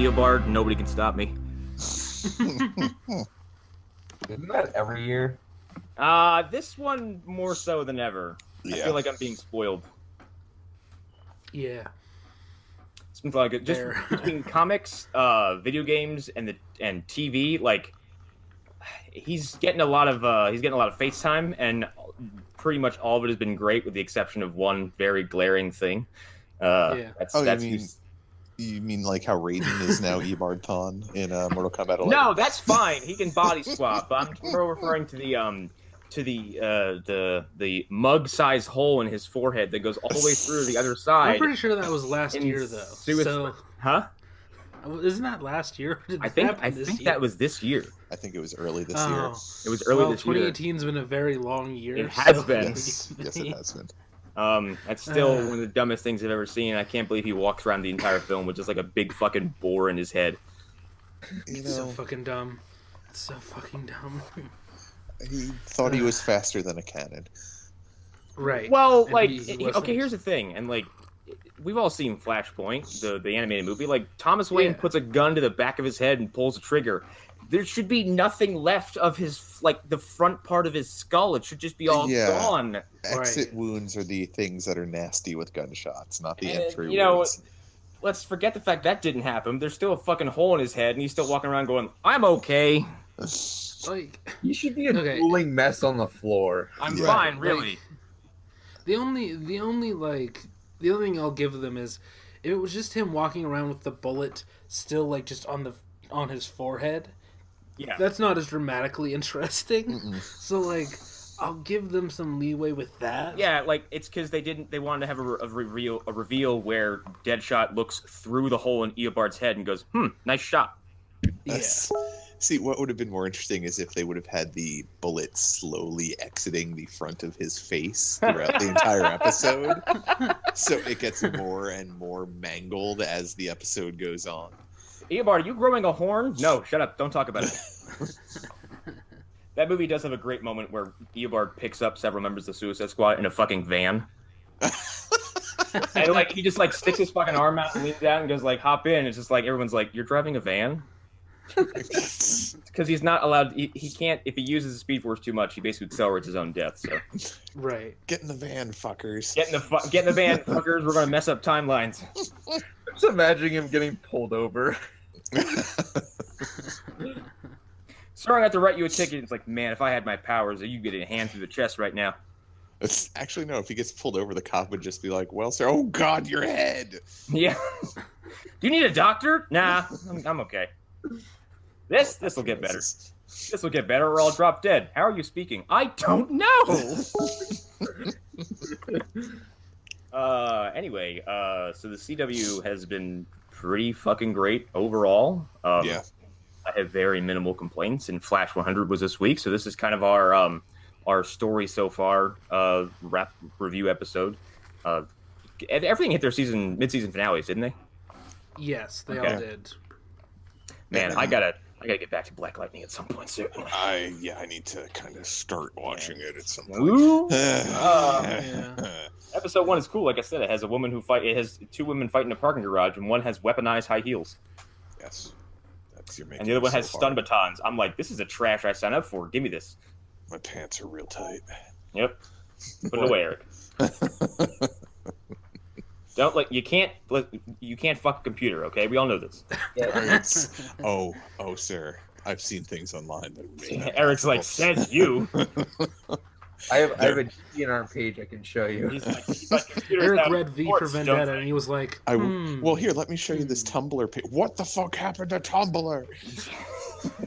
Eobard. Nobody can stop me. Isn't that every year? This one more so than ever. Yeah. I feel like I'm being spoiled. Yeah. It's been like just between comics, video games, and TV. Like he's getting a lot of FaceTime, and pretty much all of it has been great, with the exception of one very glaring thing. You mean like how Raiden is now Eobard Thawne in Mortal Kombat 11? No, that's fine. He can body swap. But I'm more referring to the mug-sized hole in his forehead that goes all the way through the other side. I'm pretty sure that was last year, though. Huh? Isn't that last year? I think that was this year. I think it was early this year. It was early this year. 2018's been a very long year. It has been. Yes, it has been. That's still one of the dumbest things I've ever seen. I can't believe he walks around the entire film with just like a big fucking boar in his head. It's so fucking dumb. It's so fucking dumb. He thought he was faster than a cannon. Right. Well, like, okay, here's the thing, and like, we've all seen Flashpoint, the animated movie. Like, Thomas Wayne puts a gun to the back of his head and pulls a trigger. There should be nothing left of his, like, the front part of his skull. It should just be all gone. Exit wounds are the things that are nasty with gunshots, not the entry wounds. Let's forget the fact that didn't happen. There's still a fucking hole in his head, and he's still walking around going, "I'm okay." Like, you should be a drooling mess on the floor. I'm fine, really. Like, the only thing I'll give them is if it was just him walking around with the bullet still like just on his forehead. Yeah, that's not as dramatically interesting. So like, I'll give them some leeway with that. Yeah, like it's because they wanted to have a reveal where Deadshot looks through the hole in Eobard's head and goes, nice shot. See, what would have been more interesting is if they would have had the bullet slowly exiting the front of his face throughout the entire episode. So it gets more and more mangled as the episode goes on. Eobard, are you growing a horn? No, shut up. Don't talk about it. That movie does have a great moment where Eobard picks up several members of the Suicide Squad in a fucking van. And like he just like sticks his fucking arm out and leans down and goes like, hop in. It's just like everyone's like, you're driving a van? Because he's not allowed. He can't. If he uses the Speed Force too much, he basically accelerates his own death. So, right. Get in the van, fuckers. Get in the van, fuckers. We're gonna mess up timelines. Just imagining him getting pulled over. Sorry, I have to write you a ticket. It's like, man, if I had my powers, you'd get a hand through the chest right now. It's actually no. If he gets pulled over, the cop would just be like, "Well, sir, oh God, your head." Yeah. Do you need a doctor? Nah, I'm okay. This will get better. This will get better, or I'll drop dead. How are you speaking? I don't know. Anyway, so the CW has been pretty fucking great overall. Yeah. I have very minimal complaints, and Flash 100 was this week, so this is kind of our story so far wrap review episode. Everything hit their mid-season finales, didn't they? Yes, they all did. Man, I gotta get back to Black Lightning at some point soon. I need to kind of start watching it at some point. Ooh. Episode 1 is cool. Like I said, it has a woman who fight. It has 2 women fighting in a parking garage, and one has weaponized high heels. Yes, that's your. And the other one has stun batons. I'm like, this is a trash I signed up for. Give me this. My pants are real tight. Yep. Put it away, Eric. You can't fuck a computer, okay? We all know this. Oh, sir. I've seen things online that Eric's like, says you. I have a DNR page I can show you. He's like Eric read V for Vendetta, and he was like, well, here, let me show you this Tumblr page. What the fuck happened to Tumblr?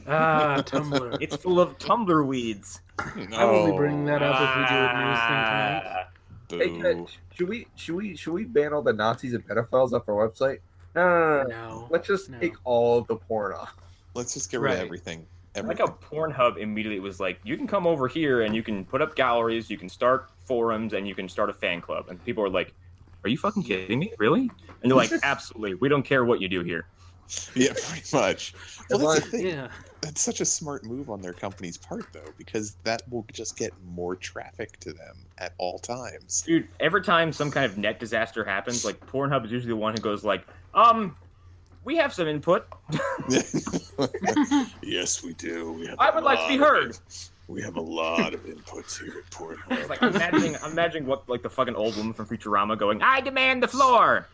Tumblr. It's full of Tumblr weeds. I will be bringing that up if we do a news thing tonight. Hey, should we ban all the Nazis and pedophiles off our website? No. Let's just take all of the porn off. Let's just get rid of everything. Like how Pornhub immediately was like, you can come over here and you can put up galleries, you can start forums, and you can start a fan club. And people are like, are you fucking kidding me? Really? And they're like, absolutely. We don't care what you do here. Yeah, pretty much. Well, that's the thing. Yeah. That's such a smart move on their company's part, though, because that will just get more traffic to them at all times. Dude, every time some kind of net disaster happens, like Pornhub is usually the one who goes like, we have some input. Yes, we do. I would like to be heard. We have a lot of inputs here at Pornhub. Like, I'm imagining what like the fucking old woman from Futurama going, "I demand the floor."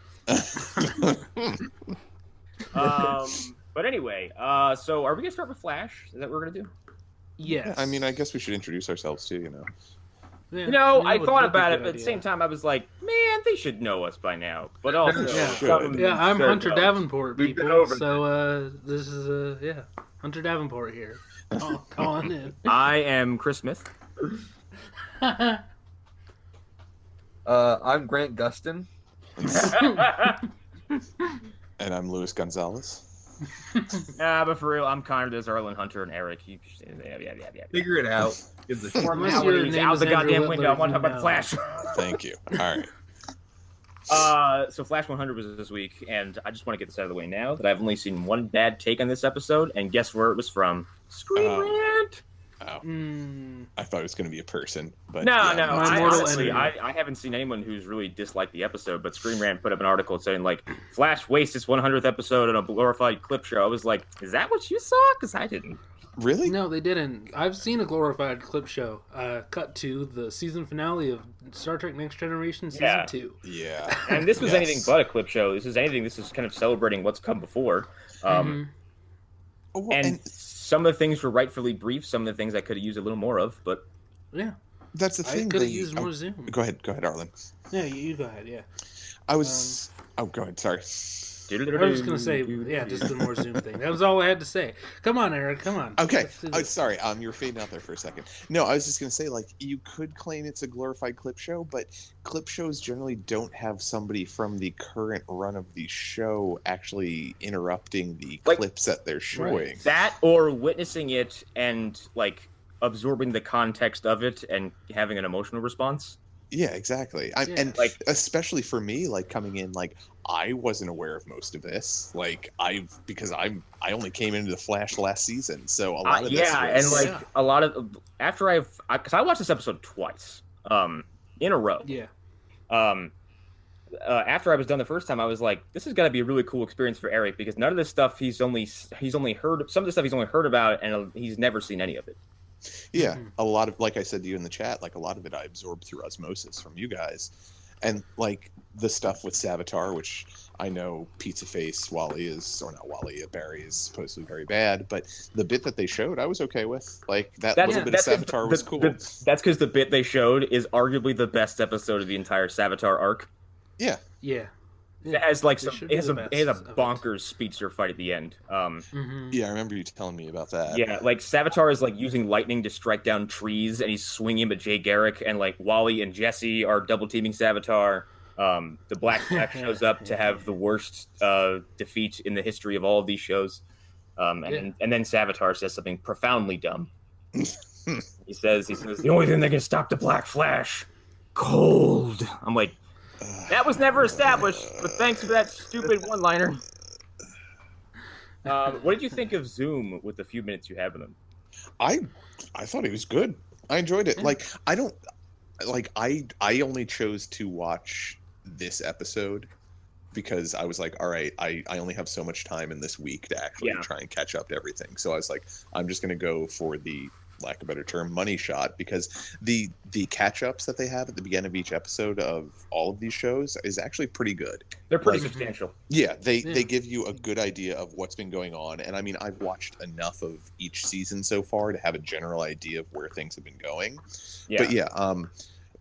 But anyway, so are we gonna start with Flash? Is that what we're gonna do? Yes. I mean, I guess we should introduce ourselves too. Yeah, I thought about it, but at the same time, I was like, man, they should know us by now. But also, I'm Hunter Davenport, We've been people. over So this is Hunter Davenport here. Calling in. I am Chris Smith. I'm Grant Gustin. And I'm Luis Gonzalez. But for real, I'm Connor Desarlin, Hunter, and Eric. Figure it out. Give the Formalities out the goddamn window. I want to talk about Flash. Thank you. All right. So Flash 100 was this week, and I just want to get this out of the way now that I've only seen one bad take on this episode, and guess where it was from? Screen Rant. Oh. I thought it was going to be a person, but no. Honestly, I haven't seen anyone who's really disliked the episode. But Screen Rant put up an article saying like Flash wastes its 100th episode on a glorified clip show. I was like, is that what you saw? Because I didn't. Really? No, they didn't. I've seen a glorified clip show. Cut to the season finale of Star Trek Next Generation season 2. Yeah. And this was anything but a clip show. This is kind of celebrating what's come before. And some of the things were rightfully brief. Some of the things I could have used a little more of, but yeah, that's the thing. I could have used more Zoom. Go ahead, Arlen. Yeah, you go ahead. Yeah. I was. go ahead. Sorry. I was just gonna say, just the more Zoom thing. That was all I had to say. Come on, Eric. Come on. Okay. Sorry. You were fading out there for a second. No, I was just gonna say, like, you could claim it's a glorified clip show, but clip shows generally don't have somebody from the current run of the show actually interrupting the clips that they're showing. Right. That or witnessing it and like absorbing the context of it and having an emotional response. Yeah, exactly. And like, especially for me, like coming in, like I wasn't aware of most of this. Like because I only came into the Flash last season, so a lot of this was... a lot of because I watched this episode twice, in a row. Yeah. After I was done the first time, I was like, this is got to be a really cool experience for Erik because none of this stuff he's only heard some of the stuff he's only heard about and he's never seen any of it. Yeah, a lot of, like I said to you in the chat, like a lot of it I absorbed through osmosis from you guys, and like the stuff with Savitar, which I know Pizza Face Barry is supposedly very bad, but the bit that they showed I was okay with. Like that little bit of Savitar was cool. That's because the bit they showed is arguably the best episode of the entire Savitar arc. Yeah. It has like a bonkers speedster fight at the end. Yeah, I remember you telling me about that. Yeah, like Savitar is like using lightning to strike down trees, and he's swinging him at Jay Garrick, and like Wally and Jesse are double teaming Savitar. The Black Flash shows up to have the worst defeat in the history of all of these shows, and then Savitar says something profoundly dumb. He says the only thing that can stop the Black Flash, cold. I'm like. That was never established, but thanks for that stupid one-liner. What did you think of Zoom with the few minutes you have with him? I thought he was good. I enjoyed it. Like I only chose to watch this episode because I was like, all right, I only have so much time in this week to actually try and catch up to everything. So I was like, I'm just gonna go for the, lack of a better term, money shot, because the catch-ups that they have at the beginning of each episode of all of these shows is actually pretty good. They're pretty substantial. Yeah, they give you a good idea of what's been going on, and I mean, I've watched enough of each season so far to have a general idea of where things have been going. But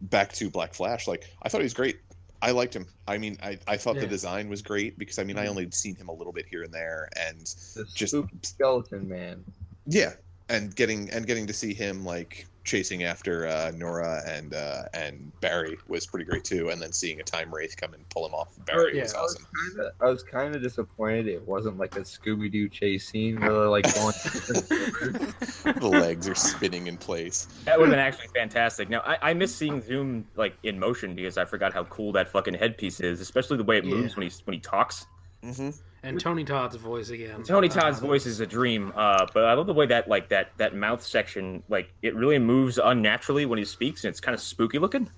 back to Black Flash, like I thought he was great. I liked him. I mean, I thought the design was great because I mean, I only seen him a little bit here and there, and just skeleton man. Yeah. And getting to see him like chasing after Nora and Barry was pretty great too. And then seeing a time wraith come and pull him off Barry was awesome. I was kind of disappointed it wasn't like a Scooby-Doo chase scene where they're like going. The legs are spinning in place. That would have been actually fantastic. Now I miss seeing Zoom like in motion because I forgot how cool that fucking headpiece is, especially the way it moves when he talks. Mm-hmm. And Tony Todd's voice again. Tony Todd's voice is a dream, but I love the way that like that mouth section, like it really moves unnaturally when he speaks, and it's kind of spooky looking.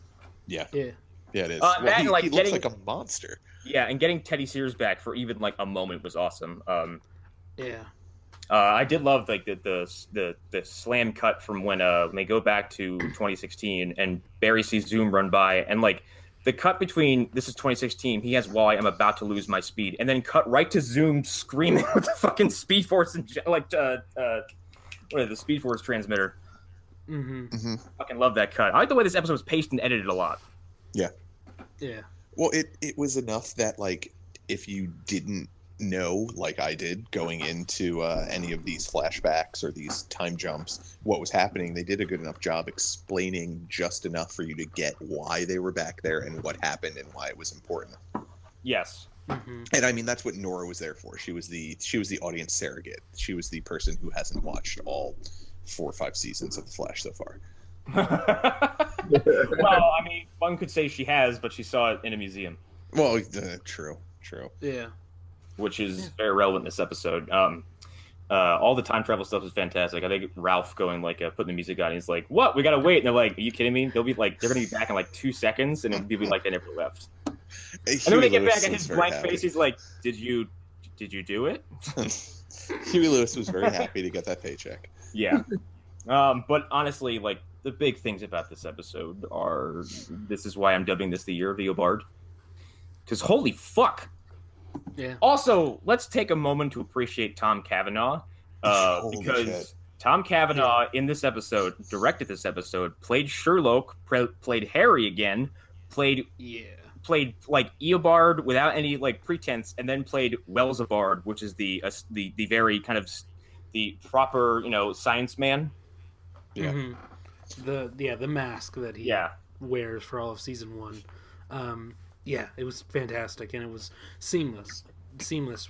Yeah, it is. He looks like a monster. Yeah, and getting Teddy Sears back for even like a moment was awesome. Yeah. I did love like the slam cut from when they go back to 2016 and Barry sees Zoom run by, and like the cut between this is 2016, he has Wally, I'm about to lose my speed, and then cut right to Zoom screaming with the fucking Speed Force and like what is the Speed Force transmitter. Fucking love that cut. I like the way this episode was paced and edited a lot. Yeah. Yeah. Well, it was enough that like if you didn't know, like I did, going into any of these flashbacks or these time jumps, what was happening, they did a good enough job explaining just enough for you to get why they were back there and what happened and why it was important. Yes. And I mean, that's what Nora was there for. She was the audience surrogate. She was the person who hasn't watched all 4 or 5 seasons of The Flash so far. Well, I mean, one could say she has, but she saw it in a museum. Well, true. Yeah. Which is very relevant in this episode. All the time travel stuff is fantastic. I think Ralph going like putting the music on, he's like, "What? We gotta wait." And they're like, "Are you kidding me?" They're gonna be back in like 2 seconds, and it'll be like they never left. And then when they get back at his blank face, he's like, Did you do it?" Huey Lewis was very happy to get that paycheck. Yeah. But honestly, like the big things about this episode are, this is why I'm dubbing this the year of Eobard. Because holy fuck. Yeah. Also, let's take a moment to appreciate Tom Cavanaugh. Because shit. Tom Cavanaugh in this episode, directed this episode, played Sherlock, played Harry again, played like Eobard without any like pretense, and then played Welsabard, which is the very kind of the proper, science man. Yeah. The mask that he wears for all of season 1. It was fantastic, and it was seamless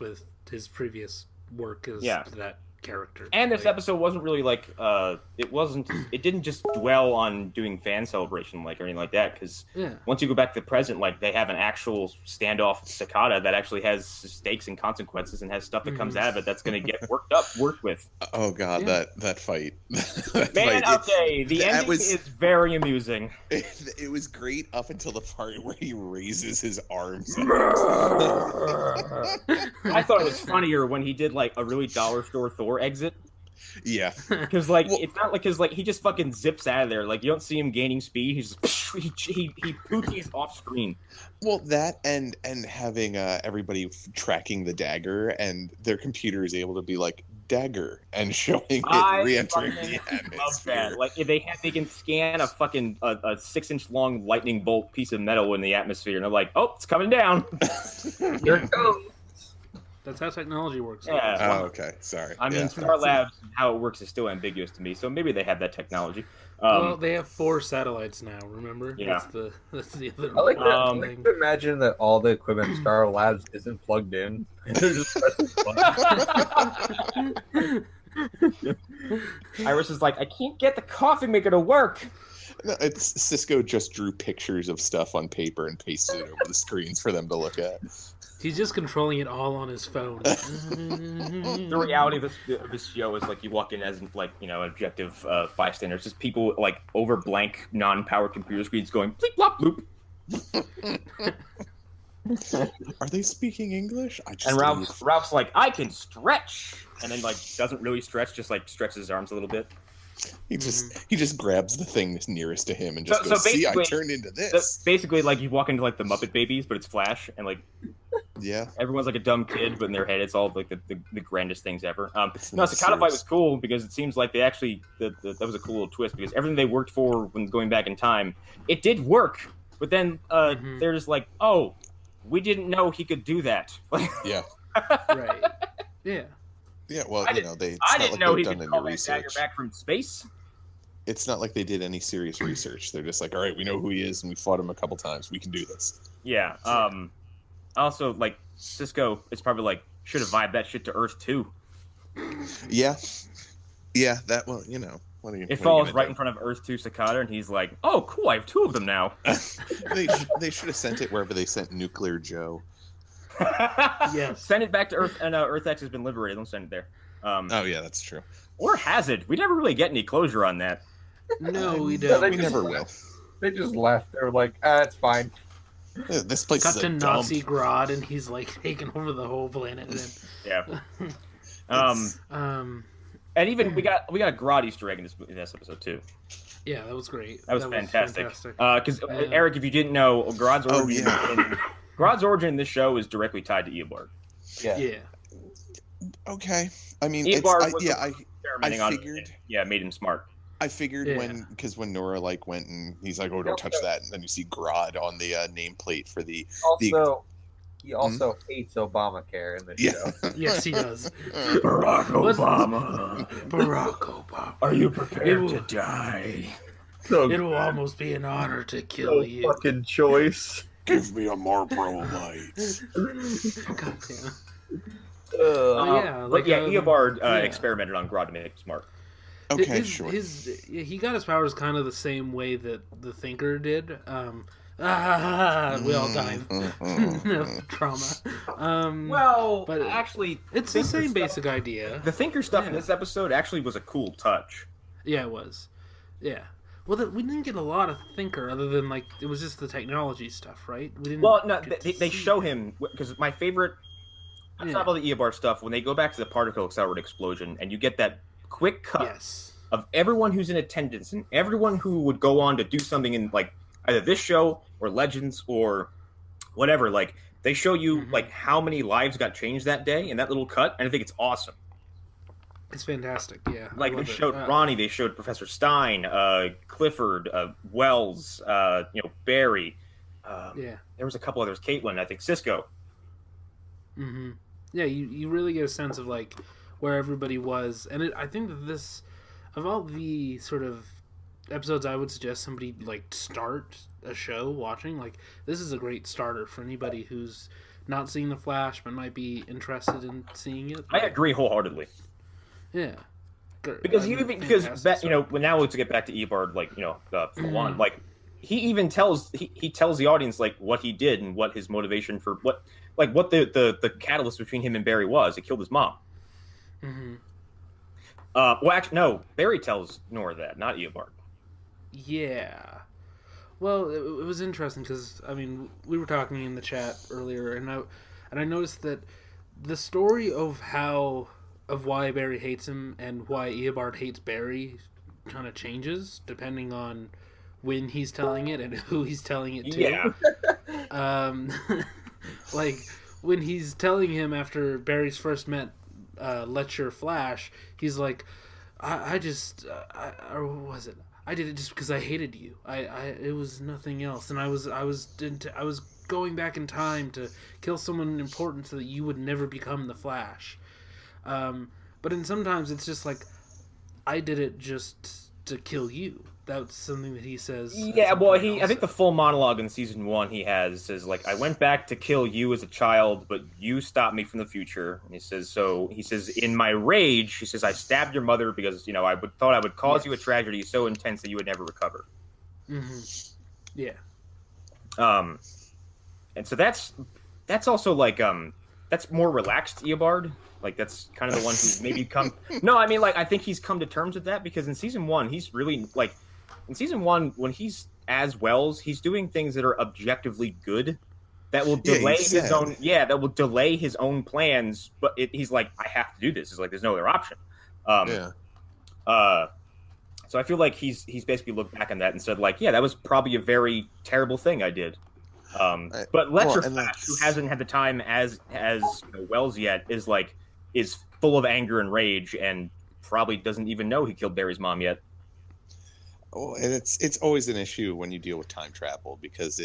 with his previous work as that character. And this episode wasn't really like it didn't just dwell on doing fan celebration like or anything like that, because once you go back to the present, like they have an actual standoff with Cicada that actually has stakes and consequences and has stuff that comes out of it that's going to get worked with. Oh god, that fight. Man, okay, the ending is very amusing. It was great up until the part where he raises his arms. I thought it was funnier when he did like a really dollar store Thor exit. Yeah, because it's not like he just fucking zips out of there. Like you don't see him gaining speed. He's just, he poochies off screen. Well, that and having everybody tracking the dagger, and their computer is able to be like dagger and showing it re-entering the atmosphere. Love that. Like if they can scan a fucking a 6-inch long lightning bolt piece of metal in the atmosphere, and they're like, oh, it's coming down. Here it goes. That's how technology works. Yeah. Oh, okay. Sorry. I mean, Star Labs, how it works is still ambiguous to me, so maybe they have that technology. Well, they have 4 satellites now, remember? Yeah. That's the other I like to imagine that all the equipment in Star Labs isn't plugged in. They're just Iris is like, I can't get the coffee maker to work. No, Cisco just drew pictures of stuff on paper and pasted it over the screens for them to look at. He's just controlling it all on his phone. The reality of this show is like you walk in as like an objective bystander. It's just people like over blank non-powered computer screens going bleep blop bloop. Are they speaking English? And Ralph's like, I can stretch, and then like doesn't really stretch, just like stretches his arms a little bit. He just grabs the thing that's nearest to him and just goes, see, I turned into this. Basically, like you walk into like the Muppet Babies, but it's Flash, and like everyone's like a dumb kid, but in their head it's all like the grandest things ever. Cicada fight was cool because it seems like they actually that was a cool little twist, because everything they worked for when going back in time, it did work, but then they're just like, oh, we didn't know he could do that. Yeah. Right. Yeah. Yeah, well, I didn't know he could call that dagger back from space. It's not like they did any serious research. They're just like, all right, we know who he is, and we fought him a couple times. We can do this. Yeah. Also, like, Cisco is probably like, should have vibed that shit to Earth too. Yeah. Yeah, that, well, what are you? It falls right in front of Earth 2 Cicada, and he's like, oh, cool, I have 2 of them now. They should have sent it wherever they sent Nuclear Joe. Yes. Send it back to Earth, and Earth X has been liberated. Don't send it there. Oh yeah, that's true. Or has it? We never really get any closure on that. No, we don't. We never will. They just left. They were like, it's fine. This place got is to a Nazi dump. Grodd, and he's like taking over the whole planet. Yeah. And even we got a Grodd Easter egg in this episode too. Yeah, that was great. That was fantastic. Because Eric, if you didn't know, Grodd's origin in this show is directly tied to Eobard. Yeah. Okay. I mean, I figured. Made him smart. I figured when Nora went and he's like, "Oh, don't touch that," and then you see Grodd on the nameplate for the. He also hates Obamacare in the show. Yes, he does. Barack Obama. Barack Obama. Are you prepared to die? It'll almost be an honor to kill you. Fucking choice. Give me a Marlboro Light. God damn. Eobard experimented on Grodd to make him smart. Okay, he got his powers kind of the same way that the Thinker did. We all died of trauma. But actually, it's the same basic idea. The Thinker stuff in this episode actually was a cool touch. Yeah, it was. Yeah. Well, we didn't get a lot of Thinker other than it was just the technology stuff, right? We didn't. Well, no, they show him because my favorite. Outside all the Eobard stuff, when they go back to the particle accelerated explosion, and you get that quick cut of everyone who's in attendance and everyone who would go on to do something in either this show or Legends or whatever. They show you how many lives got changed that day in that little cut, and I think it's awesome. It's fantastic, yeah. They showed Ronnie, they showed Professor Stein, Clifford, Wells, Barry. There was a couple others. Caitlin, I think Cisco. Mm-hmm. Yeah, you really get a sense of where everybody was, and I think that this, of all the sort of episodes, I would suggest somebody start a show watching. This is a great starter for anybody who's not seeing the Flash but might be interested in seeing it. I agree wholeheartedly. Yeah, because now let's get back to Eobard. For one, he even tells he tells the audience what he did and what his motivation for what the catalyst between him and Barry was. It killed his mom. Mm-hmm. Well, actually, no. Barry tells Nora that, not Eobard. Yeah. Well, it was interesting because we were talking in the chat earlier, and I noticed that the story of why Barry hates him and why Eobard hates Barry kind of changes depending on when he's telling it and who he's telling it to. Yeah. When he's telling him after Barry's first met Lecture Flash, he's like, I did it just because I hated you. It was nothing else, and I was going back in time to kill someone important so that you would never become the Flash. But then sometimes it's just I did it just to kill you. That's something that he says. Yeah, well, I think the full monologue in season 1 he has is I went back to kill you as a child, but you stopped me from the future. And he says, in my rage, he says, I stabbed your mother because, thought I would cause you a tragedy so intense that you would never recover. Mm-hmm. Yeah. And so that's also that's more relaxed Eobard. That's kind of the one who's maybe come. No, I think he's come to terms with that because in season 1 he's really in season 1 when he's as Wells, he's doing things that are objectively good that will delay his own. Yeah, that will delay his own plans. But he's I have to do this. It's there's no other option. So I feel he's basically looked back on that and said that was probably a very terrible thing I did. But Lecture Flash, who hasn't had the time as Wells yet, is full of anger and rage and probably doesn't even know he killed Barry's mom yet. Oh, and it's always an issue when you deal with time travel because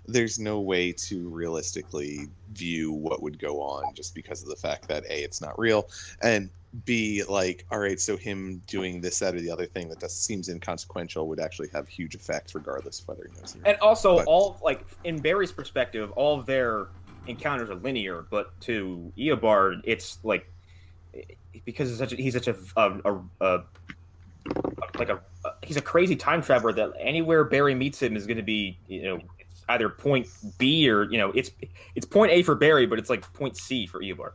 there's no way to realistically view what would go on just because of the fact that A, it's not real, and B, all right, so him doing this, that, or the other thing that just seems inconsequential would actually have huge effects regardless of whether he knows it. And also, all in Barry's perspective, all of their encounters are linear, but to Eobard, it's because he's such he's a crazy time traveler that anywhere Barry meets him is going to be it's either point B or it's point A for Barry, but it's point C for Eobard.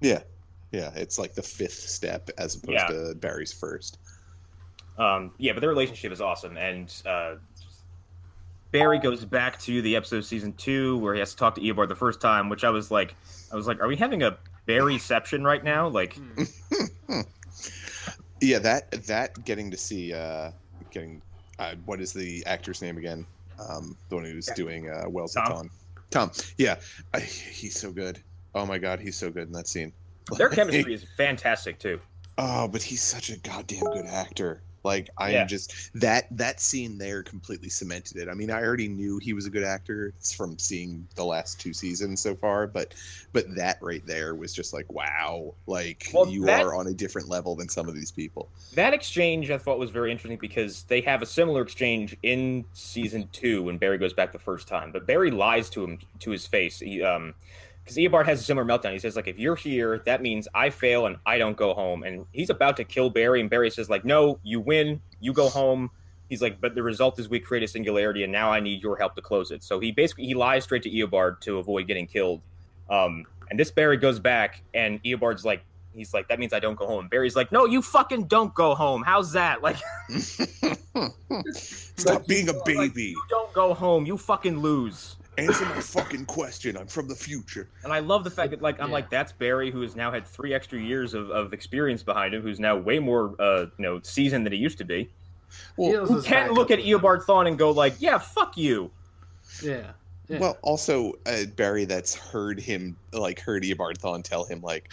Yeah, it's the fifth step as opposed to Barry's first. But their relationship is awesome, and Barry goes back to the episode of season 2 where he has to talk to Eobard the first time, which I was like, are we having a Barryception right now? Like, yeah, that getting to see what is the actor's name again? The one who's doing Wells and Tom. Yeah, he's so good. Oh my God, he's so good in that scene. Their chemistry is fantastic too. Oh, but he's such a goddamn good actor. Like, I am just that scene there completely cemented it. I mean, I already knew he was a good actor from seeing the last 2 seasons so far, but that right there was just like, wow, like you are on a different level than some of these people. That exchange I thought was very interesting because they have a similar exchange in season 2 when Barry goes back the first time, but Barry lies to him to his face. Because Eobard has a similar meltdown. He says, like, if you're here, that means I fail and I don't go home. And he's about to kill Barry, and Barry says, like, no, you win, you go home. He's like, but the result is we create a singularity, and now I need your help to close it. So he lies straight to Eobard to avoid getting killed. And this Barry goes back, and Eobard's like, he's like, that means I don't go home. And Barry's like, no, you fucking don't go home. How's that? Like, stop being a baby. Like, you don't go home. You fucking lose. Answer my fucking question. I'm from the future. And I love the fact that, like, I'm like, that's Barry, who has now had 3 extra years of experience behind him, who's now way more, seasoned than he used to be. Well, who can't look at Eobard Thawne and go, like, yeah, fuck you. Yeah. Well, also, Barry that's heard Eobard Thawne tell him, like,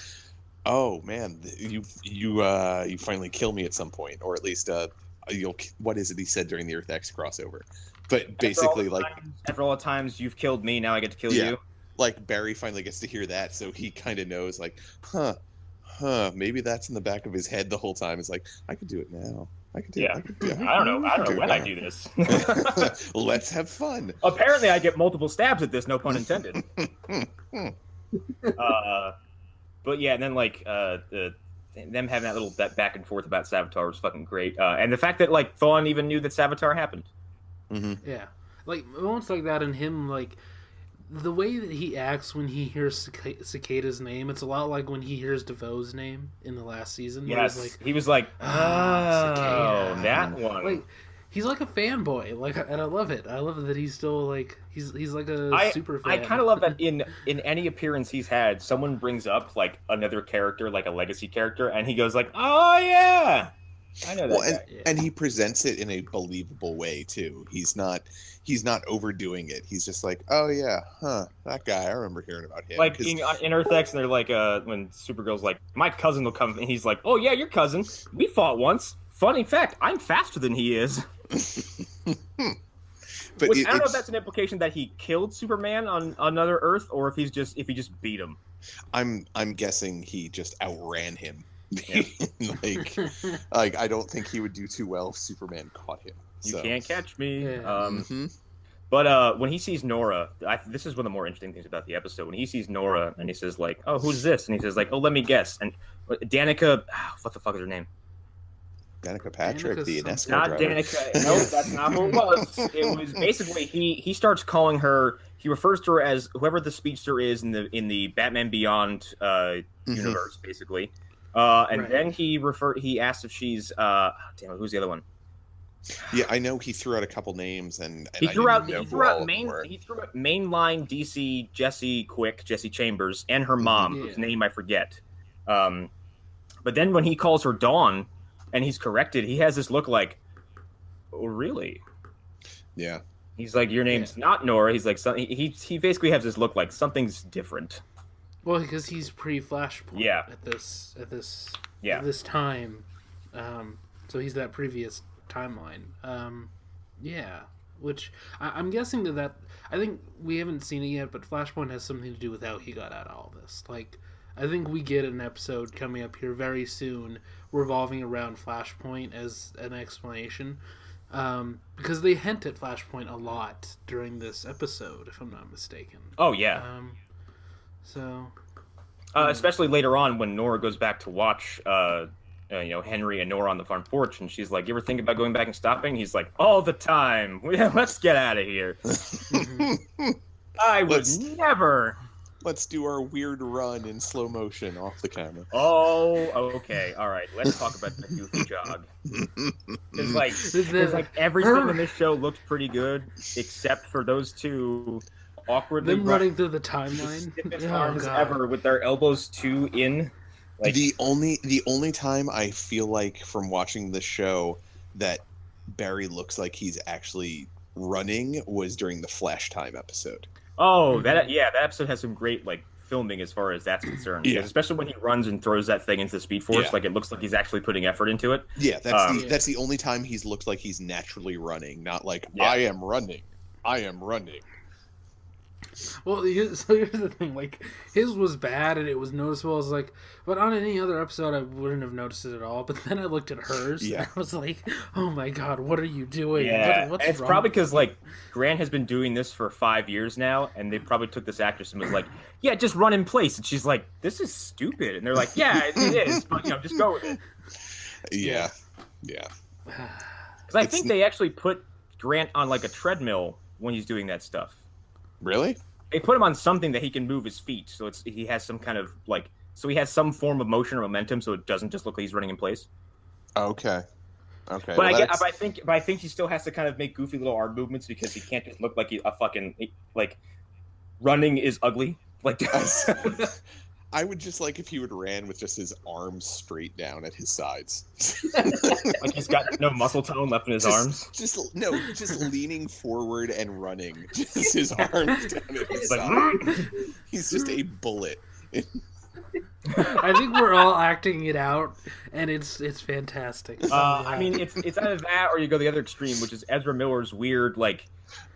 oh, man, you finally kill me at some point. Or at least, what is it he said during the Earth X crossover? But basically, after all the times you've killed me, now I get to kill you. Like, Barry finally gets to hear that, so he kind of knows, like, maybe that's in the back of his head the whole time. It's like, I could do it now. I could do it. I don't know when I do this. Let's have fun. Apparently, I get multiple stabs at this. No pun intended. But yeah, and then like them having that back and forth about Savitar was fucking great. And the fact that like Thawne even knew that Savitar happened. Mm-hmm. Yeah, like moments like that, and him like the way that he acts when he hears Cicada's name. It's a lot like when he hears DeVoe's name in the last season. Yes, he was like, oh, that one. Like he's like a fanboy, like, and I love it. I love it that he's still like he's like a super fan. I kind of love that in any appearance he's had, someone brings up like another character, like a legacy character, and he goes like, oh yeah. I know that and he presents it in a believable way too. He's not overdoing it. He's just like, oh yeah, that guy. I remember hearing about him. Like in Earth X, and they're like, when Supergirl's like, my cousin will come, and he's like, oh yeah, your cousin. We fought once. Funny fact, I'm faster than he is. But I don't know if that's an implication that he killed Superman on another Earth, or if he just beat him. I'm guessing he just outran him. Yeah. like I don't think he would do too well if Superman caught him. You can't catch me. Yeah. But when he sees Nora, this is one of the more interesting things about the episode. When he sees Nora and he says like, "Oh, who's this?" and he says like, "Oh, let me guess." And Danica, what the fuck is her name? Danica Patrick, the NASCAR not driver. Danica. No, that's not who it was. It was basically he starts calling her. He refers to her as whoever the speedster is in the Batman Beyond universe, basically. Then he asked if she's who's the other one? Yeah, I know he threw out a couple names and he threw out mainline DC Jesse Chambers and her mom, whose name I forget. But then when he calls her Dawn and he's corrected, he has this look like, oh really? Yeah. He's like, your name's not Nora. He's like, he basically has this look like something's different. Well, because he's pre-Flashpoint at this time. So he's that previous timeline. Which I'm guessing that I think we haven't seen it yet, but Flashpoint has something to do with how he got out of all this. Like, I think we get an episode coming up here very soon revolving around Flashpoint as an explanation. Because they hint at Flashpoint a lot during this episode, if I'm not mistaken. Oh, yeah. Especially later on when Nora goes back to watch, Henry and Nora on the front porch, and she's like, "You ever think about going back and stopping?" He's like, "All the time. Let's get out of here." I would never. Let's do our weird run in slow motion off the camera. Oh, okay, all right. Let's talk about the goofy jog. Because like everything in this show looked pretty good, except for those two awkwardly running through the timeline. Arms ever with their elbows two in. Like, the only time I feel like from watching the show that Barry looks like he's actually running was during the Flash Time episode. Oh, that episode has some great like filming as far as that's concerned. Yeah. Especially when he runs and throws that thing into the Speed Force, like it looks like he's actually putting effort into it. Yeah, that's the only time he's looked like he's naturally running, not like I am running. Well, here's the thing. Like, his was bad and it was noticeable. I was like, but on any other episode, I wouldn't have noticed it at all. But then I looked at hers and I was like, oh my god, what are you doing? Yeah, what's it's wrong probably because like Grant has been doing this for 5 years now, and they probably took this actress and was like, yeah, just run in place. And she's like, this is stupid. And they're like, yeah, it is, but just go with it. Yeah. Because I think they actually put Grant on like a treadmill when he's doing that stuff. Really? They put him on something that he can move his feet, so he has some kind of like, so he has some form of motion or momentum, so it doesn't just look like he's running in place. Okay. But I think he still has to kind of make goofy little arm movements because he can't just look like a fucking like running is ugly. Like I would just like if he would ran with just his arms straight down at his sides. Like he's got no muscle tone left in his arms. Just leaning forward and running. Just his arms down at his side. He's just a bullet. I think we're all acting it out, and it's fantastic. I mean, it's either that or you go the other extreme, which is Ezra Miller's weird like.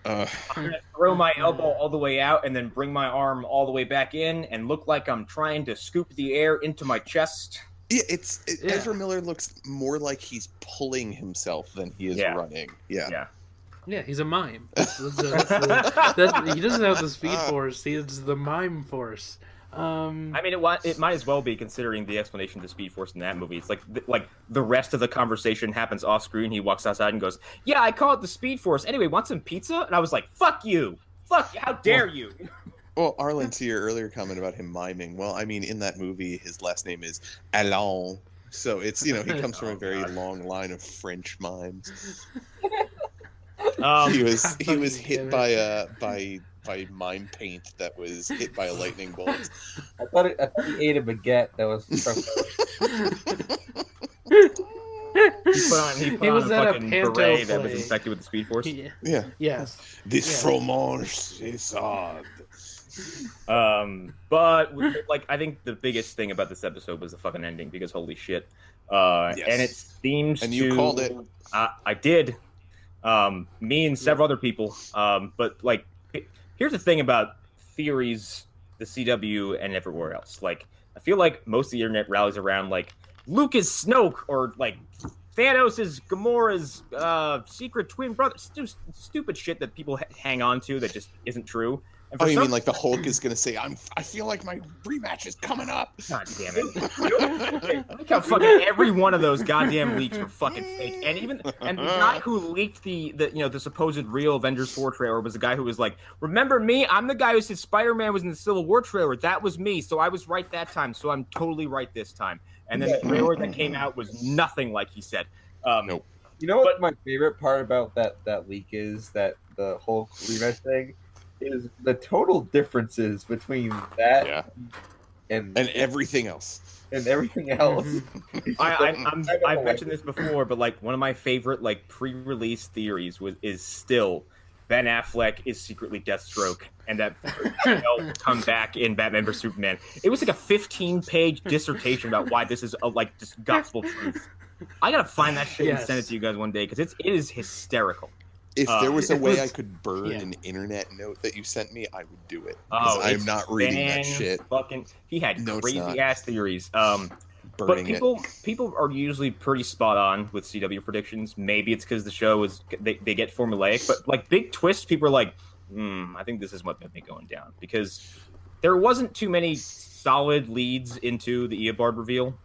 I'm gonna throw my elbow all the way out and then bring my arm all the way back in and look like I'm trying to scoop the air into my chest. Yeah, Ezra Miller looks more like he's pulling himself than he is running. Yeah, he's a mime. He doesn't have the Speed Force. He's the mime force. I mean, it might as well be, considering the explanation of the Speed Force in that movie. It's like the rest of the conversation happens off screen. He walks outside and goes, "Yeah, I call it the Speed Force. Anyway, want some pizza?" And I was like, "Fuck you! Fuck! How dare you!" Well, Arlen, to your earlier comment about him miming, well, I mean, in that movie, his last name is Alain, so it's he comes from a very long line of French mimes. He was hit by mime paint that was hit by a lightning bolt. I thought he ate a baguette that was He put on a fucking beret that was infected with the Speed Force. Yeah. Yes. This fromage is hard. But like, I think the biggest thing about this episode was the fucking ending, because holy shit. And it seems and you called it. I did. Me and several other people. But like, here's the thing about theories, the CW and everywhere else. Like, I feel like most of the internet rallies around like Luke is Snoke, or like Thanos is Gamora's secret twin brother. Stupid shit that people hang on to that just isn't true. Oh, you mean like the Hulk is going to say, I feel like my rematch is coming up. God damn it. Look how fucking every one of those goddamn leaks were fucking fake. And the guy who leaked the supposed real Avengers 4 trailer was the guy who was like, remember me? I'm the guy who said Spider-Man was in the Civil War trailer. That was me. So I was right that time. So I'm totally right this time. And then the trailer that came out was nothing like he said. Nope. You know what my favorite part about that leak is, that the whole rematch thing, is the total differences between that and everything else. And everything else. I've mentioned this before, but like one of my favorite like pre-release theories is still Ben Affleck is secretly Deathstroke, and that will come back in Batman vs Superman. It was like a 15-page dissertation about why this is just gospel truth. I gotta find that shit and send it to you guys one day, because it is hysterical. If there was a way I could burn an internet note that you sent me, I would do it. Because I'm not reading that shit. He had crazy ass theories. Burning but people are usually pretty spot on with CW predictions. Maybe it's because the show they get formulaic, but like big twists, people are like, I think this is what might be going down, because there wasn't too many solid leads into the Eobard reveal.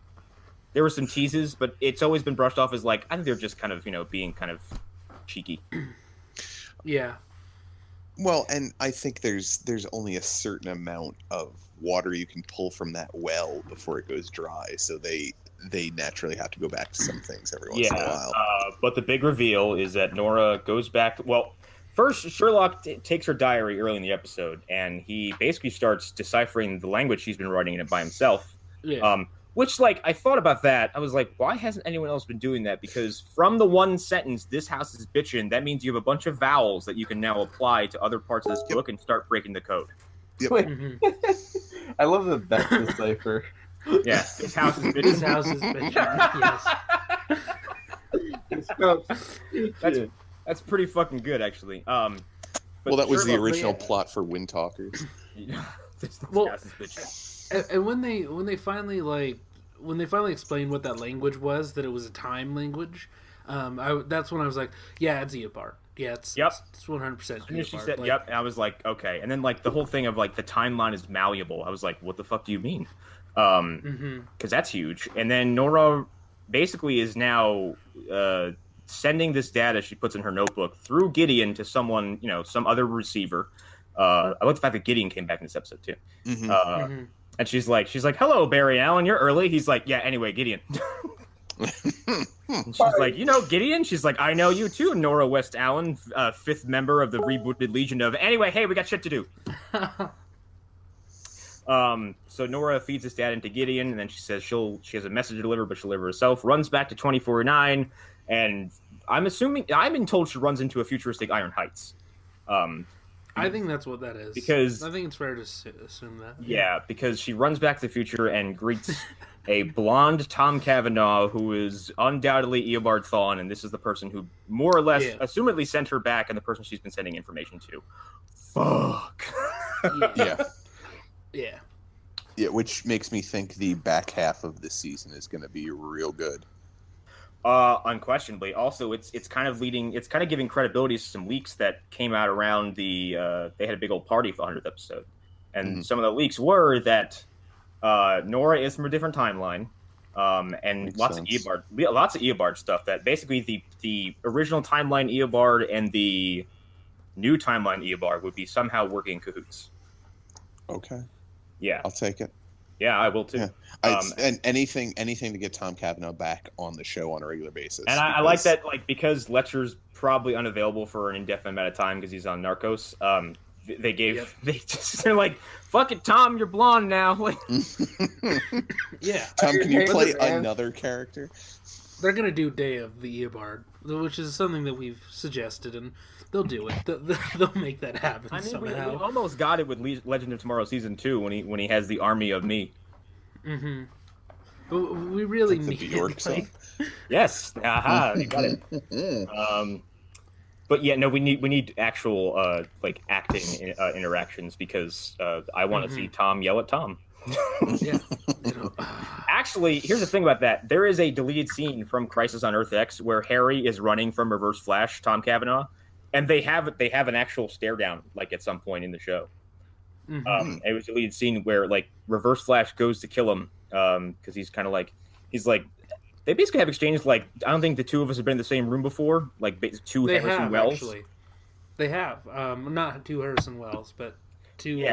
There were some teases, but it's always been brushed off as like, I think they're just kind of being kind of cheeky. Yeah. Well, and I think there's only a certain amount of water you can pull from that well before it goes dry, so they naturally have to go back to some things every once in a while. But the big reveal is that Nora goes back. Well, first Sherlock takes her diary early in the episode, and he basically starts deciphering the language she's been writing in it by himself. Yeah. Which, like, I thought about that. I was like, why hasn't anyone else been doing that? Because from the one sentence, "this house is bitchin'," that means you have a bunch of vowels that you can now apply to other parts of this book and start breaking the code. Yep. I love that that's the cipher. Yeah, this house is bitchin'. This house is bitchin'. Yes. That's pretty fucking good, actually. Well, that was the original plot for Wind Talkers. This Well, house is bitchin'. And when they finally explained what that language was, that it was a time language, that's when I was like, yeah, it's Eobard. Yeah, it's 100% And she Eobard. said, "Yep," and I was like, "Okay." And then like the whole thing of like the timeline is malleable. I was like, "What the fuck do you mean?" Because that's huge. And then Nora basically is now sending this data she puts in her notebook through Gideon to someone, some other receiver. I like the fact that Gideon came back in this episode too. And she's like, "Hello, Barry Allen, you're early." He's like, "Yeah, anyway, Gideon." And she's like, Gideon? She's like, "I know you too, Nora West Allen, 5th member of the rebooted Legion of..." Anyway, hey, we got shit to do. So Nora feeds this data into Gideon, and then she says she has a message to deliver, but she'll deliver herself. Runs back to 2049, and I've been told she runs into a futuristic Iron Heights. I think that's what that is. Because I think it's fair to assume that. Yeah, because she runs back to the future and greets a blonde Tom Cavanaugh who is undoubtedly Eobard Thawne, and this is the person who more or less assumedly sent her back and the person she's been sending information to. Fuck. Yeah, which makes me think the back half of this season is going to be real good. Unquestionably. Also, it's kind of giving credibility to some leaks that came out around they had a big old party for the 100th episode. And some of the leaks were that Nora is from a different timeline, and Makes lots sense. of Eobard stuff, that basically the original timeline Eobard and the new timeline Eobard would be somehow working in cahoots. Okay. Yeah. I'll take it. Yeah, I will too. Yeah. And anything to get Tom Cavanaugh back on the show on a regular basis. And I like that, like, because Letcher's probably unavailable for an indefinite amount of time because he's on Narcos. They're like, "Fuck it, Tom, you're blonde now." Like, yeah. Tom, can you play another character? They're gonna do Day of the Eobard, which is something that we've suggested, and they'll do it. They'll make that happen somehow. We almost got it with Legend of Tomorrow season 2 when he has the army of me. But we really need the Bjork song. Yes, you got it. But yeah, no, we need actual like acting interactions, because I want to see Tom yell at Tom. Yeah. Actually, here's the thing about that. There is a deleted scene from Crisis on Earth X where Harry is running from Reverse Flash, Tom Cavanaugh, and they have an actual stare down, like, at some point in the show. It was a deleted scene where, like, Reverse Flash goes to kill him because he's like they basically have exchanges like, "I don't think the two of us have been in the same room before," like two Harrison Wells. Actually. They have not two Harrison Wells, but two.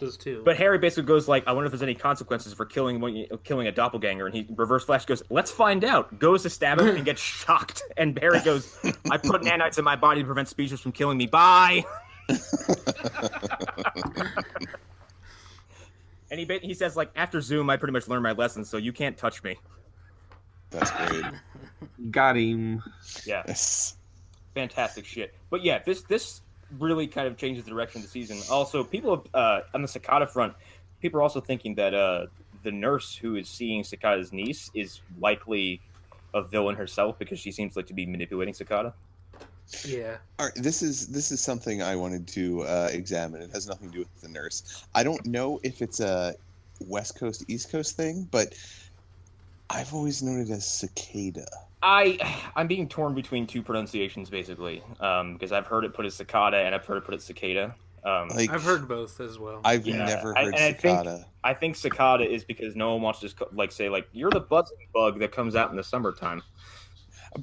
Those two. But Harry basically goes like, "I wonder if there's any consequences for killing a doppelganger," and Reverse Flash goes, "Let's find out." Goes to stab him and gets shocked, and Harry goes, "I put nanites in my body to prevent species from killing me. Bye." And he says, like, "After Zoom, I pretty much learned my lesson, so you can't touch me." That's great. Got him. Yeah. Yes. Fantastic shit. But yeah, this really kind of changes the direction of the season. Also, people on the Cicada front, people are also thinking that the nurse who is seeing Cicada's niece is likely a villain herself, because she seems like to be manipulating Cicada. Yeah. All right. This is something I wanted to examine. It has nothing to do with the nurse. I don't know if it's a West Coast, East Coast thing, but I've always known it as cicada. I'm being torn between two pronunciations, basically, because I've heard it put as cicada and I've heard it put as cicada. I've heard both as well. I've never heard cicada. I think cicada is because no one wants to just say, like, "You're the buzzing bug that comes out in the summertime."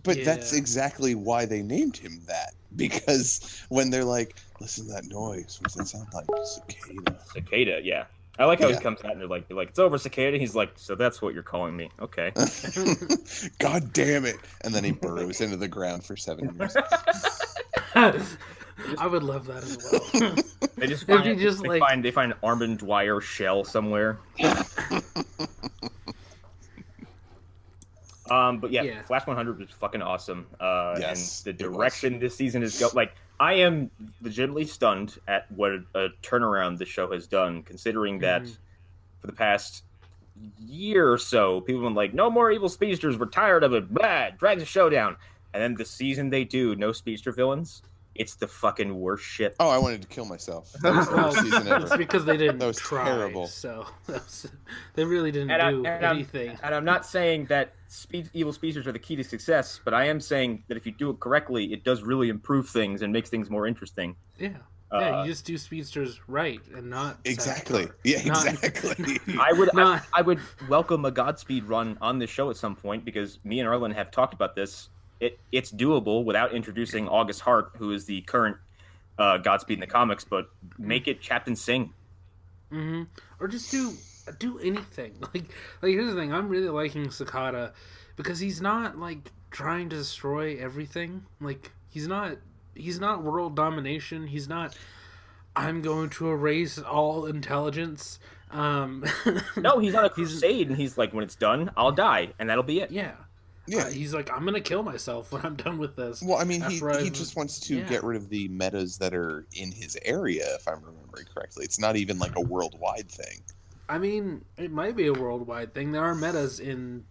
But that's exactly why they named him that. Because when they're like, Listen to that noise. What does that sound like? Cicada. Cicada, yeah. I like how he Yeah. comes out and they're like, it's over, Cicada. He's like, so that's what you're calling me. Okay. God damn it. And then he burrows into the ground for 7 years. I would love that as well. They just If find, you just, they find an Armin Dwyer shell somewhere. But yeah, Flash 100 was fucking awesome. Yes, and the direction this season is I am legitimately stunned at what a turnaround the show has done, considering that for the past year or so, people have been like, no more evil speedsters, we're tired of it, blah, drags the show down. And then the season they do, no speedster villains, it's the fucking worst shit. Oh, I wanted to kill myself. That was the worst season ever. It's because they didn't That was try, terrible. So they really didn't do anything. And I'm not saying that evil speedsters are the key to success, but I am saying that if you do it correctly, it does really improve things and makes things more interesting. Yeah. Yeah, you just do speedsters right and not exactly. Saboteur. Yeah, exactly. I would welcome a Godspeed run on this show at some point, because me and Arlen have talked about this. It's doable without introducing August Hart, who is the current Godspeed in the comics, but make it Captain Singh. Mm-hmm. Or just do anything. Like here's the thing, I'm really liking Cicada because he's not like trying to destroy everything. Like he's not world domination. He's not, I'm going to erase all intelligence. No, he's on a crusade, and he's like, when it's done, I'll die, and that'll be it. Yeah. Yeah, he's like, I'm gonna kill myself when I'm done with this. Well, I mean, he just wants to get rid of the metas that are in his area, if I'm remembering correctly. It's not even like a worldwide thing. I mean, it might be a worldwide thing. There are metas in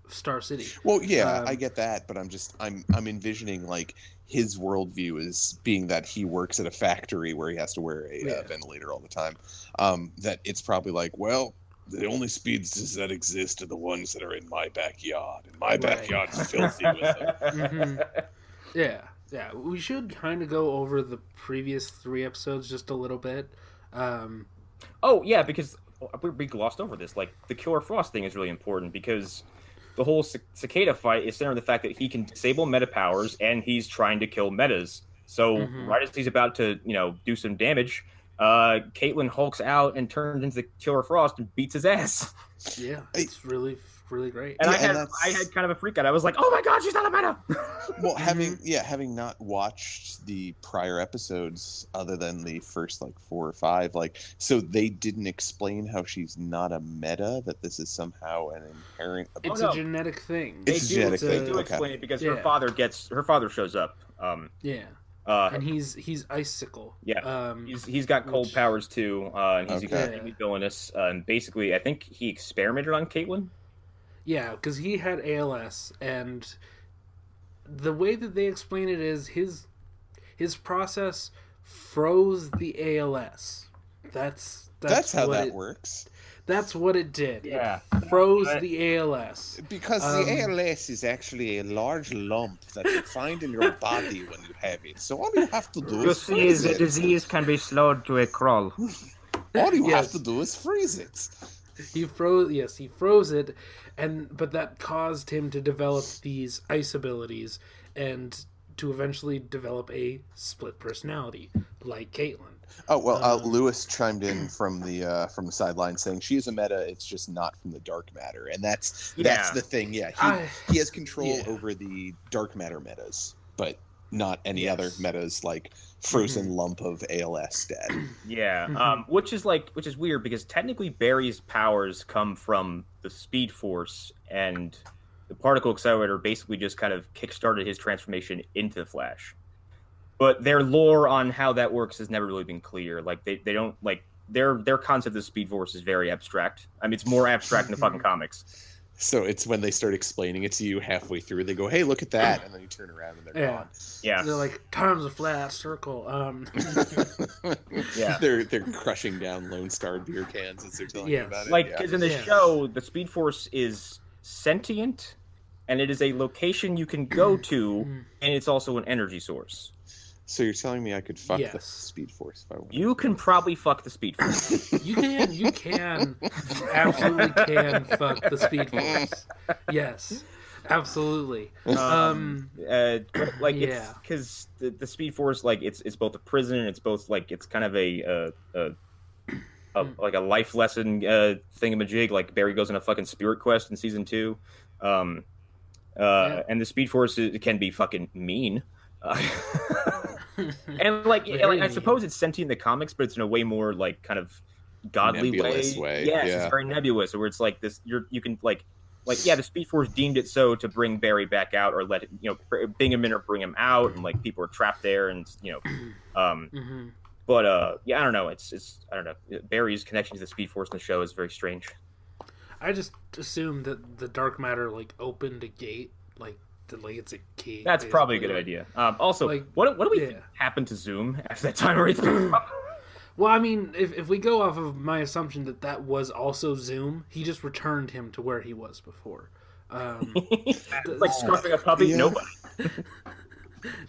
Star City. Well, yeah, I get that, but I'm envisioning like his worldview is being that he works at a factory where he has to wear a ventilator all the time. That it's probably like, well, the only speedsters that exist are the ones that are in my backyard, and my backyard's filthy with them. Mm-hmm. Yeah. We should kind of go over the previous 3 episodes just a little bit. Oh yeah, because we glossed over this. Like the Killer Frost thing is really important because the whole Cicada fight is centered on the fact that he can disable meta powers, and he's trying to kill metas. So right as he's about to, do some damage, Caitlin hulks out and turns into the Killer Frost and beats his ass. Yeah, it's really, really great. And I had kind of a freak out. I was like, "Oh my god, she's not a meta!" Well, having not watched the prior episodes other than the first 4 or 5, so they didn't explain how she's not a meta. That this is somehow an inherent. It's a genetic thing. It's a genetic thing. They do explain it because her father shows up. And he's icicle. Yeah, he's got cold powers too, and he's extremely villainous. And basically, I think he experimented on Caitlin. Yeah, because he had ALS, and the way that they explain it is his process froze the ALS. That's how that works. That's what it did. Yeah. It froze the ALS. Because the ALS is actually a large lump that you find in your body when you have it. So all you have to do is freeze it. The disease can be slowed to a crawl. All you have to do is freeze it. He froze it, but that caused him to develop these ice abilities and to eventually develop a split personality, like Caitlin. Oh well, Lewis chimed in from the sideline saying she is a meta. It's just not from the dark matter, and that's the thing. Yeah, he has control over the dark matter metas, but not any other metas like frozen lump of ALS dead. Yeah, which is weird because technically Barry's powers come from the Speed Force, and the particle accelerator basically just kind of kickstarted his transformation into the Flash. But their lore on how that works has never really been clear. Like they don't their concept of Speed Force is very abstract. I mean, it's more abstract in the fucking comics. So it's when they start explaining it to you halfway through, they go, "Hey, look at that," and then you turn around and they're gone. Yeah, they're like, "Time's a flat circle." Yeah, they're crushing down Lone Star beer cans as they're telling you about it. Because in the show, the Speed Force is sentient, and it is a location you can go to, and it's also an energy source. So you're telling me I could fuck the Speed Force if I want? You can probably fuck the Speed Force. You absolutely can fuck the Speed Force. Yes. Absolutely. Like yeah. it's because the Speed Force, like it's both a prison, it's both like it's kind of a like a life lesson thingamajig. Like Barry goes on a fucking spirit quest in season 2, and the Speed Force can be fucking mean. And like I suppose it's sentient in the comics, but it's in a way more like kind of godly nebulous way. Yes, yeah. It's very nebulous, where it's like this. You can like the Speed Force deemed it so to bring Barry back out, or let it, bring him in or bring him out, and like people are trapped there, and But I don't know. It's I don't know. Barry's connection to the Speed Force in the show is very strange. I just assumed that the dark matter like opened a gate, like it's a key. That's probably a good idea. Also, like, what do we think happened to Zoom after that time wraith? Well, I mean, if we go off of my assumption that was also Zoom, he just returned him to where he was before. Like scarfing a puppy? Yeah. Nobody.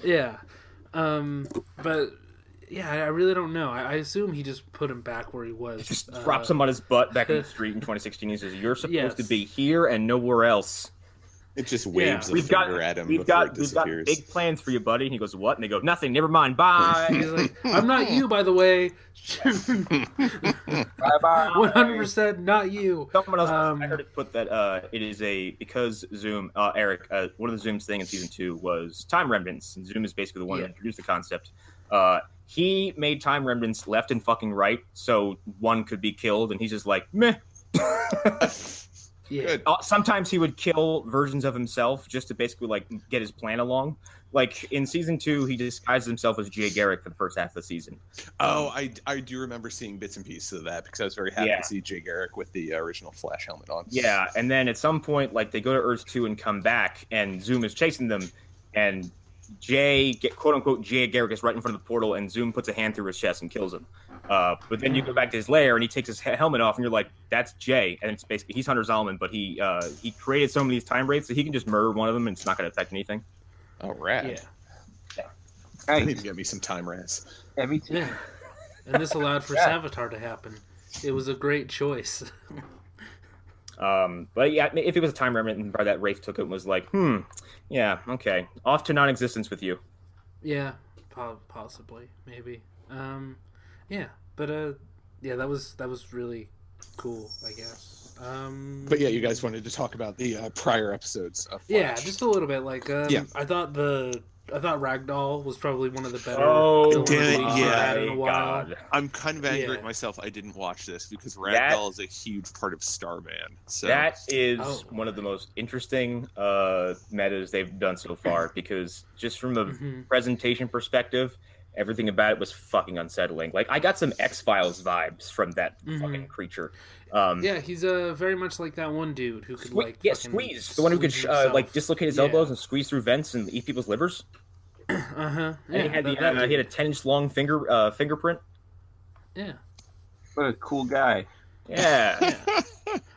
Yeah. But yeah, I really don't know. I assume he just put him back where he was. Just drops him on his butt back in the street in 2016. He says, "You're supposed to be here and nowhere else." It just waves a we've finger got, at him we've before got, it we've got disappears. big plans for you, buddy. And he goes, "What?" And they go, "Nothing. Never mind. Bye." He's like, "I'm not you, by the way." Bye bye. 100% not you. Someone else, I heard it put that it is because Zoom, Eric, one of the Zoom's thing in season 2 was time remnants, and Zoom is basically the one who introduced the concept. He made time remnants left and fucking right, so one could be killed, and he's just like, meh. Yeah. Sometimes he would kill versions of himself just to basically like get his plan along. Like in season 2, he disguised himself as Jay Garrick for the first half of the season. Oh, I do remember seeing bits and pieces of that because I was very happy to see Jay Garrick with the original Flash helmet on. Yeah, and then at some point, like they go to Earth 2 and come back, and Zoom is chasing them, and quote unquote Jay Garrick is right in front of the portal, and Zoom puts a hand through his chest and kills him. But then you go back to his lair, and he takes his helmet off, and you're like, "That's Jay," and it's basically he's Hunter Zolomon, but he created so many of these time wraiths that he can just murder one of them, and it's not going to affect anything. Oh, rad. Yeah. I need to get me some time rats. Yeah, me too. Yeah. And this allowed for Savitar to happen. It was a great choice. But yeah, if it was a time remnant and by that Wraith took it and was like, yeah, okay, off to non-existence with you. Yeah, possibly, maybe. Yeah, but yeah, that was really cool, I guess. But yeah, you guys wanted to talk about the prior episodes of Flash. Yeah, just a little bit. Like, I thought Ragdoll was probably one of the better. Oh, damn it! Yeah, in a while. God. I'm kind of angry at myself. I didn't watch this because Ragdoll is a huge part of Starman. So that is one of the most interesting metas they've done so far because just from a presentation perspective, everything about it was fucking unsettling. Like I got some X-Files vibes from that fucking creature. Yeah, he's very much like that one dude who could squeeze. The one who could like dislocate his elbows and squeeze through vents and eat people's livers. Yeah, and he had he had a 10-inch long fingerprint. Yeah. What a cool guy. Yeah.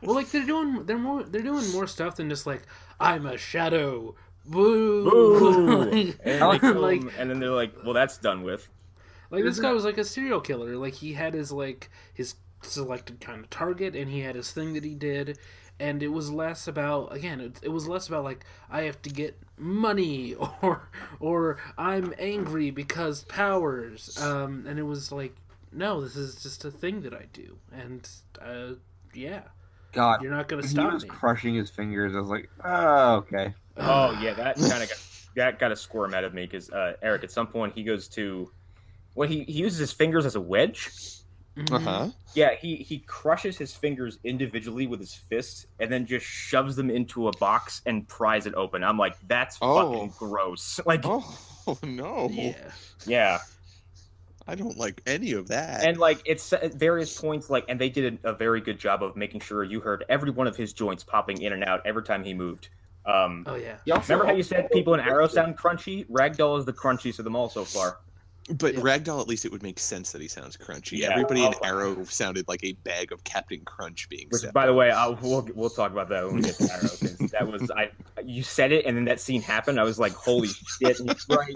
Well, like they're doing more stuff than just like I'm a shadow. Boo. Boo. And then they're like, well, that's done with. Like this guy was like a serial killer. Like he had his selected kind of target, and he had his thing that he did, and it was less about it was less about like I have to get money or I'm angry because powers, and it was like no, this is just a thing that I do, and yeah, God, you're not gonna stop me. He was crushing his fingers. I was like, oh, okay. Oh yeah, that kind of got a squirm out of me because Eric at some point he goes to he uses his fingers as a wedge. Yeah, he crushes his fingers individually with his fists and then just shoves them into a box and pries it open. I'm like, that's fucking gross. Like, oh no. Yeah. I don't like any of that. And like it's at various points, like, and they did a very good job of making sure you heard every one of his joints popping in and out every time he moved. Oh yeah. Remember how you said people in Arrow sound crunchy? Ragdoll is the crunchiest of them all so far. But Ragdoll, at least it would make sense that he sounds crunchy. Yeah, everybody in Arrow sounded like a bag of Captain Crunch being set. By the way, we'll talk about that when we get to Arrow. Because that was you said it, and then that scene happened. I was like, holy shit! Right.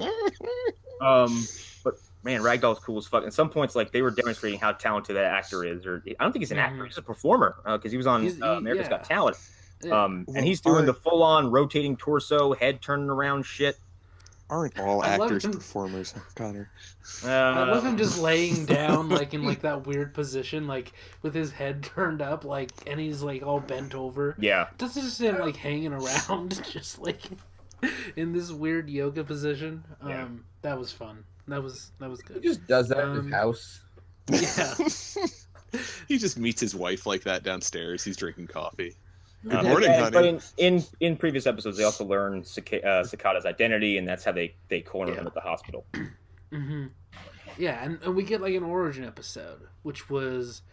But man, Ragdoll's cool as fuck. At some points, like they were demonstrating how talented that actor is. Or I don't think he's an actor; he's a performer because he was on America's Got Talent. And he's doing the full-on rotating torso, head turning around shit. Aren't all actors performers, Connor? I love him just laying down, like in like that weird position, like with his head turned up, like, and he's like all bent over. Yeah, Doesn't just him like hanging around, just like in this weird yoga position. That was fun. That was good. He just does that in his house. Yeah. He just meets his wife like that downstairs. He's drinking coffee. Good But morning, honey. in previous episodes, they also learn Cicada's identity, and that's how they corner him at the hospital. Mm-hmm. Yeah, and we get like an origin episode, which was,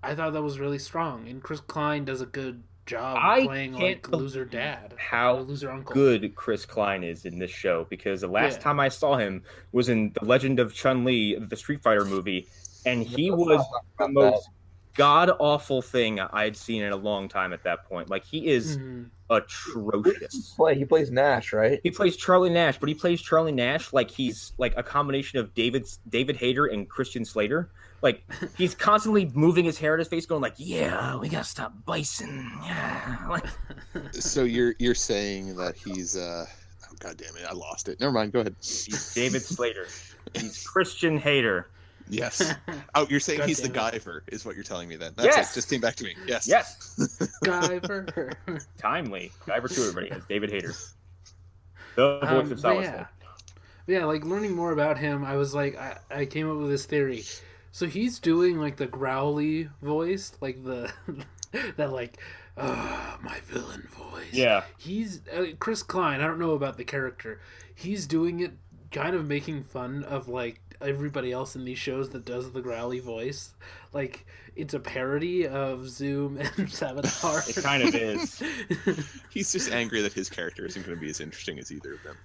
I thought that was really strong, and Chris Klein does a good job playing like loser dad, how loser uncle. Good Chris Klein is in this show, because the last time I saw him was in The Legend of Chun-Li, the Street Fighter movie, and he was the most god-awful thing I'd seen in a long time at that point. Like, he is atrocious. He plays Nash, right? He plays Charlie Nash, but he plays Charlie Nash like he's like a combination of David Hayter and Christian Slater. Like, he's constantly moving his hair in his face, going like, "Yeah, we gotta stop Bison." Yeah. Like... So you're saying that he's oh, god damn it, I lost it. Never mind. Go ahead. He's David Slater. He's Christian Hayter. Yes. Oh, you're saying he's the Guyver, is what you're telling me then. That's it. Just came back to me. Yes. Guyver. Timely. Guyver 2, everybody. It's David Hayter. The voice of Solid Yeah, like learning more about him, I was like, I came up with this theory. So he's doing like the growly voice, like the that like my villain voice. Yeah. He's Chris Klein. I don't know about the character. He's doing it, kind of making fun of like everybody else in these shows that does the growly voice. Like, it's a parody of Zoom and Savitar. It kind of is. He's just angry that his character isn't going to be as interesting as either of them.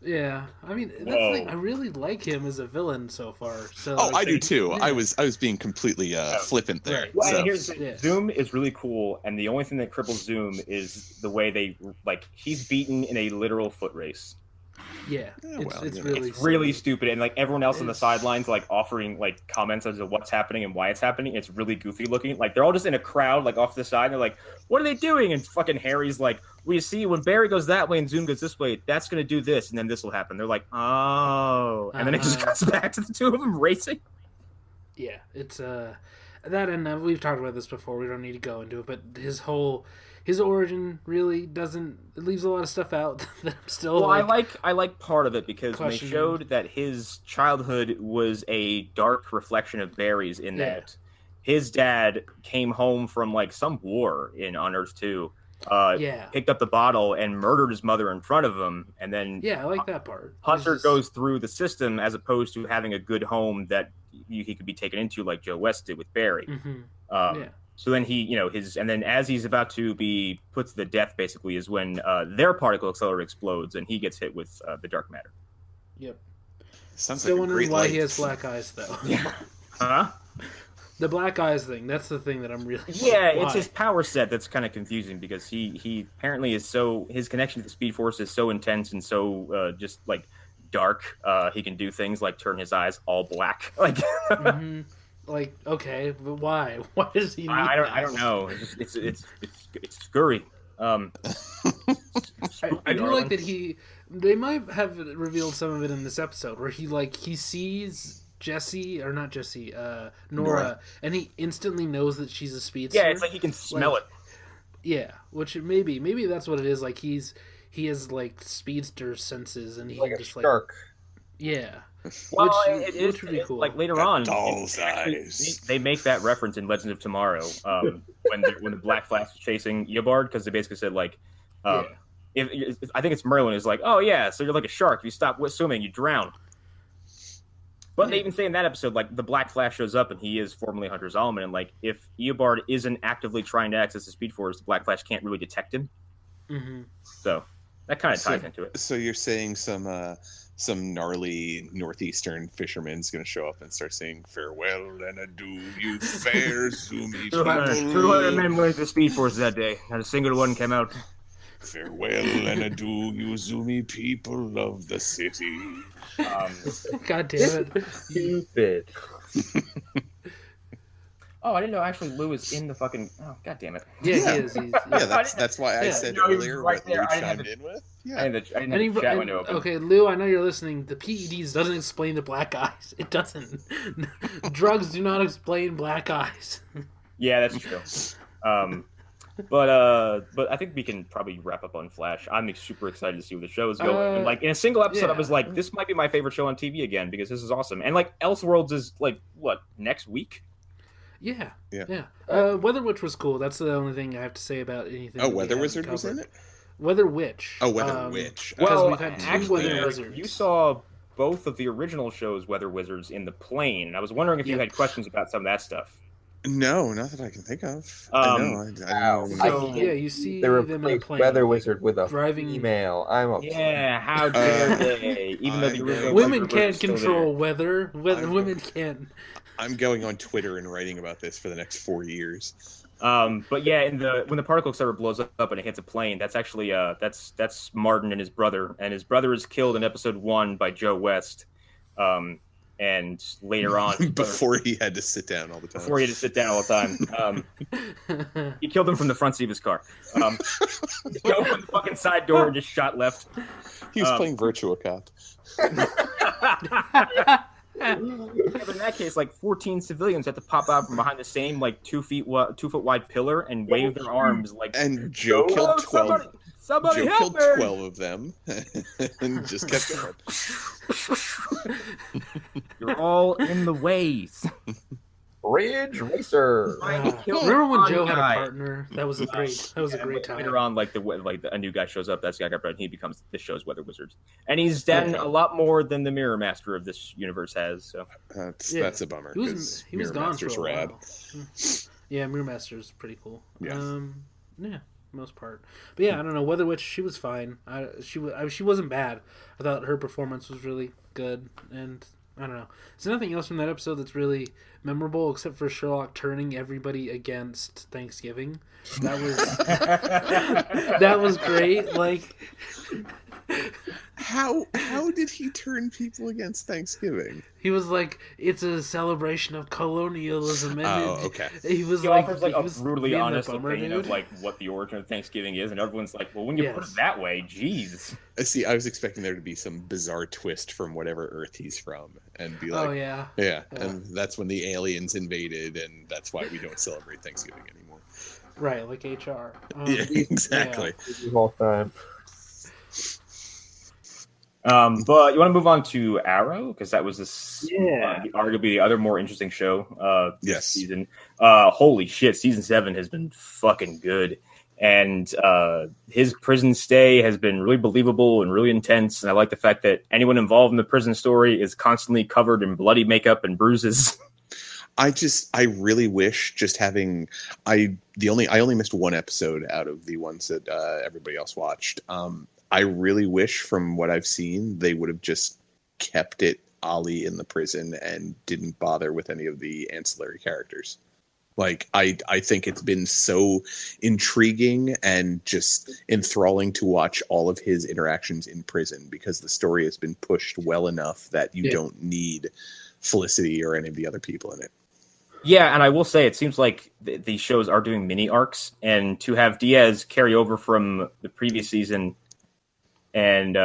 Yeah, I mean, that's the thing. I really like him as a villain so far. So I do too. Yeah. I was being completely flippant there. Right. Well, Zoom is really cool, and the only thing that cripples Zoom is the way they he's beaten in a literal foot race. Yeah, it's really stupid, and like everyone else on the sidelines like offering like comments as to what's happening and why it's happening. It's really goofy looking. Like, they're all just in a crowd like off to the side, and they're like, "What are they doing?" And fucking Harry's like, "Well, you see, when Barry goes that way and Zoom goes this way, that's gonna do this, and then this will happen." They're like, "Oh," and then it just cuts back to the two of them racing. Yeah, it's that, and we've talked about this before. We don't need to go into it, but his origin really doesn't. It leaves a lot of stuff out that I'm still. Well, I like part of it because they showed that his childhood was a dark reflection of Barry's. In that his dad came home from like some war on Earth 2. Picked up the bottle and murdered his mother in front of him, and then I like that part. Hunter goes through the system as opposed to having a good home that he could be taken into, like Joe West did with Barry. Mm-hmm. So then he, and then as he's about to be put to the death, basically, is when their particle accelerator explodes and he gets hit with the dark matter. Yep. Sounds Still like wondering why he has black eyes, though. Yeah. Huh? The black eyes thing, that's the thing that I'm really... It's his power set that's kind of confusing, because he apparently is his connection to the Speed Force is so intense and so just, like, dark. He can do things like turn his eyes all black. Like... Mm-hmm. Like, okay, but why? Why does he need I don't know. It's scurry. I do like that they might have revealed some of it in this episode where he sees Nora, and he instantly knows that she's a speedster. Yeah, it's like he can smell it. Yeah, which maybe that's what it is. Like, he has like speedster senses, and he like can just shark. Yeah. Well, which would be cool. Like later on, doll's eyes. They make that reference in Legends of Tomorrow when the Black Flash is chasing Eobard, because they basically said like, if I think it's Merlin is like, oh yeah, so you're like a shark. If you stop swimming, you drown. But they even say in that episode, like, the Black Flash shows up and he is formerly Hunter Zolomon, and like, if Eobard isn't actively trying to access the Speed Force, the Black Flash can't really detect him. Mm-hmm. So that kind of ties into it. So you're saying some gnarly northeastern fisherman's going to show up and start saying, "Farewell and adieu, you fair zoomy people." 200 men went to the Speed Force that day. Not a single one came out. "Farewell and adieu, you zoomy people of the city." God damn it. Stupid. Oh, I didn't know actually Lou is in the fucking. Oh, god damn it. Yeah, he is. That's why I said earlier what Lou chimed in with. Yeah. I didn't have the chat window open. Okay, Lou, I know you're listening. The PEDs doesn't explain the black eyes. It doesn't. Drugs do not explain black eyes. Yeah, that's true. But I think we can probably wrap up on Flash. I'm super excited to see where the show is going. Like in a single episode, I was like, this might be my favorite show on TV again because this is awesome. And like Elseworlds is like what next week? Yeah. Weather Witch was cool. That's the only thing I have to say about anything. Oh, Weather Wizard was in it. Weather Witch. Oh, Weather Witch. Well, we've had two actually, Weather Wizards. You saw both of the original shows, Weather Wizards, in the plane. And I was wondering if you had questions about some of that stuff. No, not that I can think of. I know. You see they them in a replaced plane. Weather Wizard with a driving female. I'm upset. Yeah, how dare they? Even though the original women Weather can't Wizard's still control weather. Women can. I'm going on Twitter and writing about this for the next 4 years. But yeah, when the particle accelerator blows up and it hits a plane, that's actually that's Martin and his brother is killed in episode 1 by Joe West. And later on, before he had to sit down all the time. He killed him from the front seat of his car. He opened the fucking side door and just shot left. He was playing Virtua Cop. Yeah, but in that case, like 14 civilians had to pop out from behind the same like 2 foot wide pillar and wave their arms like. And Joe killed 12. Somebody Joe help killed me! 12 of them and just kept going. You're all in the ways. Ridge Racer. Remember when Joe had a partner? That was a great time. Later on, a new guy shows up. That's the guy got bred. He becomes this show's Weather Wizard, and he's done a lot more than the Mirror Master of this universe has. So that's a bummer. He was gone for a while. Yeah, Mirror Master's pretty cool. Yeah. Most part. But yeah, I don't know. Weather Witch, she was fine. She wasn't bad. I thought her performance was really good, and I don't know. There's nothing else from that episode that's really memorable except for Sherlock turning everybody against Thanksgiving. That was great. Like, how did he turn people against Thanksgiving? He was like, it's a celebration of colonialism. And okay. He offers like a brutally honest opinion of like what the origin of Thanksgiving is, and everyone's like, well, when you put it that way, geez. See, I was expecting there to be some bizarre twist from whatever Earth he's from, and be like, yeah, and that's when the aliens invaded, and that's why we don't celebrate Thanksgiving anymore. Right, like HR. Yeah, exactly. All time. But you want to move on to Arrow because that was arguably the other more interesting show this season. Holy shit, season 7 has been fucking good, and his prison stay has been really believable and really intense. And I like the fact that anyone involved in the prison story is constantly covered in bloody makeup and bruises. I really wish I only missed one episode out of the ones that everybody else watched. I really wish, from what I've seen, they would have just kept it Ollie in the prison and didn't bother with any of the ancillary characters. Like, I think it's been so intriguing and just enthralling to watch all of his interactions in prison because the story has been pushed well enough that you don't need Felicity or any of the other people in it. Yeah, and I will say it seems like these shows are doing mini arcs, and to have Diaz carry over from the previous season. And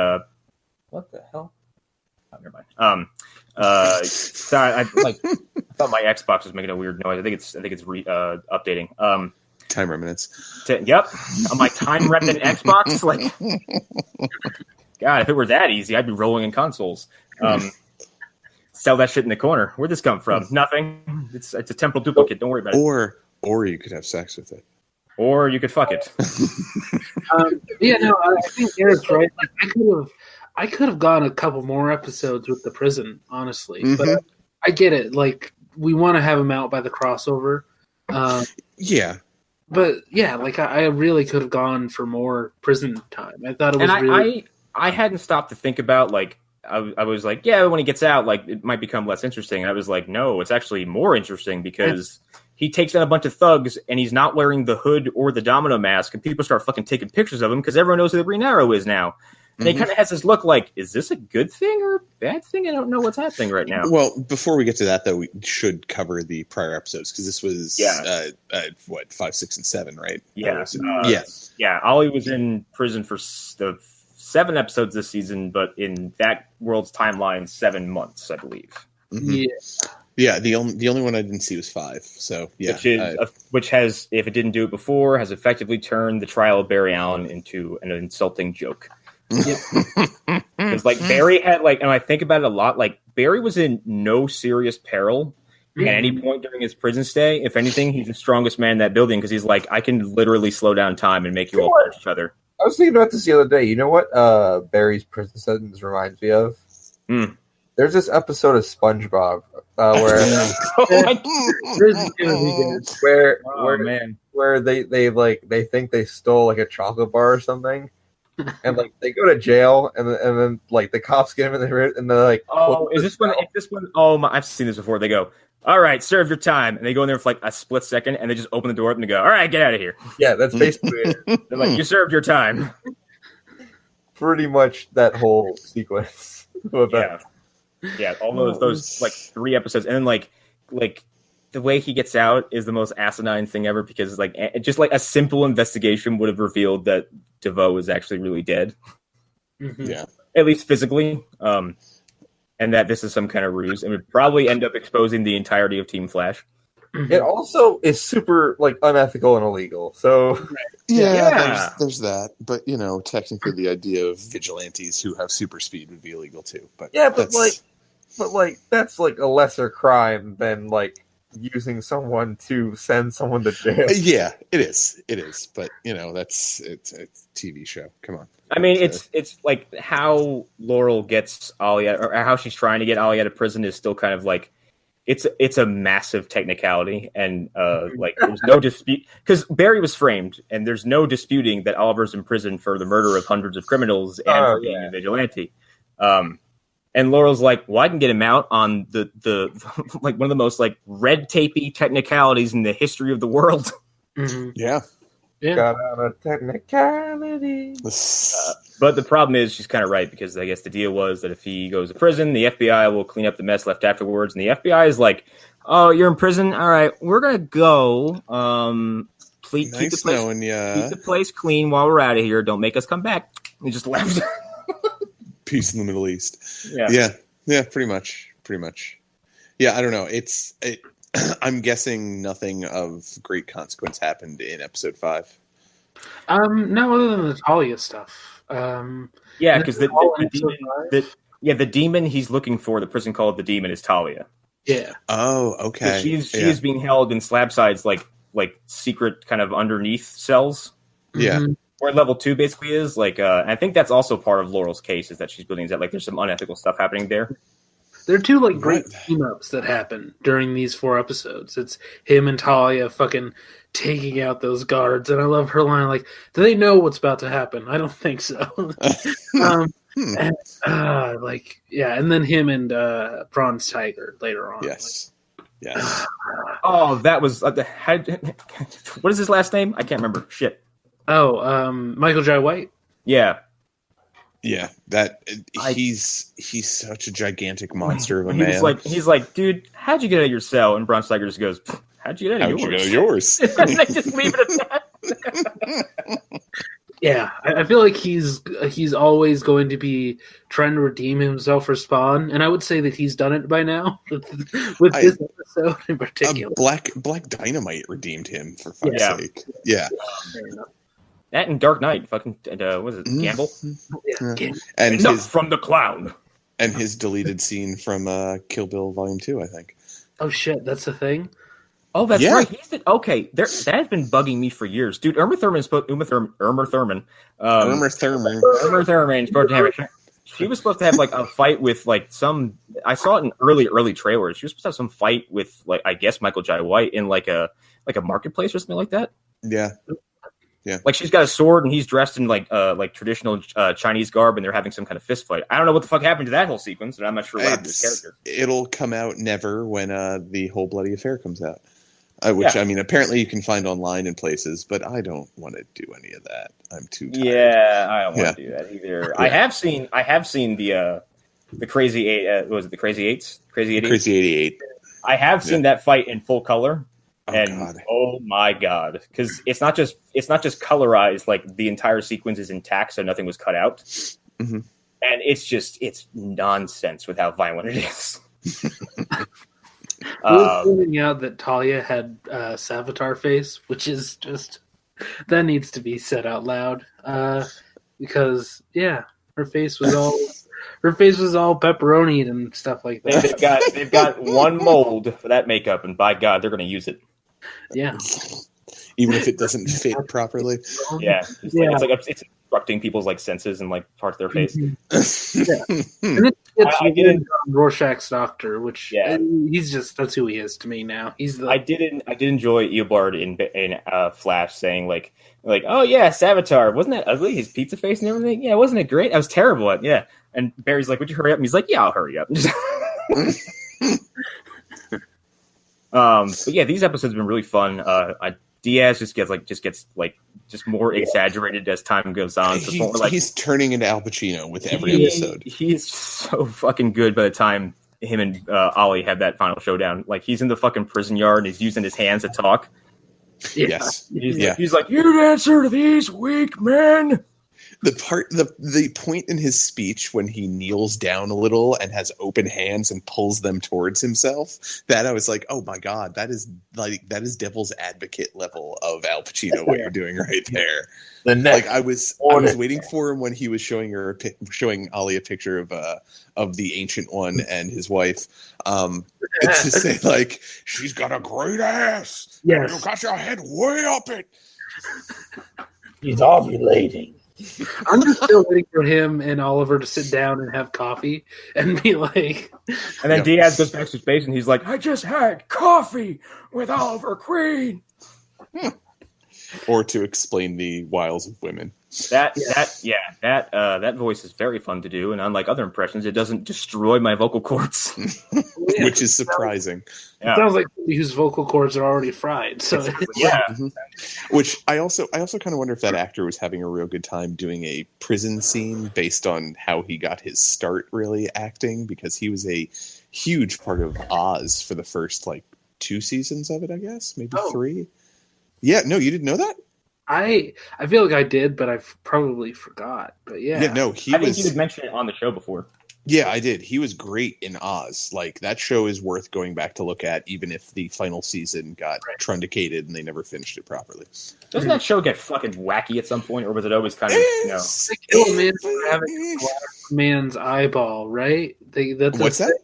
what the hell? Oh, never mind. Sorry, I thought my Xbox was making a weird noise. I think it's updating. Time remnants. Yep, on my time remnant Xbox. Like, God, if it were that easy, I'd be rolling in consoles. Sell that shit in the corner. Where'd this come from? Nothing. It's a temporal duplicate. Don't worry about it. Or you could have sex with it. Or you could fuck it. I think Eric's right. Like, I could have gone a couple more episodes with the prison, honestly. Mm-hmm. But I get it. Like, we want to have him out by the crossover. Yeah. But yeah, like I really could have gone for more prison time. I thought it was I hadn't stopped to think about like I was like, yeah, when he gets out, like it might become less interesting. And I was like, no, it's actually more interesting because he takes down a bunch of thugs and he's not wearing the hood or the domino mask, and people start fucking taking pictures of him because everyone knows who the Green Arrow is now. And he kind of has this look like, is this a good thing or a bad thing? I don't know what's happening right now. Well, before we get to that, though, we should cover the prior episodes because this was, 5, 6, and 7, right? Yeah. Yeah. Ollie was in prison for the 7 episodes this season, but in that world's timeline, 7 months, I believe. Mm-hmm. Yeah. The only one I didn't see was 5. So yeah, which has, if it didn't do it before, has effectively turned the trial of Barry Allen into an insulting joke. Because like Barry had and I think about it a lot. Like Barry was in no serious peril at any point during his prison stay. If anything, he's the strongest man in that building because he's like, I can literally slow down time and make you all punch each other. I was thinking about this the other day. You know what Barry's prison sentence reminds me of? There's this episode of SpongeBob where they think they stole like a chocolate bar or something. And like they go to jail, and then like the cops get him, and they're like, "Oh, is this one? Oh, I've seen this before." They go, "All right, serve your time," and they go in there for like a split second, and they just open the door up and they go, "All right, get out of here." Yeah, that's basically it. They're like, "You served your time." Pretty much that whole sequence. Yeah, all those like 3 episodes, and then like the way he gets out is the most asinine thing ever because like just like a simple investigation would have revealed that DeVoe is actually really dead. Yeah, at least physically, and that this is some kind of ruse, and would probably end up exposing the entirety of Team Flash. It also is super like unethical and illegal. So there's that. But technically, the idea of vigilantes who have super speed would be illegal too. But that's like a lesser crime than like using someone to send someone to jail. Yeah, it is. But it's a TV show. Come on. I mean, it's like how Laurel gets Ollie out, or how she's trying to get Ollie out of prison is still kind of like it's a massive technicality, and like there's no dispute because Barry was framed, and there's no disputing that Oliver's in prison for the murder of hundreds of criminals and for being a vigilante. And Laurel's like, well, I can get him out on the like one of the most like red tapey technicalities in the history of the world. Yeah. Got out a technicality. But the problem is she's kind of right because I guess the deal was that if he goes to prison, the FBI will clean up the mess left afterwards. And the FBI is like, oh, you're in prison? All right, we're going to go. Keep the place clean while we're out of here. Don't make us come back. We just left. Peace in the Middle East. Yeah, pretty much. Yeah, I don't know. I'm guessing nothing of great consequence happened in episode 5. No, other than the Talia stuff. Because the demon he's looking for, the prison called the demon, is Talia. Yeah. Oh, okay. She is being held in slab sides like secret kind of underneath cells. Yeah. Mm-hmm. Where level 2 basically is like, I think that's also part of Laurel's case is that she's building that like there's some unethical stuff happening there. There are 2 like great team ups that happen during these 4 episodes. It's him and Talia fucking taking out those guards, and I love her line like, "Do they know what's about to happen?" I don't think so. And then him and Bronze Tiger later on. Yes. Oh, that was what is his last name? I can't remember. Shit. Oh, Michael J. White. Yeah. Yeah, he's such a gigantic monster of a man. He's like, dude, how'd you get out of your cell? And Bronze Tiger just goes, how'd you get out of yours? And they just leave it at that. Yeah, I feel like he's always going to be trying to redeem himself for Spawn, and I would say that he's done it by now with this episode in particular. Black Dynamite redeemed him for fuck's sake. Yeah. That and Dark Knight, fucking, was it Gamble? Yeah. And from the clown. And his deleted scene from Kill Bill Volume 2, I think. Oh shit, that's the thing. Oh, that's right. That has been bugging me for years, dude. Uma Thurman supposed to have it. She was supposed to have like a fight with like some. I saw it in early trailers. She was supposed to have some fight with like I guess Michael J. White in like a marketplace or something like that. Yeah. Yeah, like she's got a sword and he's dressed in like traditional Chinese garb, and they're having some kind of fist fight. I don't know what the fuck happened to that whole sequence, and I'm not sure what happened to this character. It'll come out never when the whole bloody affair comes out. which I mean, apparently you can find online in places, but I don't want to do any of that. I'm too tired. Yeah, I don't want to do that either. Yeah. I have seen the Crazy Eight. What was it the Crazy Eights? Crazy 88? Crazy 88. I have seen that fight in full color. Oh, And God. oh my god, because it's not just colorized, like the entire sequence is intact, so nothing was cut out, Mm-hmm. and it's nonsense with how violent it is. Pointing out that Talia had Savitar face, which is just that needs to be said out loud, because her face was all pepperoni and stuff like that. They've got one mold for that makeup, and by God, they're going to use it. Yeah, Even if it doesn't fit properly. Yeah, it's obstructing people's like senses and like parts of their face. and it's I didn't- Rorschach's doctor, which that's who he is to me now. I did enjoy Eobard in Flash saying like oh yeah, Savitar, wasn't that ugly, his pizza face and everything? Yeah, wasn't it great? I was terrible at And Barry's like, would you hurry up? And he's like, yeah, I'll hurry up. But yeah, these episodes have been really fun. Diaz just gets more exaggerated as time goes on. So he's turning into Al Pacino with every episode. He's so fucking good by the time him and Ollie have that final showdown. Like, he's in the fucking prison yard and he's using his hands to talk. Yes. He's like, you'd answer to these weak men. The point in his speech when he kneels down a little and has open hands and pulls them towards himself, that I was like, oh my God, that is devil's advocate level of Al Pacino, what you're doing right there. I was waiting for him when he was showing Ollie a picture of the Ancient One and his wife, to say like, she's got a great ass. Yes. You got your head way up it. He's ovulating. I'm just still waiting for him and Oliver to sit down and have coffee and be like. And then Diaz goes back to space and he's like, I just had coffee with Oliver Queen. Or to explain the wiles of women. That voice is very fun to do, and unlike other impressions, it doesn't destroy my vocal cords. Which is surprising. It sounds like somebody whose vocal cords are already fried. So Mm-hmm. Which I also kind of wonder if that actor was having a real good time doing a prison scene based on how he got his start really acting, because he was a huge part of Oz for the first 2 seasons of it, I guess, maybe 3. Yeah, no, you didn't know that? I feel like I did, but I probably forgot. But yeah. Yeah, no, I think you had mentioned it on the show before. Yeah, I did. He was great in Oz. That show is worth going back to look at, even if the final season got truncated and they never finished it properly. Doesn't that show get fucking wacky at some point, or was it always kind of, They kill a man for having a man's eyeball, right? What's that?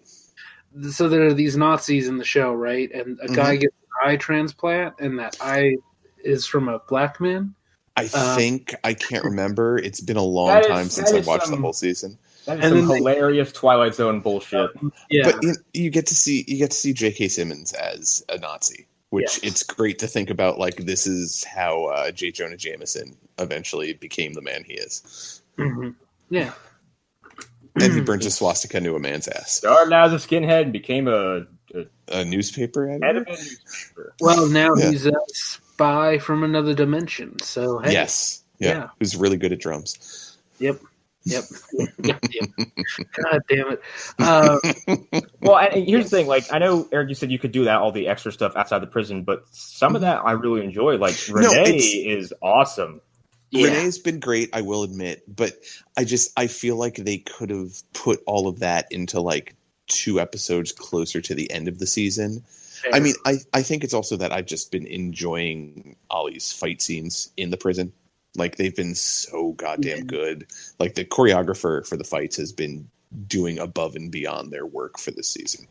So there are these Nazis in the show, right? And a guy gets an eye transplant, and that eye is from a black man. I think I can't remember. It's been a long time since I watched the whole season. That is some hilarious Twilight Zone bullshit. Yeah, but you get to see J.K. Simmons as a Nazi, which it's great to think about. This is how J. Jonah Jameson eventually became the man he is. Mm-hmm. Yeah, and he burnt a swastika into a man's ass. Started out as a skinhead and became a newspaper editor. Well, now he's a spy from another dimension. So hey. Yes, yeah, who's really good at drums. Yep. God damn it. Well, and here's the thing. I know, Eric, you said you could do that, all the extra stuff outside the prison, but some of that I really enjoy. Renee is awesome. Yeah. Renee's been great, I will admit, but I feel like they could have put all of that into 2 episodes closer to the end of the season. Fair. I mean, I think it's also that I've just been enjoying Ollie's fight scenes in the prison. They've been so goddamn good. The choreographer for the fights has been doing above and beyond their work for this season.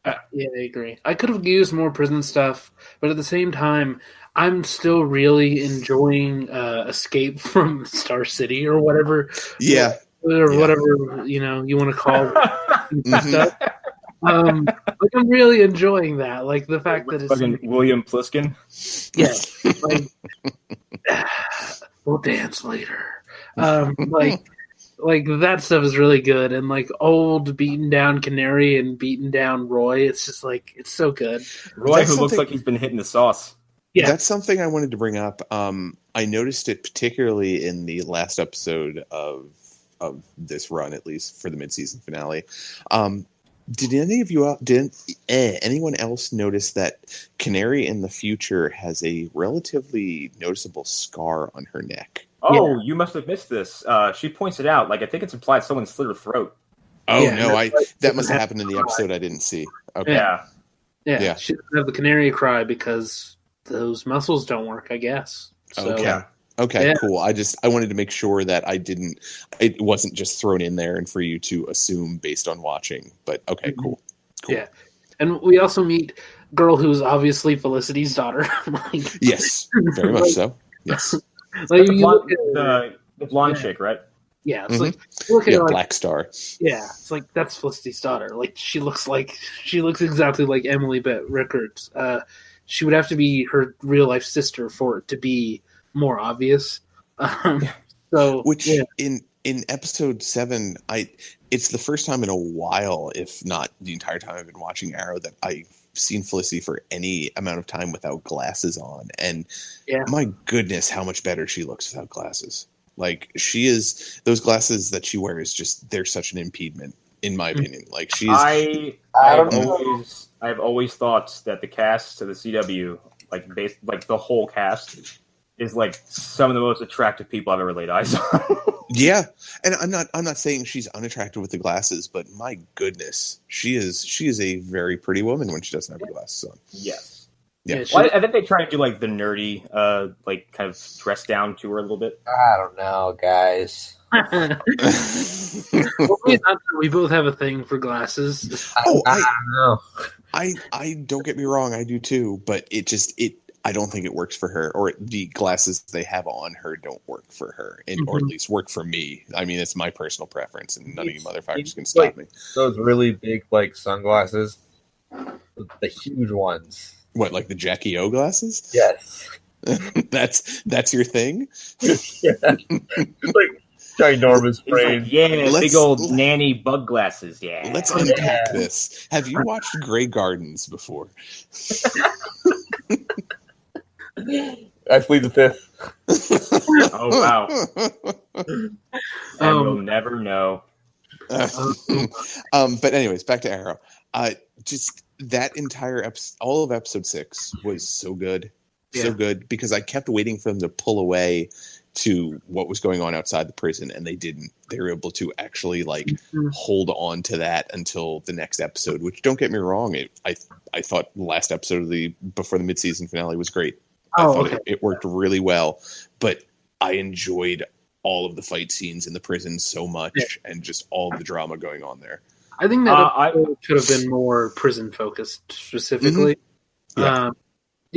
Yeah, I agree. I could have used more prison stuff, but at the same time, I'm still really enjoying Escape from Star City or whatever. Yeah. Whatever, you want to call it. Stuff. I'm really enjoying that. The fact that it's fucking William Pliskin. Yeah. We'll dance later. Like that stuff is really good, and like old beaten down Canary and beaten down Roy, it's just like it's so good. Roy, who looks like he's been hitting the sauce. Yeah, that's something I wanted to bring up. I noticed it particularly in the last episode of this run, at least for the mid-season finale. Did anyone else notice that Canary in the future has a relatively noticeable scar on her neck? Oh, you must have missed this. She points it out. Like I think it's implied someone slit her throat. Oh no, that must have happened in the episode I didn't see. Okay. Yeah. She doesn't have the canary cry because those muscles don't work, I guess. So, Okay, cool. I wanted to make sure that it wasn't just thrown in there and for you to assume based on watching. But okay, cool. Yeah. And we also meet a girl who's obviously Felicity's daughter. Yes, very much so. Yes. Like the blonde chick, right? Yeah, it's like look at her, Black Star. Yeah, it's like that's Felicity's daughter. Like she looks exactly like Emily Bett Rickards. She would have to be her real life sister for it to be more obvious. In episode 7, it's the first time in a while, if not the entire time I've been watching Arrow, that I've seen Felicity for any amount of time without glasses on, and my goodness, how much better she looks without glasses. Like she is, those glasses that she wears, they're such an impediment in my opinion. Like she's I've always thought that the cast of the CW, like the whole cast, is like some of the most attractive people I've ever laid eyes on. Yeah, and I'm not saying she's unattractive with the glasses, but my goodness, she is a very pretty woman when she doesn't have the glasses on. Yes. Yeah. Well, I think they try to do like the nerdy, like kind of dress down to her a little bit. I don't know, guys. We both have a thing for glasses. I don't know. I don't get me wrong, I do too, but I don't think it works for her, or the glasses they have on her don't work for her, or at least work for me. I mean, it's my personal preference, and none of you motherfuckers can stop me. Those really big, like, sunglasses, the huge ones. What, like the Jackie O glasses? Yes. That's your thing? Yeah. Like ginormous brain. Like, big old nanny bug glasses. Yeah. Let's unpack this. Have you watched Grey Gardens before? I plead the fifth. Oh wow! And we'll never know. But anyways, back to Arrow. Just that entire episode, all of episode 6 was so good, so good, because I kept waiting for them to pull away to what was going on outside the prison, and they didn't. They were able to actually hold on to that until the next episode. Which, don't get me wrong, I thought the last episode before the mid-season finale was great. I thought it worked really well, but I enjoyed all of the fight scenes in the prison so much, and just all of the drama going on there. I think that should have been more prison focused specifically. Mm-hmm.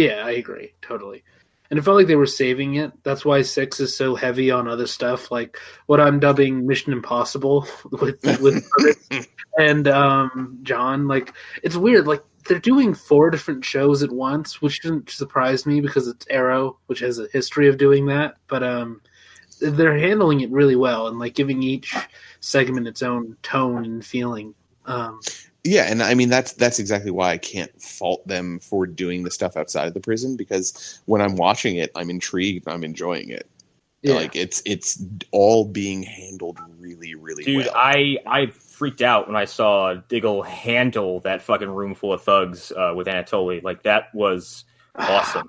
I agree totally. And it felt like they were saving it. That's why 6 is so heavy on other stuff, like what I'm dubbing Mission Impossible with and John. Like it's weird. Like they're doing 4 different shows at once, which didn't surprise me because it's Arrow, which has a history of doing that. But they're handling it really well and like giving each segment its own tone and feeling. Yeah, and I mean that's exactly why I can't fault them for doing the stuff outside of the prison, because when I'm watching it, I'm intrigued, I'm enjoying it. Yeah. Like it's all being handled really, really well. Dude, I freaked out when I saw Diggle handle that fucking room full of thugs with Anatoly. Like that was awesome.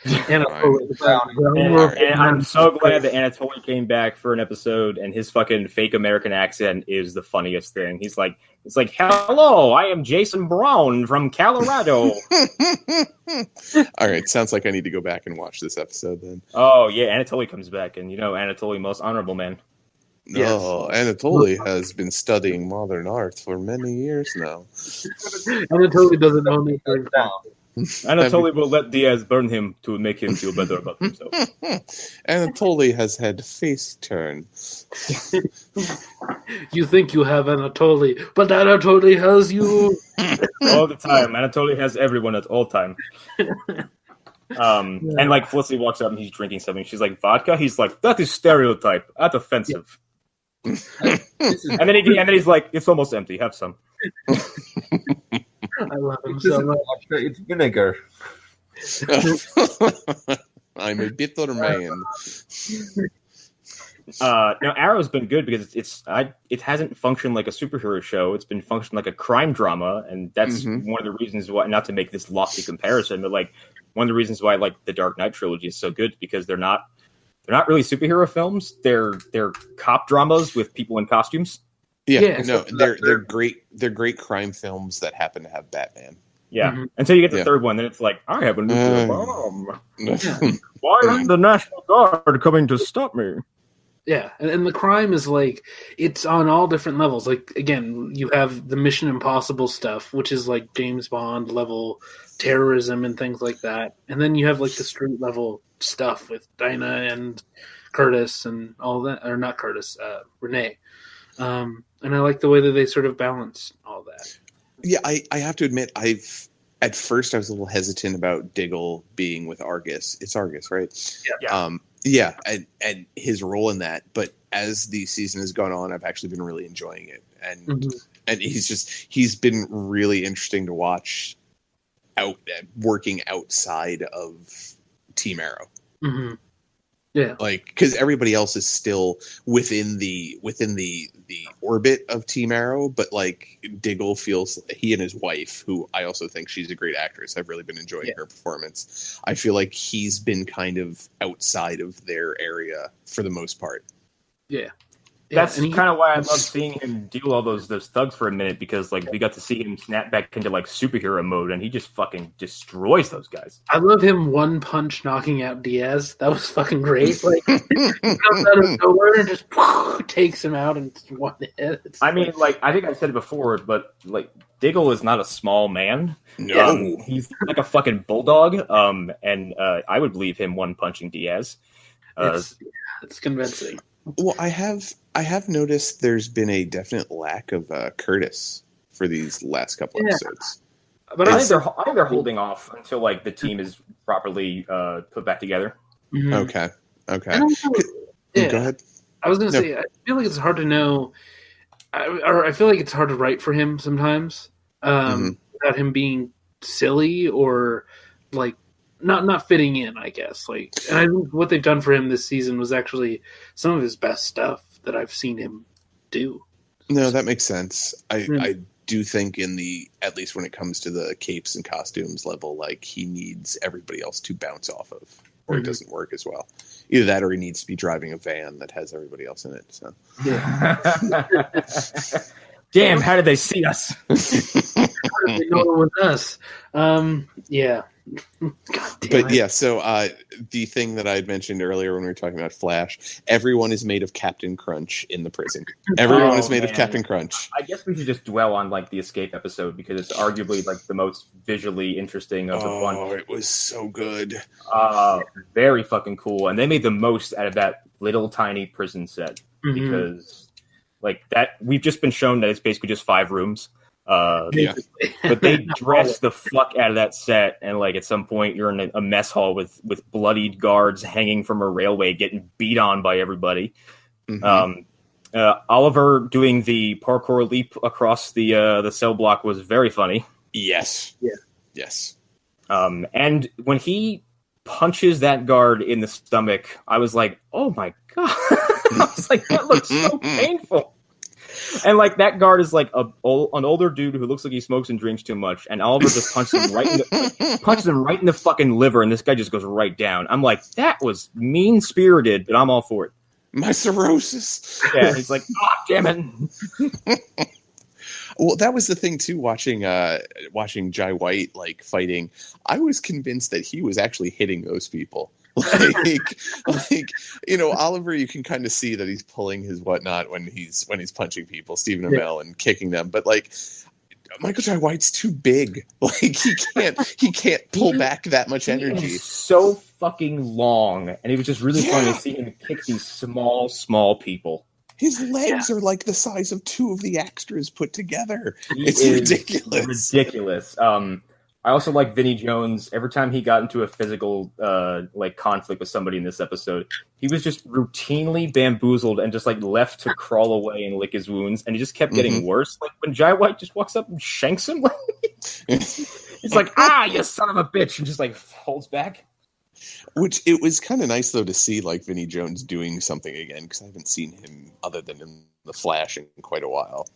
And I'm so glad that Anatoly came back for an episode, and his fucking fake American accent is the funniest thing. It's like, hello, I am Jason Brown from Colorado. All right, sounds like I need to go back and watch this episode then. Oh yeah, Anatoly comes back, and Anatoly, most honorable man. Yes. Oh, Anatoly has been studying modern art for many years now. Anatoly doesn't know me now. Anatoly will let Diaz burn him to make him feel better about himself. Anatoly has had face turn. You think you have Anatoly, but Anatoly has you. All the time. Anatoly has everyone at all time. And like Felicity walks up and he's drinking something. She's like, vodka? He's like, that is stereotype. That's offensive. And then he's like, it's almost empty. Have some. I love him so much. It's vinegar. I'm a bitter man. Now Arrow's been good because it hasn't functioned like a superhero show. It's been functioned like a crime drama, and that's one of the reasons why. Not to make this lofty comparison, but like one of the reasons why like the Dark Knight trilogy is so good because they're not really superhero films. They're cop dramas with people in costumes. Yeah, no, they're great. They're great crime films that happen to have Batman. Yeah, until you get the third one, then it's like, I have a nuclear bomb. Why isn't the National Guard coming to stop me? Yeah, and the crime is like, it's on all different levels. Like, again, you have the Mission Impossible stuff, which is like James Bond level terrorism and things like that. And then you have like the street level stuff with Dinah and Curtis and all that. Or not Curtis, Renee. And I like the way that they sort of balance all that. Yeah, I have to admit, at first I was a little hesitant about Diggle being with Argus. It's Argus, right? Yeah. And his role in that. But as the season has gone on, I've actually been really enjoying it, and he's been really interesting to watch working outside of Team Arrow. Mm-hmm. Yeah, like because everybody else is still within the orbit of Team Arrow, but like Diggle feels he and his wife, who I also think she's a great actress. I've really been enjoying her performance. I feel like he's been kind of outside of their area for the most part. Yeah. That's kind of why I love seeing him deal all those thugs for a minute, because like we got to see him snap back into like superhero mode, and he just fucking destroys those guys. I love him one punch knocking out Diaz. That was fucking great. Like he comes out of nowhere and just takes him out in one hit. I mean, like I think I said it before, but like Diggle is not a small man. No, he's like a fucking bulldog. And I would believe him one punching Diaz. It's convincing. Well, I have noticed there's been a definite lack of Curtis for these last couple episodes. But I think they're holding off until like the team is properly put back together. Mm-hmm. Okay. Go ahead. I was going to say, I feel like it's hard to know, or I feel like it's hard to write for him sometimes without him being silly or like not fitting in, I guess. Like, and I think what they've done for him this season was actually some of his best stuff that I've seen him do. No, that makes sense. I do think at least when it comes to the capes and costumes level, like he needs everybody else to bounce off of, or it doesn't work as well. Either that, or he needs to be driving a van that has everybody else in it. So, damn! How did they see us? How did they know it was us? Yeah. But yeah, so the thing that I had mentioned earlier when we were talking about Flash, everyone is made of Captain Crunch in the prison. Everyone is made of Captain Crunch. I guess we should just dwell on like the escape episode, because it's arguably like the most visually interesting of the bunch. Oh, it was so good. Very fucking cool, and they made the most out of that little tiny prison set, because like that we've just been shown that it's basically just 5 rooms. But they dress the fuck out of that set, and like at some point you're in a mess hall with bloodied guards hanging from a railway getting beat on by everybody. Oliver doing the parkour leap across the cell block was very funny. Yes. And when he punches that guard in the stomach, I was like, oh my god. I was like, that looks so painful. And like that guard is like an older dude who looks like he smokes and drinks too much, and Oliver just punches him right in the fucking liver, and this guy just goes right down. I'm like, that was mean spirited, but I'm all for it. My cirrhosis. Yeah, he's like, damn it. Well, that was the thing too. Watching Jai White like fighting, I was convinced that he was actually hitting those people. like Oliver, you can kind of see that he's pulling his whatnot when he's punching people, Stephen Amell, and kicking them. But like Michael Jai White's too big. Like he can't pull back that much energy. He's so fucking long, and it was just really fun to see him kick these small people. His legs are like the size of 2 of the extras put together. It's ridiculous. Ridiculous. I also like Vinnie Jones. Every time he got into a physical like conflict with somebody in this episode, he was just routinely bamboozled and just like left to crawl away and lick his wounds, and he just kept getting worse. Like when Jai White just walks up and shanks him, he's like, you son of a bitch, and just like holds back. Which it was kind of nice though to see like Vinnie Jones doing something again, because I haven't seen him other than in The Flash in quite a while.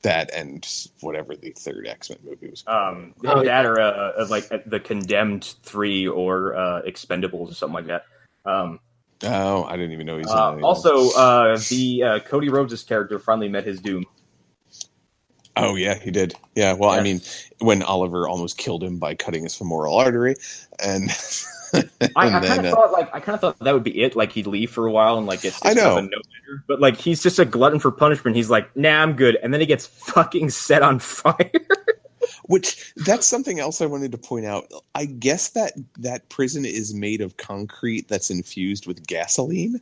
That and whatever the third X-Men movie was called. That or like the Condemned 3 or Expendables or something like that. I didn't even know he's also, the Cody Rhodes' character finally met his doom. Oh, yeah, he did. Yeah, well, yes. I mean, when Oliver almost killed him by cutting his femoral artery, and... I kind of thought that would be it. Like he'd leave for a while and like get I know, a no-hitter. But like he's just a glutton for punishment. He's like, nah, I'm good, and then he gets fucking set on fire. Which that's something else I wanted to point out. I guess that prison is made of concrete that's infused with gasoline.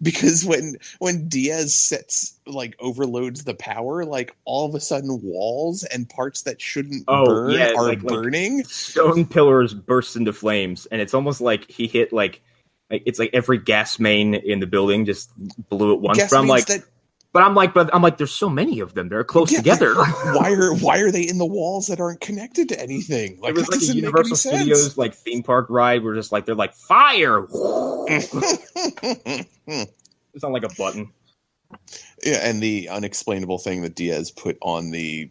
Because when Diaz overloads the power, like all of a sudden walls and parts that shouldn't burn are burning. Like stone pillars burst into flames, and it's almost like he hit like it's like every gas main in the building just blew at once. But I'm like, there's so many of them. They're close together. Why are they in the walls that aren't connected to anything? Like, it was like a Universal Studios like theme park ride where they're like fire. It's not like a button. Yeah, and the unexplainable thing that Diaz put on the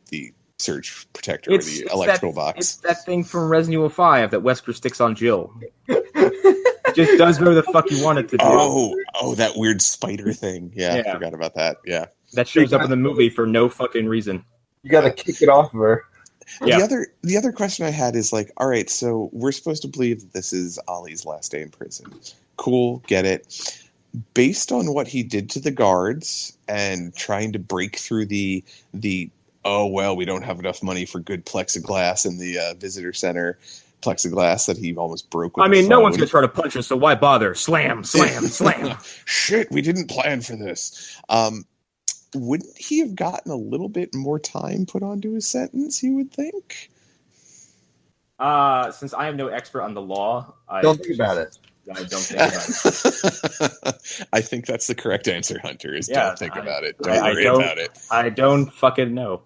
surge protector or the electrical box. It's that thing from Resident Evil 5 that Wesker sticks on Jill. It just does whatever the fuck you want it to do. Oh, that weird spider thing. Yeah, I forgot about that. Yeah. That shows up in the movie for no fucking reason. You gotta kick it off of her. Yeah. The other question I had is like, all right, so we're supposed to believe that this is Ollie's last day in prison. Cool, get it. Based on what he did to the guards and trying to break through the we don't have enough money for good plexiglass in the visitor center plexiglass that he almost broke with no one's going to try to punch us, so why bother? Slam, slam, slam. Shit, we didn't plan for this. Wouldn't he have gotten a little bit more time put onto his sentence, you would think? Since I am no expert on the law, don't think about it. I don't think about it. I think that's the correct answer, Hunter, is don't think about it. Don't worry about it. I don't fucking know.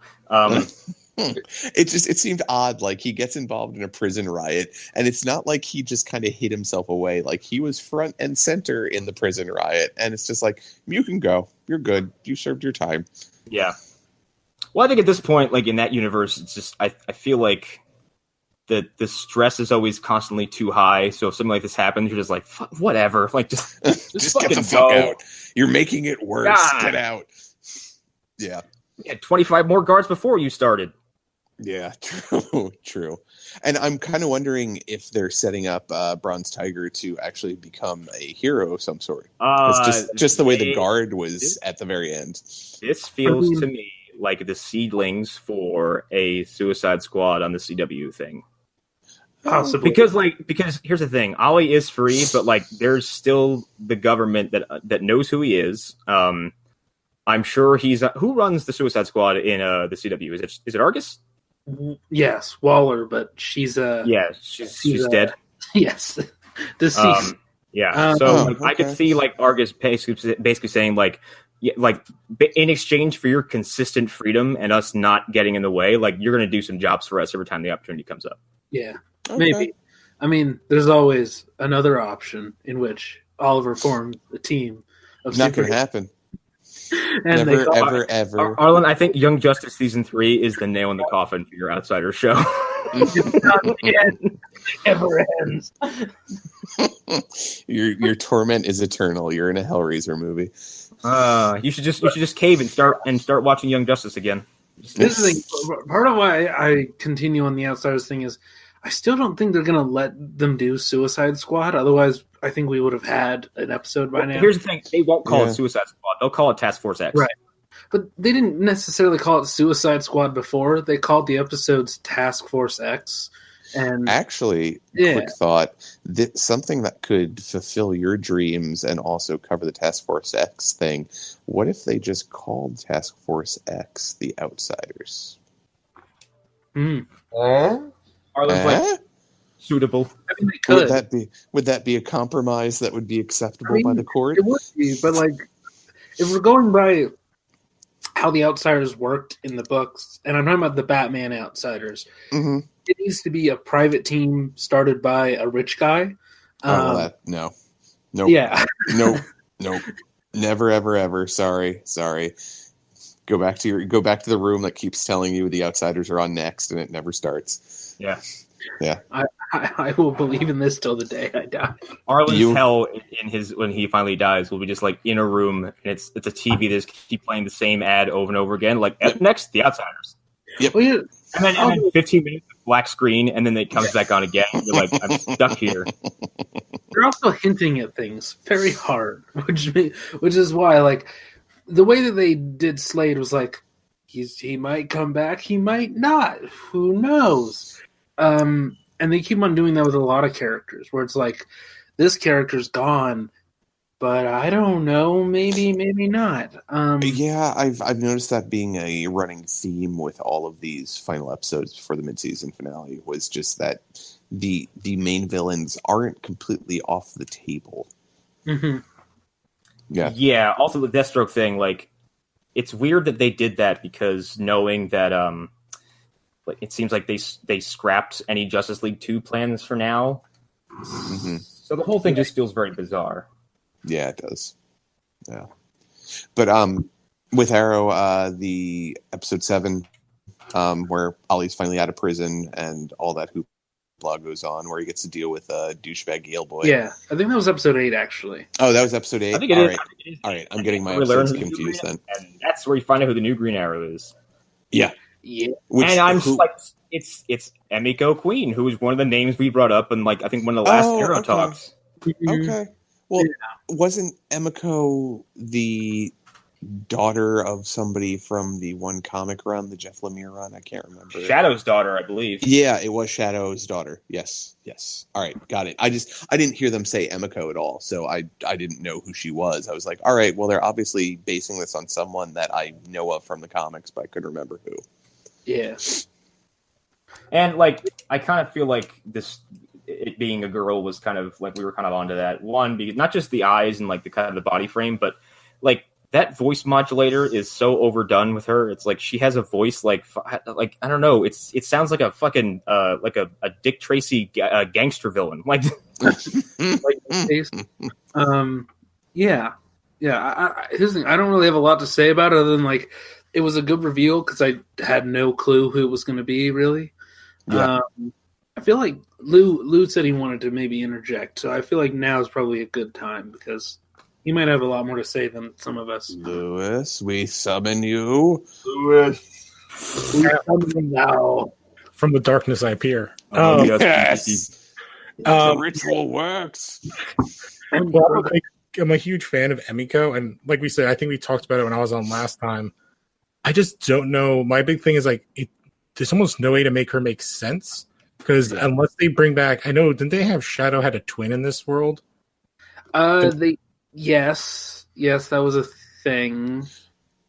It seemed odd. Like he gets involved in a prison riot, and it's not like he just kind of hid himself away. Like he was front and center in the prison riot, and it's just like, you can go. You're good. You served your time. Yeah. Well, I think at this point, like in that universe, it's just I feel like the stress is always constantly too high. So if something like this happens, you're just like, whatever. Like just get the fuck out. You're making it worse. God. Get out. Yeah. You had 25 more guards before you started. Yeah, true. And I'm kind of wondering if they're setting up Bronze Tiger to actually become a hero of some sort. Just the way the guard was at the very end. This feels to me like the seedlings for a Suicide Squad on the CW thing. Possibly. Because here's the thing. Ollie is free, but like there's still the government that knows who he is. I'm sure he's who runs the Suicide Squad in the CW? Is it Argus? Yes, Waller, but she's she's dead. Yes, deceased. I could see like Argus basically saying like in exchange for your consistent freedom and us not getting in the way, like you're going to do some jobs for us every time the opportunity comes up. Yeah, maybe. I mean, there's always another option in which Oliver formed a team of not going to happen. And ever. Arlen, I think Young Justice Season 3 is the nail in the coffin for your Outsider show. Ever ends. Your torment is eternal. You're in a Hellraiser movie. You should just cave and start watching Young Justice again. This is part of why I continue on the Outsiders thing is I still don't think they're going to let them do Suicide Squad. Otherwise, I think we would have had an episode by now. Here's the thing. They won't call it Suicide Squad. They'll call it Task Force X. Right. But they didn't necessarily call it Suicide Squad before. They called the episodes Task Force X. And actually, quick thought, something that could fulfill your dreams and also cover the Task Force X thing, what if they just called Task Force X the Outsiders? Arlen's like suitable. I mean, they could. Would that be a compromise that would be acceptable by the court? It would be, but like, if we're going by how the Outsiders worked in the books, and I'm talking about the Batman Outsiders, it needs to be a private team started by a rich guy. No. Yeah. Nope. Never, ever, ever. Sorry. Go back to the room that keeps telling you the Outsiders are on next, and it never starts. Yeah. I will believe in this till the day I die. Arlen's hell when he finally dies will be just like in a room, and it's a TV that just keep playing the same ad over and over again. Like next, the Outsiders. Yep. Well, yeah. And then 15 minutes of black screen, and then it comes back on again. You're like, I'm stuck here. They're also hinting at things very hard, which is why, like, the way that they did Slade was like, he might come back, he might not. Who knows? And they keep on doing that with a lot of characters, where it's like, this character's gone, but I don't know, maybe not. Yeah, I've noticed that being a running theme with all of these final episodes for the mid-season finale was just that the main villains aren't completely off the table. Mm-hmm. Yeah. Also, the Deathstroke thing, like, it's weird that they did that because knowing that like it seems like they scrapped any Justice League 2 plans for now. Mm-hmm. So the whole thing just feels very bizarre. Yeah, it does. Yeah, but with Arrow, the episode 7, where Ollie's finally out of prison and all that hoopla goes on, where he gets to deal with douchebag Gale Boy. Yeah, I think that was episode 8 actually. Oh, that was episode 8. I think it is. All right, I'm getting my episodes confused then. And that's where you find out who the new Green Arrow is. Yeah. And I'm just like, it's Emiko Queen, who is one of the names we brought up in, like, I think one of the last Arrow talks. Okay. Well, wasn't Emiko the daughter of somebody from the one comic run, the Jeff Lemire run? I can't remember. Shadow's daughter, I believe. Yeah, it was Shadow's daughter. Yes. All right, got it. I didn't hear them say Emiko at all, so I didn't know who she was. I was like, all right, well, they're obviously basing this on someone that I know of from the comics, but I couldn't remember who. Yeah. And, like, I kind of feel like it being a girl was kind of, like, we were kind of onto that. One, because not just the eyes and, like, the kind of the body frame, but, like, that voice modulator is so overdone with her. It's like she has a voice like I don't know. It sounds like a fucking like a Dick Tracy gangster villain. Like, yeah. Here's the thing. I don't really have a lot to say about it other than, like, it was a good reveal because I had no clue who it was going to be, really. Yeah. I feel like Lou said he wanted to maybe interject, so I feel like now is probably a good time because he might have a lot more to say than some of us. Lewis, we summon you. Lewis, we summon him now. From the darkness I appear. Yes. The ritual works. I'm a huge fan of Emiko, and like we said, I think we talked about it when I was on last time. I just don't know. My big thing is, like, there's almost no way to make her make sense because unless they bring back, I know, didn't they have Shadow had a twin in this world? Yes, that was a thing.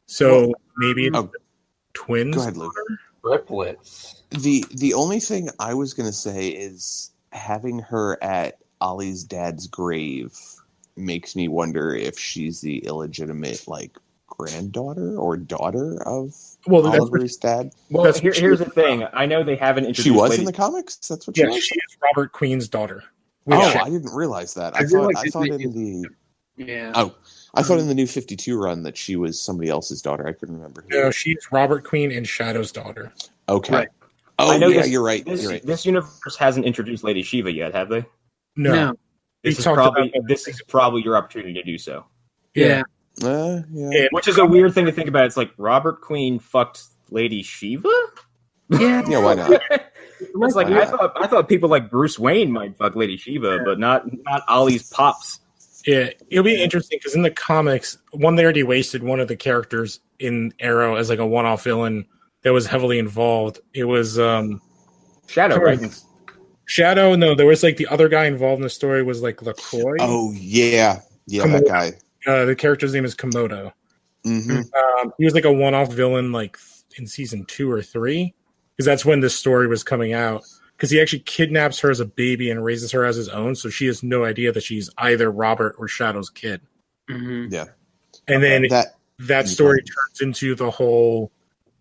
So maybe it's twins. Go ahead, Luke. triplets. The only thing I was gonna say is having her at Ollie's dad's grave makes me wonder if she's the illegitimate, like, granddaughter or daughter of Oliver's dad. Well, here's the thing. I know they haven't introduced. She was in the comics. That's what she was. She is Robert Queen's daughter. I didn't realize that. I thought in the I thought in the New 52 run that she was somebody else's daughter. I couldn't remember who. No, she's Robert Queen and Shadow's daughter. Okay. Right. Oh, I know you're right. This universe hasn't introduced Lady Shiva yet, have they? No. This is probably your opportunity to do so. Yeah. Which is a weird thing to think about. It's like Robert Queen fucked Lady Shiva? Yeah. Yeah, why not? It's like I thought people like Bruce Wayne might fuck Lady Shiva, but not Ollie's pops. Yeah, it'll be interesting because in the comics, they already wasted one of the characters in Arrow as like a one-off villain that was heavily involved. It was Shadow, right? Shadow. No, there was like the other guy involved in the story was like LaCroix. Oh yeah, Komodo. That guy. The character's name is Komodo. Mm-hmm. He was like a one-off villain, like in season 2 or 3, because that's when this story was coming out. because he actually kidnaps her as a baby and raises her as his own, so she has no idea that she's either Robert or Shadow's kid. Mm-hmm. Yeah. And then that story turns into the whole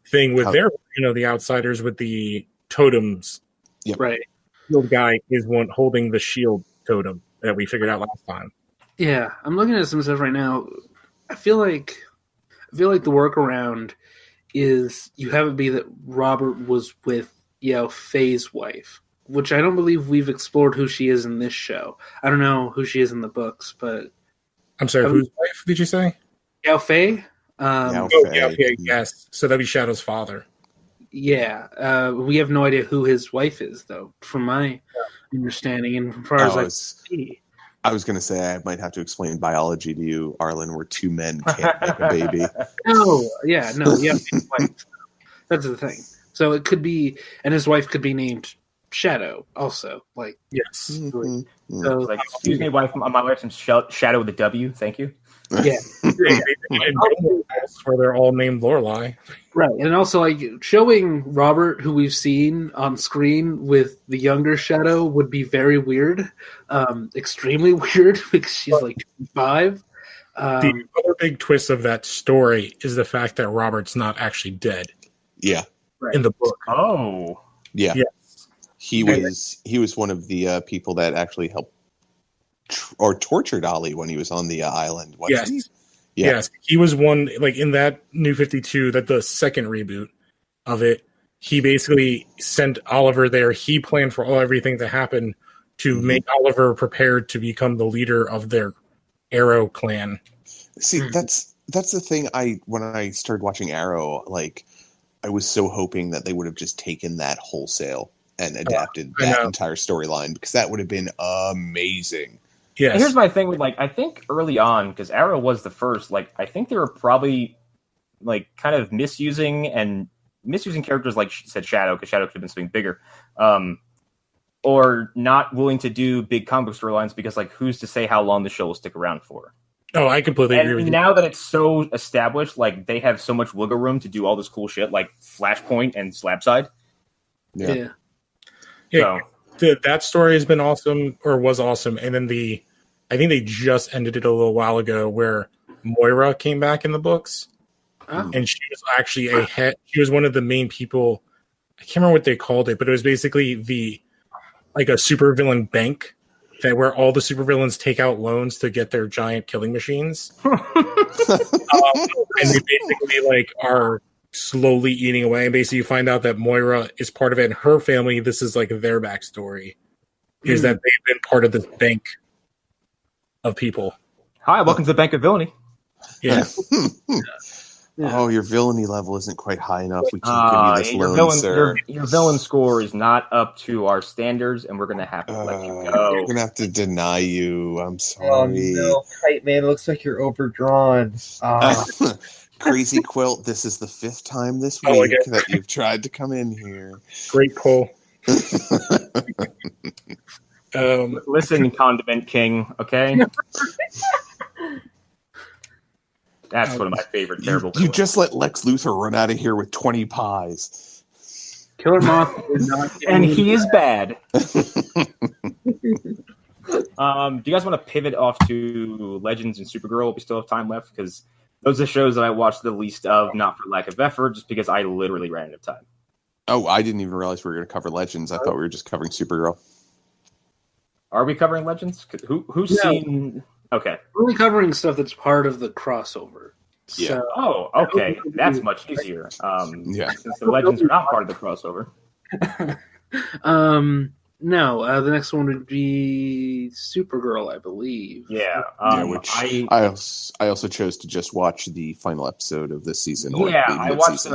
thing with their, the outsiders with the totems. Yep. Right. Shield guy is one holding the shield totem that we figured out last time. Yeah, I'm looking at some stuff right now. I feel like the workaround is you have it be that Robert was with Faye's wife, which I don't believe we've explored who she is in this show. I don't know who she is in the books, but I'm sorry, whose wife did you say? Yao Faye. Yes. So that'd be Shadow's father. Yeah, we have no idea who his wife is, though, from my understanding. And as far as I was going to say, I might have to explain biology to you, Arlen, where two men can't make a baby. No, his wife. That's the thing. So it could be, and his wife could be named Shadow, also. Like, yes. Mm-hmm. So, like, excuse me, wife. My wife's name's Shadow with a W. Thank you. Yeah. Where they're all named Lorelai. Right, and also like showing Robert, who we've seen on screen with the younger Shadow, would be very weird, extremely weird because she's like 25. The other big twist of that story is the fact that Robert's not actually dead. Yeah, right. In the book. Oh, yeah. Yes. He was one of the people that actually helped or tortured Ollie when he was on the island. Yes. He? Yeah. Yes, he was one, like in that New 52, that the second reboot of it, he basically sent Oliver there. He planned for everything to happen to make Oliver prepared to become the leader of their Arrow clan. See, that's the thing. When I started watching Arrow, like I was so hoping that they would have just taken that wholesale and adapted that entire storyline, because that would have been amazing. Yes. And here's my thing with, like, I think early on, because Arrow was the first, like, I think they were probably, like, kind of misusing characters like said Shadow, because Shadow could have been something bigger, or not willing to do big comic book storylines, because, like, who's to say how long the show will stick around for? Oh, I completely agree with you. Now that it's so established, like, they have so much wiggle room to do all this cool shit, like Flashpoint and Slabside. Yeah. That story has been awesome, or was awesome, and then I think they just ended it a little while ago, where Moira came back in the books, and she was actually she was one of the main people. I can't remember what they called it, but it was basically a supervillain bank where all the supervillains take out loans to get their giant killing machines, and they basically are slowly eating away. And basically, you find out that Moira is part of it, and her family. This is like their backstory, is that they've been part of this bank of people. Hi, welcome to the Bank of Villainy. Yeah. Oh, your villainy level isn't quite high enough. We can't give you this loan, sir. Your villain score is not up to our standards, and we're going to have to let you go. We're going to have to deny you. I'm sorry. Oh, no. Kite Man, it looks like you're overdrawn. Crazy Quilt, this is the 5th time this week that you've tried to come in here. Great pull. Listen, Condiment King, okay? That's one of my favorite terrible You just let Lex Luthor run out of here with 20 pies. Killer Moth is not, and he is bad. Do you guys want to pivot off to Legends and Supergirl? We still have time left, because those are shows that I watched the least of, not for lack of effort, just because I literally ran out of time. Oh, I didn't even realize we were going to cover Legends. I thought we were just covering Supergirl. Are we covering Legends? Who's seen... Okay. We're only covering stuff that's part of the crossover. Yeah. So, okay. That's much easier. Since the Legends are not part of the crossover. No, the next one would be Supergirl, I believe. Yeah. Which I also chose to just watch the final episode of this season. I watched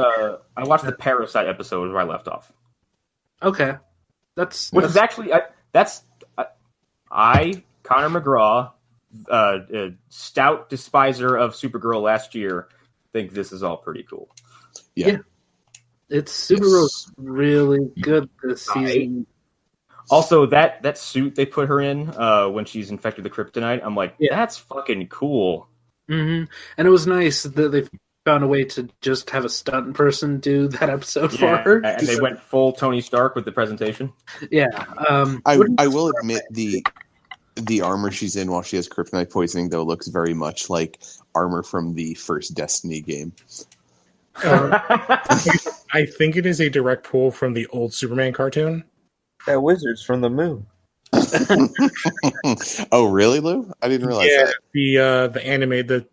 the Parasite episode where I left off. Okay. Is actually Connor McGraw, stout despiser of Supergirl last year, think this is all pretty cool. Yeah. Supergirl's really good this season. Also, that suit they put her in when she's infected with the kryptonite, I'm like, that's fucking cool. Mm-hmm. And it was nice that they found a way to just have a stunt person do that episode for her. And they went full Tony Stark with the presentation. Yeah. I will admit the armor she's in while she has kryptonite poisoning though looks very much like armor from the first Destiny game. I think it is a direct pull from the old Superman cartoon. That wizard's from the moon. Oh, really, Lou? I didn't realize that. The anime, the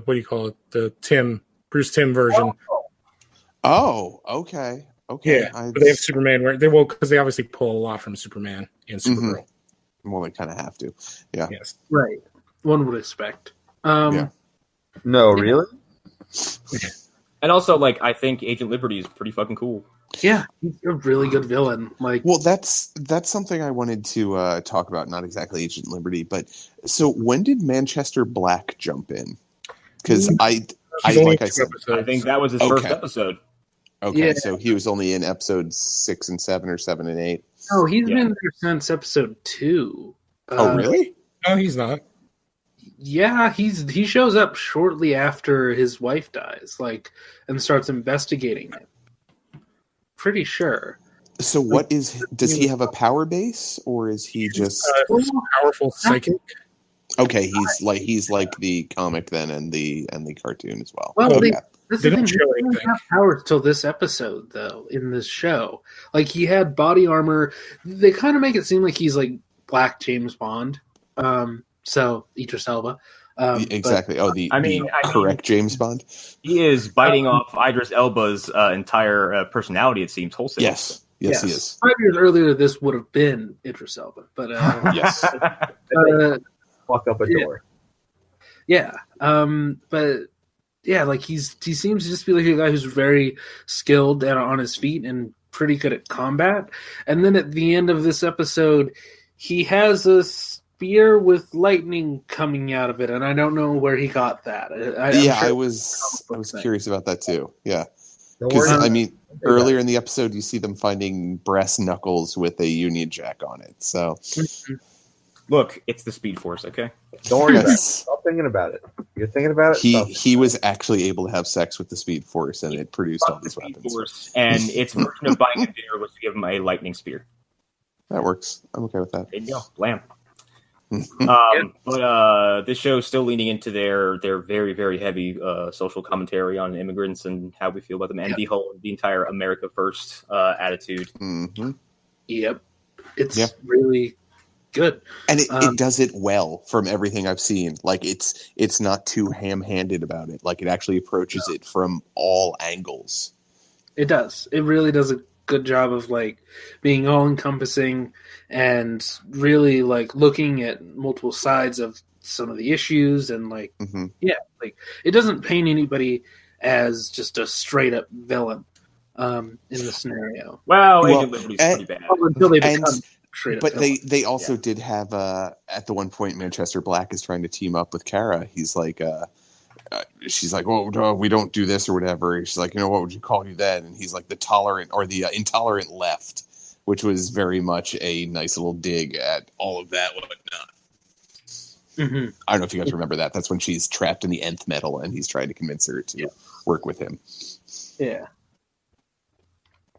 what do you call it? The Bruce Timm version. Oh, okay. Yeah, but they have Superman where they will because they obviously pull a lot from Superman and Supergirl. Well, they kind of have to. Yeah. Yes. Right. One would expect. No, really? And also, like, I think Agent Liberty is pretty fucking cool. Yeah, he's a really good villain. Like, well, that's something I wanted to talk about. Not exactly Agent Liberty, but so when did Manchester Black jump in? Because I think that was his first episode. Okay, so he was only in episodes 6 and 7 or 7 and 8. Oh, he's been there since episode 2. Oh, really? No, he's not. Yeah, he shows up shortly after his wife dies, like, and starts investigating it. Pretty sure. So does he have a power base or is he just powerful psychic? Okay, he's like the comic then and the cartoon as well. Well, okay. They don't have powers till this episode, though, in this show. Like, he had body armor. They kind of make it seem like he's like Black James Bond. So Idris Elba. Exactly. Correct James Bond. He is biting off Idris Elba's entire personality. It seems wholesale. Yes, he is. 5 years earlier, this would have been Idris Elba, but yes. Walk up a door. Yeah. But yeah, like he seems to just be like a guy who's very skilled and on his feet and pretty good at combat. And then at the end of this episode, he has a spear with lightning coming out of it, and I don't know where he got that. I was curious about that too. Yeah, because I mean, earlier in the episode, you see them finding brass knuckles with a Union Jack on it. So, look, it's the Speed Force. Okay, don't worry about it. Stop thinking about it. You're thinking about it. He was actually able to have sex with the Speed Force, and it produced all these weapons. Force, and its version of buying a dinner was to give him a lightning spear. That works. I'm okay with that. There you go, blam. But this show is still leaning into their very, very heavy social commentary on immigrants and how we feel about them, and the entire America First attitude. Mm-hmm. Yep, it's really good, and it does it well from everything I've seen. Like it's not too ham-handed about it. Like it actually approaches it from all angles. It does. It really does a good job of like being all-encompassing and really like looking at multiple sides of some of the issues and like like it doesn't paint anybody as just a straight up villain in the scenario. Agent Liberty's pretty bad until they become straight up but villain. they also did have at the one point Manchester Black is trying to team up with Kara. He's like she's like, well, no, we don't do this or whatever. She's like, what would you call you then? And he's like the tolerant or the intolerant left, which was very much a nice little dig at all of that whatnot. Mm-hmm. I don't know if you guys remember that. That's when she's trapped in the nth metal and he's trying to convince her to work with him. Yeah.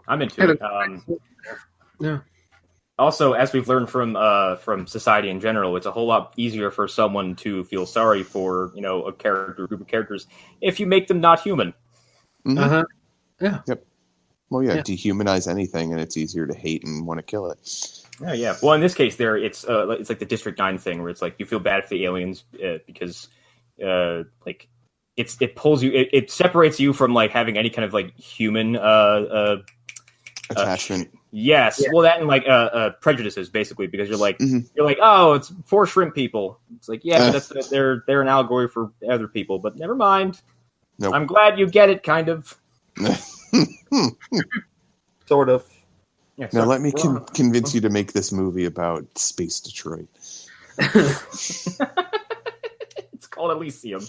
I'm into it. Yeah. Also, as we've learned from society in general, it's a whole lot easier for someone to feel sorry for, a group of characters, if you make them not human. Mm-hmm. Yeah. Yep. Well, dehumanize anything, and it's easier to hate and want to kill it. Yeah. Well, in this case, it's like the District 9 thing, where it's like you feel bad for the aliens because like it pulls you, it separates you from like having any kind of like human attachment. Yes. Yeah. Well, that and like prejudices basically, because you're like oh, it's for shrimp people. It's like but that's they're an allegory for other people, but never mind. Nope. I'm glad you get it, kind of. Sort of. Yeah, now let me convince you to make this movie about Space Detroit. It's called Elysium.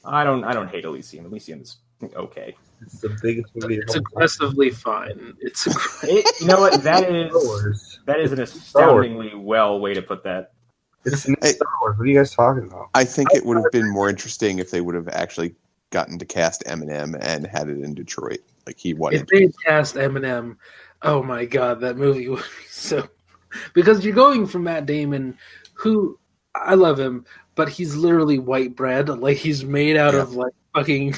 I don't hate Elysium. Elysium is okay. It's the biggest movie. It's aggressively fine. You know what? That is an astoundingly well way to put that. It's Star Wars. What are you guys talking about? I think it would have been more interesting if they would have actually gotten to cast Eminem and had it in Detroit. Like he wanted. If they had cast Eminem, oh my god, that movie would be so. Because you're going from Matt Damon, who I love him, but he's literally white bread. Like he's made out of like fucking.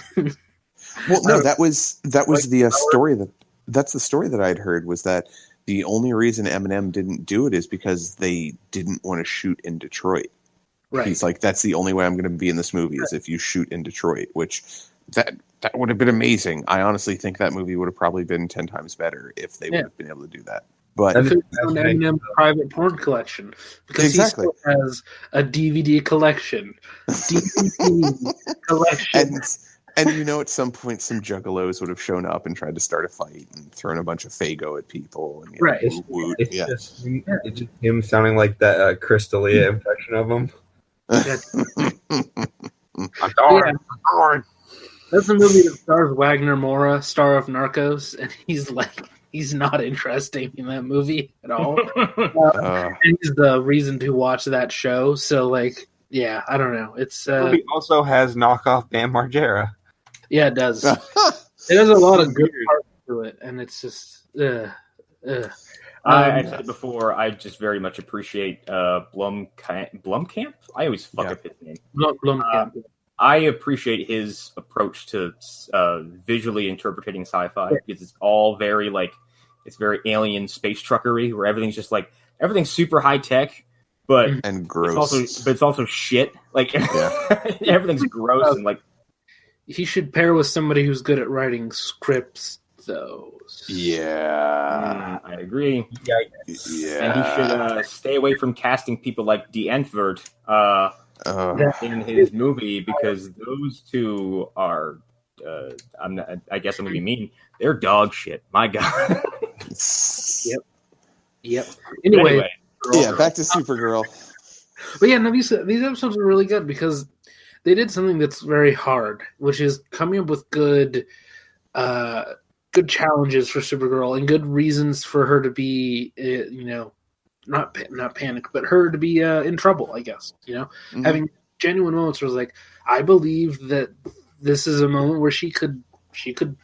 Well, no, that was the story that's the story that I'd heard was that the only reason Eminem didn't do it is because they didn't want to shoot in Detroit. Right. He's like, that's the only way I'm going to be in this movie is if you shoot in Detroit, which that would have been amazing. I honestly think that movie would have probably been 10 times better if they would have been able to do that. But it's an Eminem private porn collection because he still has a DVD collection. And at some point, some juggalos would have shown up and tried to start a fight and thrown a bunch of Fago at people. And, right. It's just him sounding like that Chris D'Elia impression of him. I'm darn. That's a movie that stars Wagner Moura, star of Narcos, and he's not interesting in that movie at all. And he's the reason to watch that show. So, I don't know. It's the movie also has knockoff Bam Margera. Yeah, it does. It has a lot of good parts to it, and it's just. I said before, I just very much appreciate Blumkamp. I always fuck up his name. Blumkamp. I appreciate his approach to visually interpreting sci-fi because it's all very it's very alien space truckery, where everything's just everything's super high tech, but and gross. It's also shit. Everything's gross and He should pair with somebody who's good at writing scripts, though. Yeah, I agree. Yeah, and he should stay away from casting people like De Antwoord in his movie because those two are. I guess I'm gonna be mean. They're dog shit. My God. Yep. Anyway, back to Supergirl. But yeah, no, these episodes are really good because they did something that's very hard, which is coming up with good challenges for Supergirl and good reasons for her to be, not panic, but her to be in trouble, I guess. Mm-hmm. Having genuine moments where it's I believe that this is a moment where she could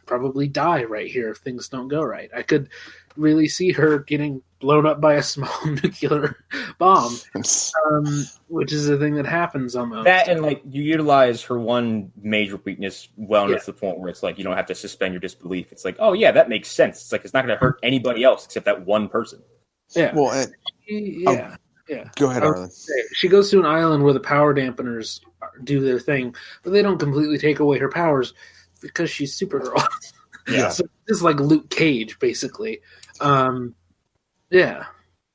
probably die right here if things don't go right. I could really see her getting blown up by a small nuclear bomb, which is a thing that happens almost. That and you utilize her one major weakness well enough to the point where it's you don't have to suspend your disbelief. It's oh yeah, that makes sense. It's it's not going to hurt anybody else except that one person. Yeah. Well, yeah. Go ahead, Arlen. She goes to an island where the power dampeners do their thing, but they don't completely take away her powers because she's Supergirl. Yeah. So it's like Luke Cage, basically. Yeah.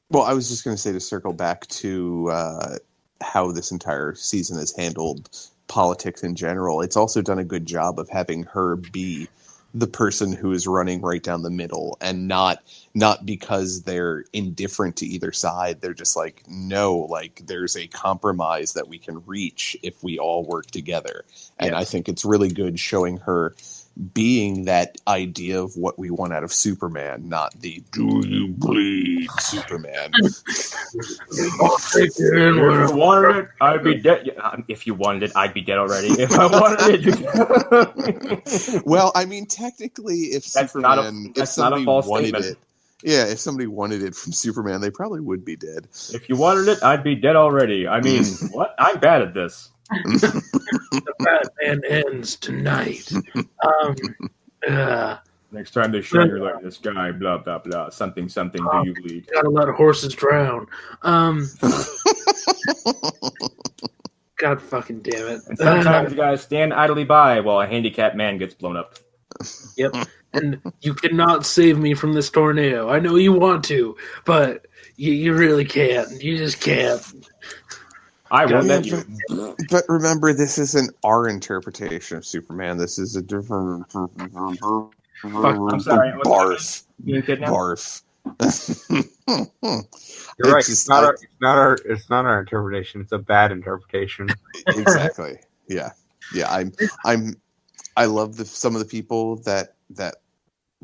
Well, I was just going to say to circle back to how this entire season has handled politics in general. It's also done a good job of having her be the person who is running right down the middle and not because they're indifferent to either side. They're just no, there's a compromise that we can reach if we all work together. And I think it's really good showing her being that idea of what we want out of Superman, not the do you bleed Superman. If you wanted it, I'd be dead. If you wanted it, I'd be dead already. If I wanted it, well, I mean, technically, if somebody wanted it, if somebody wanted it from Superman, they probably would be dead. If you wanted it, I'd be dead already. I mean, what? I'm bad at this. The Batman ends tonight. Next time they shine your light in the sky, blah blah blah, something. Do you bleed? Gotta let horses drown. God fucking damn it! And sometimes you gotta stand idly by while a handicapped man gets blown up. Yep. And you cannot save me from this tornado. I know you want to, but you really can't. You just can't. I won't let you. But remember, this isn't our interpretation of Superman. This is a different. I'm sorry. Barf. Barf. You're right. It's not our interpretation. It's a bad interpretation. Exactly. Yeah. I love some of the people that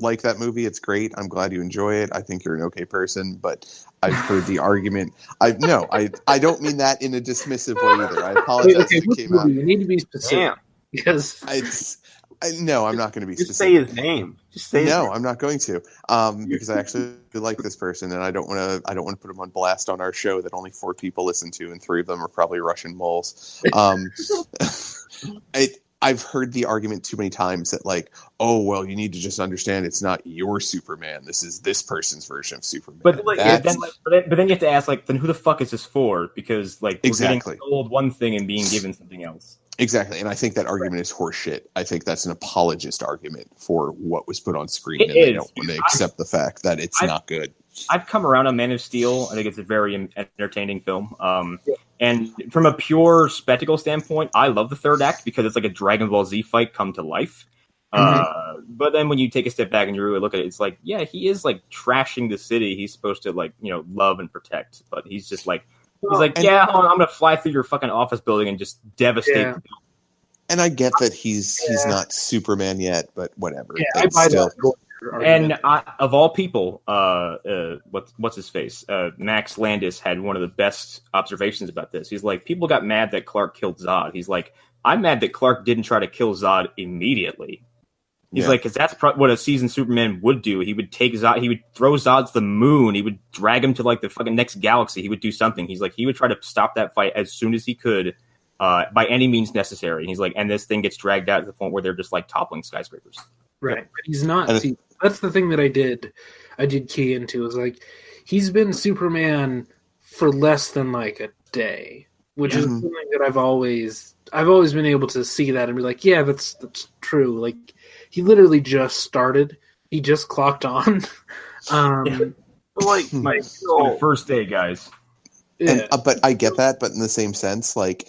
like that movie. It's great. I'm glad you enjoy it. I think you're an okay person, but I've heard the argument. I don't mean that in a dismissive way either. I apologize if it came out. You need to be specific. Because no, I'm not going to be Just specific. say his name. Just say his name. I'm not going to. Because I actually like this person, and I don't want to put him on blast on our show that only 4 people listen to, and 3 of them are probably Russian moles. I've heard the argument too many times that like, oh well, you need to just understand it's not your Superman. This is this person's version of Superman. But then you have to ask, like, then who the fuck is this for? Because like we're getting sold one thing and being given something else. Exactly, and I think that argument is horseshit. I think that's an apologist argument for what was put on screen, and they don't want to accept the fact that it's not good. I've come around on Man of Steel. I think it's a very entertaining film. And from a pure spectacle standpoint, I love the third act because it's like a Dragon Ball Z fight come to life. But then when you take a step back and you really look at it, it's like, yeah, he is like trashing the city he's supposed to like, love and protect. But he's just like, I'm going to fly through your fucking office building and just devastate the building. And I get that he's not Superman yet, but whatever. Yeah, I buy that. And of all people, what's his face? Max Landis had one of the best observations about this. He's like, people got mad that Clark killed Zod. He's like, I'm mad that Clark didn't try to kill Zod immediately. He's like, because that's what a seasoned Superman would do. He would take Zod, he would throw Zod to the moon. He would drag him to like the fucking next galaxy. He would do something. He's like, he would try to stop that fight as soon as he could, by any means necessary. He's like, and this thing gets dragged out to the point where they're just like toppling skyscrapers. Right. But he's not. See, that's the thing that I did key into is like, he's been Superman for less than like a day, which is something that I've always been able to see that and be like, yeah, that's true. Like, he literally just started. He just clocked on. The first day, guys. Yeah. But I get that. But in the same sense, like,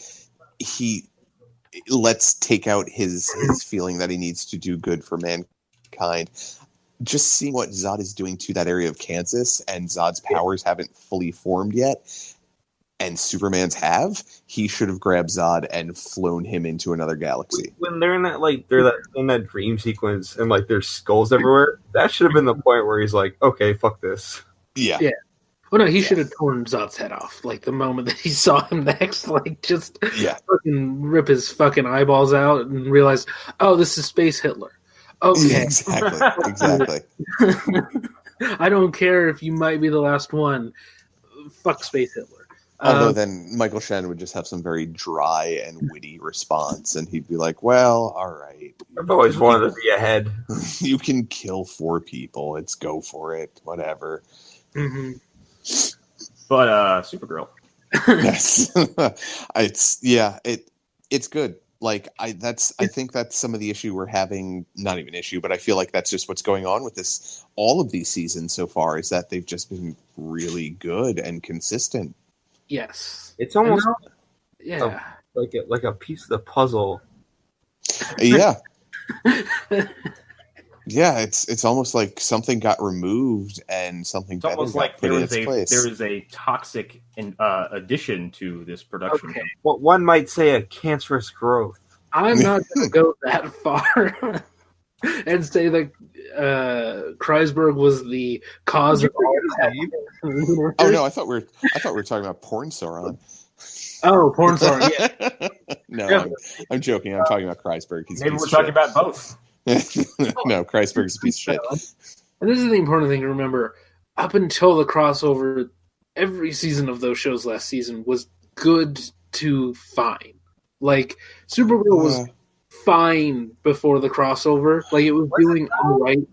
let's take out his feeling that he needs to do good for mankind. Just seeing what Zod is doing to that area of Kansas, and Zod's powers haven't fully formed yet, and Superman's have, he should have grabbed Zod and flown him into another galaxy. When they're in that dream sequence and like there's skulls everywhere, that should have been the point where he's like, okay, fuck this. Yeah. Well, no, he should have torn Zod's head off like the moment that he saw him next. Like, just fucking rip his fucking eyeballs out and realize, oh, this is Space Hitler. Okay. Exactly. I don't care if you might be the last one. Fuck Space Hitler. Although then Michael Shannon would just have some very dry and witty response, and he'd be like, well, all right. I've always wanted to be ahead. You can kill 4 people. Let's go for it. Whatever. Mm-hmm. But Supergirl. Yes. It's good. Like, I think that's some of the issue we're having, not even issue, but I feel like that's just what's going on with this, all of these seasons so far, is that they've just been really good and consistent. Yes. It's almost like a piece of the puzzle. Yeah. Yeah, it's almost like something got removed and something it's almost like there is a toxic addition to this production. Okay. Well, one might say a cancerous growth. I'm not going to go that far and say that Kreisberg was the cause of all that. Oh no, I thought we were talking about Porn Sauron. Oh, Porn Sauron, yeah. No, I'm joking. I'm talking about Kreisberg. Maybe we're talking about both. No, Kreisberg's a piece of shit. And this is the important thing to remember. Up until the crossover, every season of those shows last season was good to fine. Like, Supergirl was fine before the crossover. Like, it was doing all right.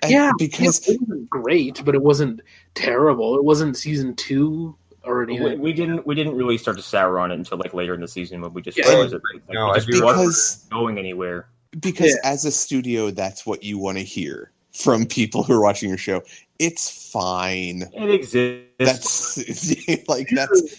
Yeah, because it wasn't great, but it wasn't terrible. It wasn't season 2 or anything. We didn't really start to sour on it until like later in the season when we just realized it. Like, it wasn't going anywhere. Because as a studio, that's what you want to hear from people who are watching your show. It's fine. It exists.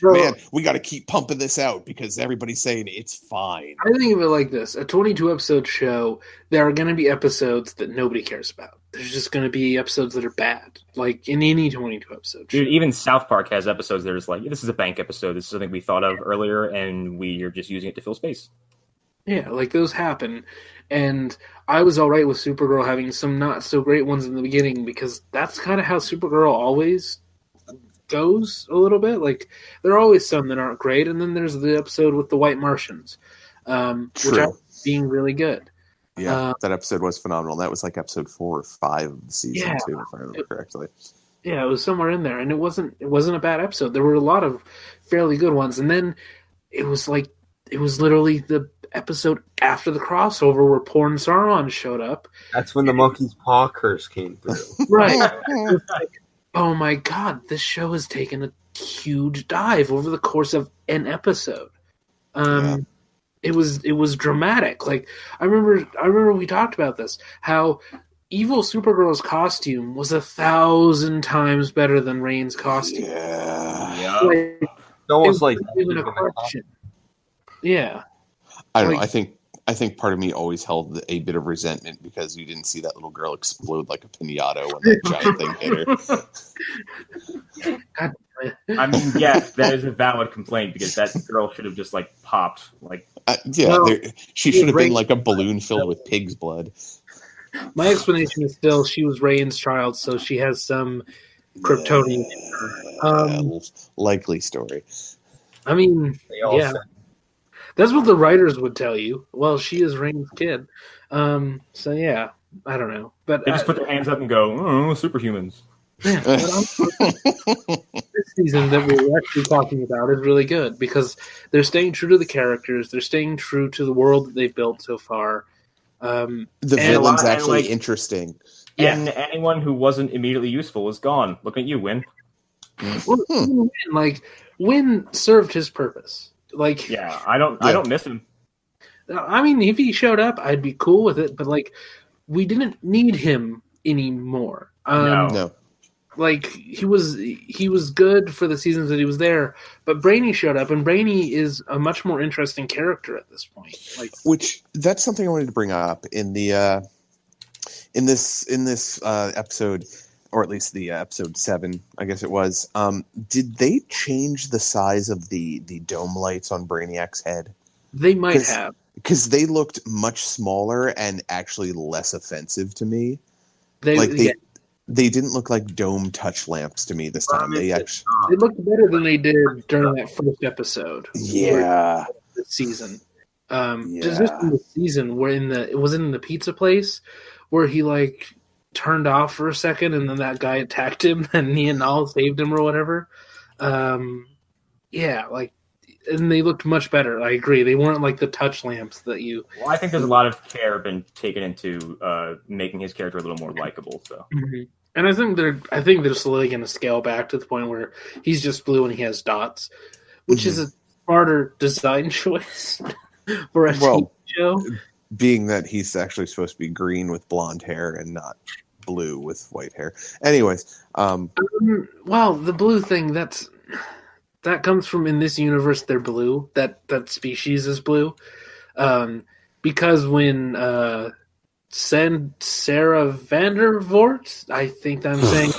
Man, we got to keep pumping this out because everybody's saying it's fine. I think of it like this. A 22-episode show, there are going to be episodes that nobody cares about. There's just going to be episodes that are bad, like in any 22-episode show. Dude, even South Park has episodes that are just like, this is a bank episode. This is something we thought of earlier, and we are just using it to fill space. Yeah, like those happen. And I was all right with Supergirl having some not so great ones in the beginning because that's kind of how Supergirl always goes a little bit. Like there are always some that aren't great, and then there's the episode with the White Martians, which I being really good. Yeah, that episode was phenomenal. That was like episode 4 or 5 of the season too, if I remember correctly. Yeah, it was somewhere in there, and it wasn't a bad episode. There were a lot of fairly good ones, and then it was literally the episode after the crossover where Porn Sauron showed up. That's when the monkey's paw curse came through. Right. It was like, oh my god, this show has taken a huge dive over the course of an episode. It was dramatic. Like I remember we talked about this, how evil Supergirl's costume was 1,000 times better than Reigns' costume. Yeah. Like, almost like even a question. Yeah. I don't know. I think part of me always held a bit of resentment because you didn't see that little girl explode like a pinata when that giant thing hit her. I mean, yes, that is a valid complaint because that girl should have just like popped. Like, she should have been like a balloon filled with pig's blood. My explanation is still she was Reigns' child, so she has some Kryptonian in her. Likely story. I mean, yeah. That's what the writers would tell you. Well, she is Reigns' kid. So, yeah, I don't know. But they just put their hands up and go, oh, superhumans. Yeah, this season that we're actually talking about is really good because they're staying true to the characters. They're staying true to the world that they've built so far. The villain's actually interesting. And anyone who wasn't immediately useful is gone. Look at you, Win. Well, Win served his purpose. Like, yeah, I don't miss him. I mean, if he showed up, I'd be cool with it. But like, we didn't need him anymore. No. Like he was good for the seasons that he was there, but Brainy showed up, and Brainy is a much more interesting character at this point. Like, which that's something I wanted to bring up in the in this episode, or at least the episode 7, I guess it was. Did they change the size of the dome lights on Brainiac's head? They might have, because they looked much smaller and actually less offensive to me. They didn't look like dome touch lamps to me this time. They looked better than they did during that first episode. Yeah, the season. Just in the season where it was in the pizza place where he like turned off for a second and then that guy attacked him and Neonal saved him or whatever. Yeah, like, and they looked much better. I agree. They weren't like the touch lamps that you. Well, I think there's a lot of care been taken into making his character a little more likable. So. Mm-hmm. And I think they're slowly going to scale back to the point where he's just blue and he has dots, which is a smarter design choice for a TV show. Being that he's actually supposed to be green with blonde hair and not blue with white hair. Anyways, well, the blue thing that comes from in this universe they're blue. That species is blue, because when. Sarah Vandervoort, I think I'm saying.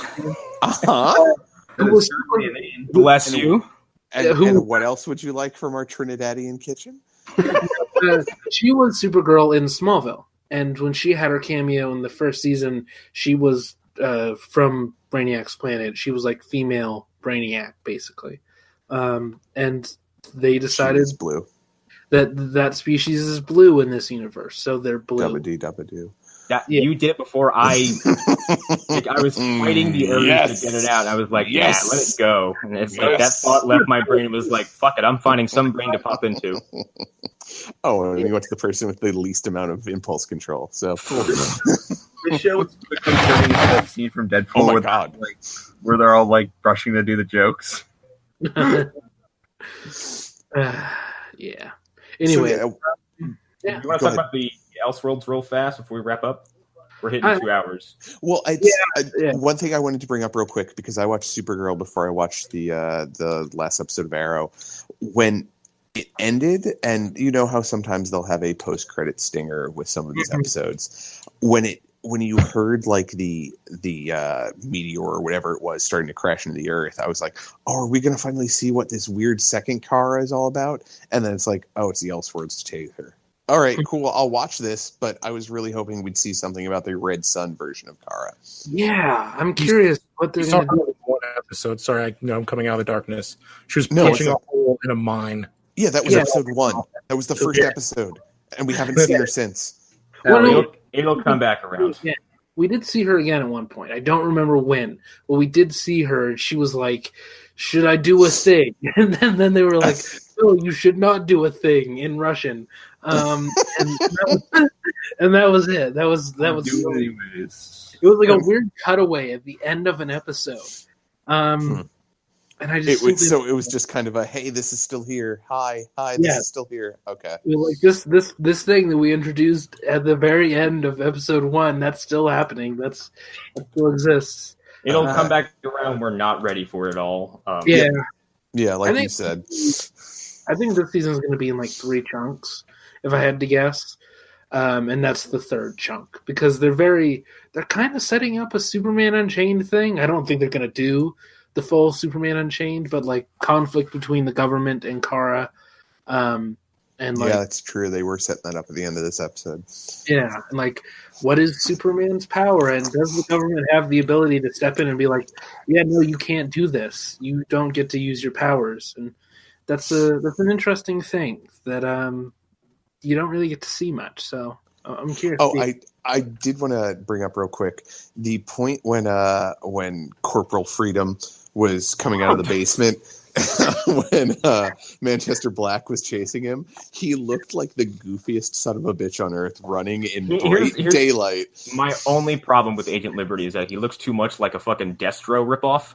Bless you. And what else would you like from our Trinidadian kitchen? She was Supergirl in Smallville, and when she had her cameo in the first season, she was from Brainiac's planet. She was like female Brainiac, basically, and they decided blue. That species is blue in this universe, so they're blue. Dabba-doo. You did it before I was fighting the urge to get it out. I was like, yeah, let it go. And it's like that thought left my brain. It was like, fuck it, I'm finding some brain to pop into. Oh, and you went to the person with the least amount of impulse control. So the show was quickly turning into that scene from Deadpool where they're all like rushing to do the jokes. Yeah. Anyway, you want to talk about the Elseworlds real fast before we wrap up? We're hitting 2 hours. Well, one thing I wanted to bring up real quick because I watched Supergirl before I watched the last episode of Arrow. When it ended, and you know how sometimes they'll have a post-credit stinger with some of these episodes. When you heard like the meteor or whatever it was starting to crash into the earth, I was like, oh, are we going to finally see what this weird second car is all about? And then it's like, oh, it's the Elseworlds Taser. All right, cool. I'll watch this, but I was really hoping we'd see something about the Red Sun version of Kara. Yeah, I'm curious what they're going to do. One episode. Sorry, I'm coming out of the darkness. She was punching a hole in a mine. Yeah, that was episode 1. That was the first episode, and we haven't seen her since. Well, it'll come back around. Yeah. We did see her again at one point. I don't remember when, but we did see her. She was like, "Should I do a thing?" And then they were like, "No, you should not do a thing" in Russian. And that was it. That was anyways. It was like a weird cutaway at the end of an episode. And I just it was just kind of a, hey, this is still here. Hi, this is still here. Okay. Like this thing that we introduced at the very end of episode 1, that's still happening. That still exists. It'll come back around. We're not ready for it all. Yeah, like you said. I think this season is going to be in like 3 chunks, if I had to guess. And that's the 3rd chunk because they're kind of setting up a Superman Unchained thing. I don't think they're going to do the full Superman Unchained, but like conflict between the government and Kara. And like, yeah, that's true. They were setting that up at the end of this episode. Yeah, and like, what is Superman's power, and does the government have the ability to step in and be like, "Yeah, no, you can't do this. You don't get to use your powers." And that's an interesting thing that you don't really get to see much. So I'm curious. Oh, I did want to bring up real quick the point when Corporal Freedom was coming out of the basement. When Manchester Black was chasing him, he looked like the goofiest son of a bitch on earth running in bright daylight. My only problem with Agent Liberty is that he looks too much like a fucking Destro ripoff.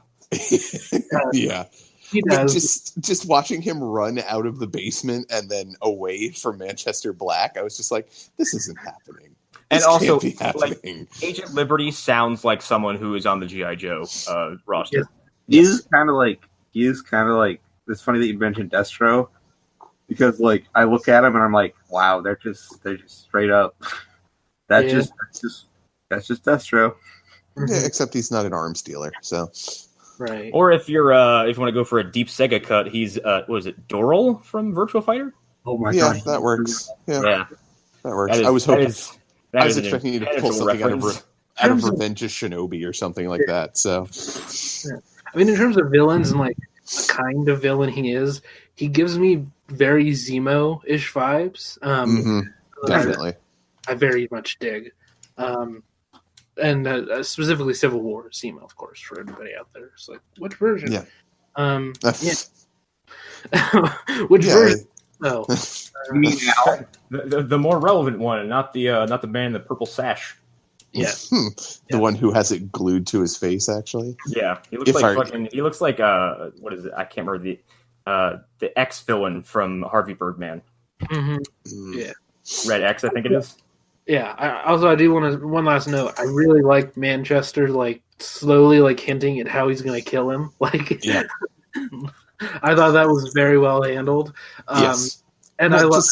Yeah. He does. Just watching him run out of the basement and then away from Manchester Black, I was just like, this isn't happening. And this also, can't be happening. Like, Agent Liberty sounds like someone who is on the G.I. Joe roster. He's kind of like, it's funny that you mentioned Destro, because like I look at him and I'm like, wow, they're just straight up. That's just Destro. Yeah, except he's not an arms dealer, so. Right. Or if you want to go for a deep Sega cut, he's what is it, Doral from Virtua Fighter? Oh my god. Yeah, that works. Yeah. That works. Is, I was hoping I was an expecting you to pull something out of Revenge of Shinobi or something like that. So I mean, in terms of villains and like the kind of villain he is, he gives me very Zemo-ish vibes. Definitely. I very much dig. And specifically Civil War Zemo, of course, for everybody out there. It's like, which version? Yeah. Which version? Oh, You mean Al? The more relevant one, and not the man in the purple sash. yeah. The one who has it glued to his face, actually. Yeah, he looks he looks like what is it? I can't remember the X villain from Harvey Birdman. Mm-hmm. Yeah. Red X, I think it is. Yeah. I do want to one last note. I really like Manchester, like slowly like hinting at how he's going to kill him. Like, Yeah. I thought that was very well handled. Yes. And No, I love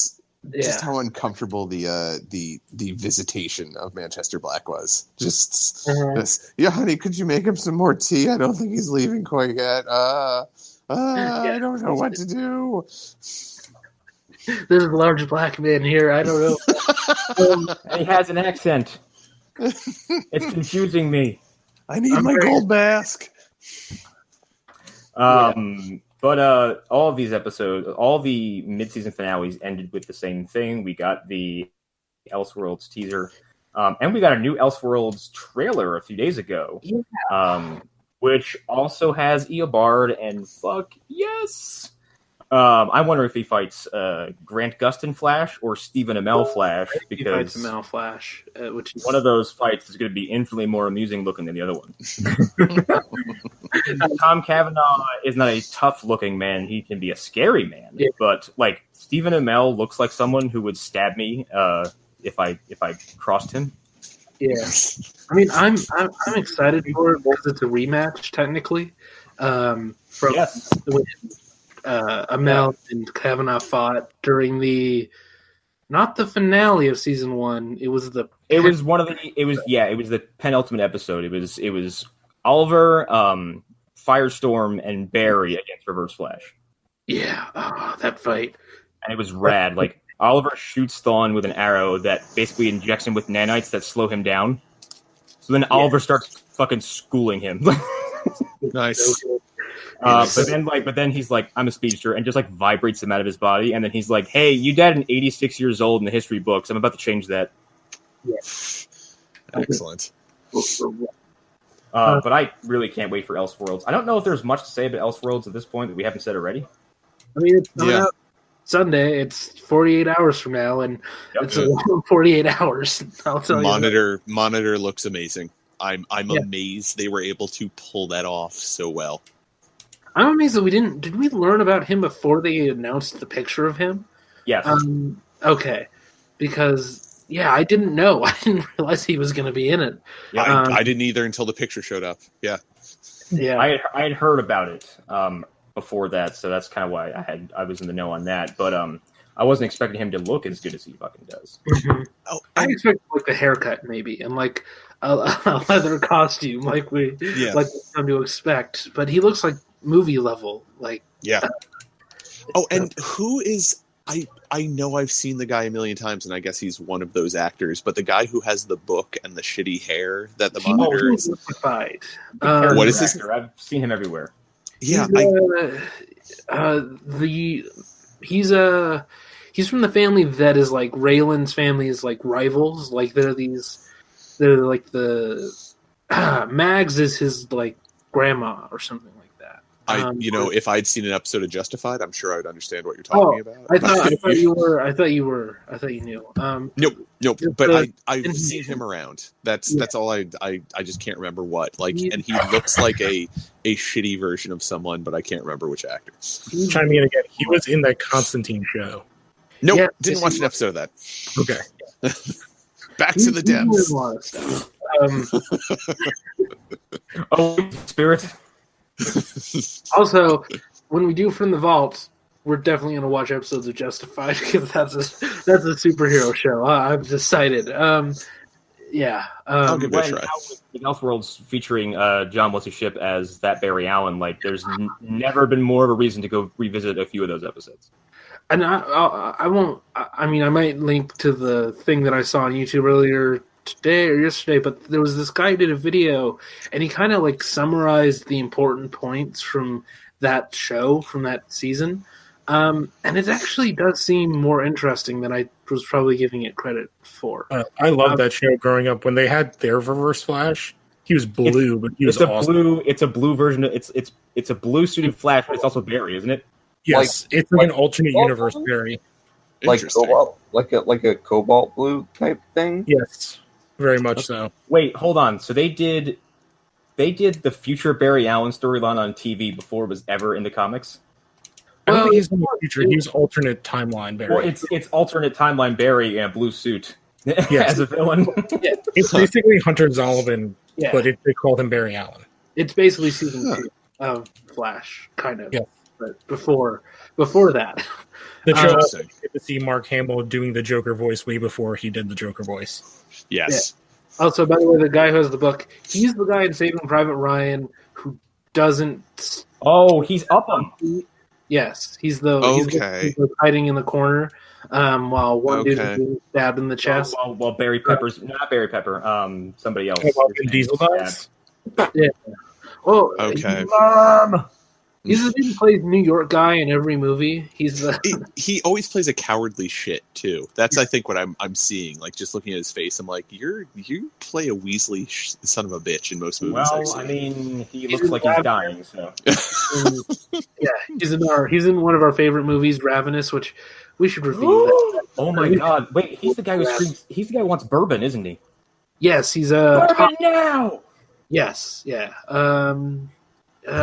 just how uncomfortable the visitation of Manchester Black was. Just this, yeah, honey, could you make him some more tea? I don't think he's leaving quite yet. I don't know what to do. There's a large black man here. I don't know. And he has an accent. It's confusing me. I need my gold mask. But all of these episodes, all the mid-season finales ended with the same thing. We got the Elseworlds teaser, and we got a new Elseworlds trailer a few days ago, which also has Eobard, and fuck yes! I wonder if he fights Grant Gustin Flash or Stephen Amell Flash, because he fights Amell Flash, which one of those fights is going to be infinitely more amusing looking than the other one. Tom Cavanaugh is not a tough looking man; he can be a scary man. Yeah. But like Stephen Amell looks like someone who would stab me if I crossed him. Yeah, I mean, I'm excited for it because it's a rematch technically from when Amell and Cavanaugh fought during not the finale of season 1. It was the penultimate episode. It was Oliver, Firestorm, and Barry against Reverse Flash. Yeah, that fight. And it was rad. Like Oliver shoots Thawne with an arrow that basically injects him with nanites that slow him down. So then Oliver starts fucking schooling him. Nice. But then he's like, I'm a speedster, and just like vibrates him out of his body. And then he's like, hey, you died at 86 years old in the history books. I'm about to change that. Excellent. But I really can't wait for Elseworlds. I don't know if there's much to say about Elseworlds at this point that we haven't said already. I mean, it's coming out Sunday. It's 48 hours from now, and it's a long 48 hours. I'll tell you. Monitor looks amazing. I'm amazed they were able to pull that off so well. I'm amazed that we didn't. Did we learn about him before they announced the picture of him? Yes. Okay, because I didn't know. I didn't realize he was going to be in it. Yeah, I didn't either until the picture showed up. Yeah. I had heard about it before that, so that's kind of why I was in the know on that. But I wasn't expecting him to look as good as he fucking does. Mm-hmm. I expected like the haircut maybe and like a leather costume, like we come to expect. But he looks like movie level, like and who is I know I've seen the guy a million times, and I guess he's one of those actors. But the guy who has the book and the shitty hair that the Monitor is. What is his? I've seen him everywhere. Yeah, he's from the family that is like Raylan's family is like rivals. Like they're like the Mags is his like grandma or something like that. If I'd seen an episode of Justified, I'm sure I would understand what you're talking about. I thought you knew. Nope. But I've seen him around. That's all. I just can't remember what. Like, and he looks like a shitty version of someone, but I can't remember which actor. Chiming in again. He was in that Constantine show. Nope, didn't watch an episode of that. Okay. Back to the depths. Spirit. Also, when we do From the Vault, we're definitely going to watch episodes of Justified because that's a superhero show. I've decided. I'll give it a try. With Elseworlds featuring John What's-His-Ship as that Barry Allen, like there's never been more of a reason to go revisit a few of those episodes. And I won't. I mean, I might link to the thing that I saw on YouTube earlier today or yesterday, but there was this guy who did a video, and he kind of like summarized the important points from that show, from that season. And it actually does seem more interesting than I was probably giving it credit for. I love that show growing up. When they had their Reverse Flash, he was blue, but he was awesome. It's a blue version. It's a blue suited Flash, but it's also Barry, isn't it? Yes, it's like an alternate universe Barry. Like cobalt, like a cobalt blue type thing. Yes, very much so. Wait, hold on. So they did the future Barry Allen storyline on TV before it was ever in the comics? I don't think he's in the future. He's alternate timeline Barry. Well, it's alternate timeline Barry in a blue suit as a villain. It's basically Hunter Zolomon, but they called him Barry Allen. It's basically season 2 of Flash, kind of. Yeah. But before that, the show get to see Mark Hamill doing the Joker voice way before he did the Joker voice. Yes. Yeah. Also, by the way, the guy who has the book, he's the guy in Saving Private Ryan who doesn't. Oh, he's up him. Yes, he's the hiding in the corner while one dude is being stabbed in the chest. While Barry Pepper's not Barry Pepper, somebody else. Diesel dies. Yeah. Oh, okay. He's the dude who plays New York guy in every movie. He always plays a cowardly shit too. That's I think what I'm seeing. Like just looking at his face, I'm like, you play a Weasley son of a bitch in most movies. Well, I mean, he looks like he's dying. So he's in one of our favorite movies, Ravenous, which we should review. Oh my god! Wait, he's the guy who screams. He's the guy who wants bourbon, isn't he? Yes, he's bourbon now. Yes, yeah.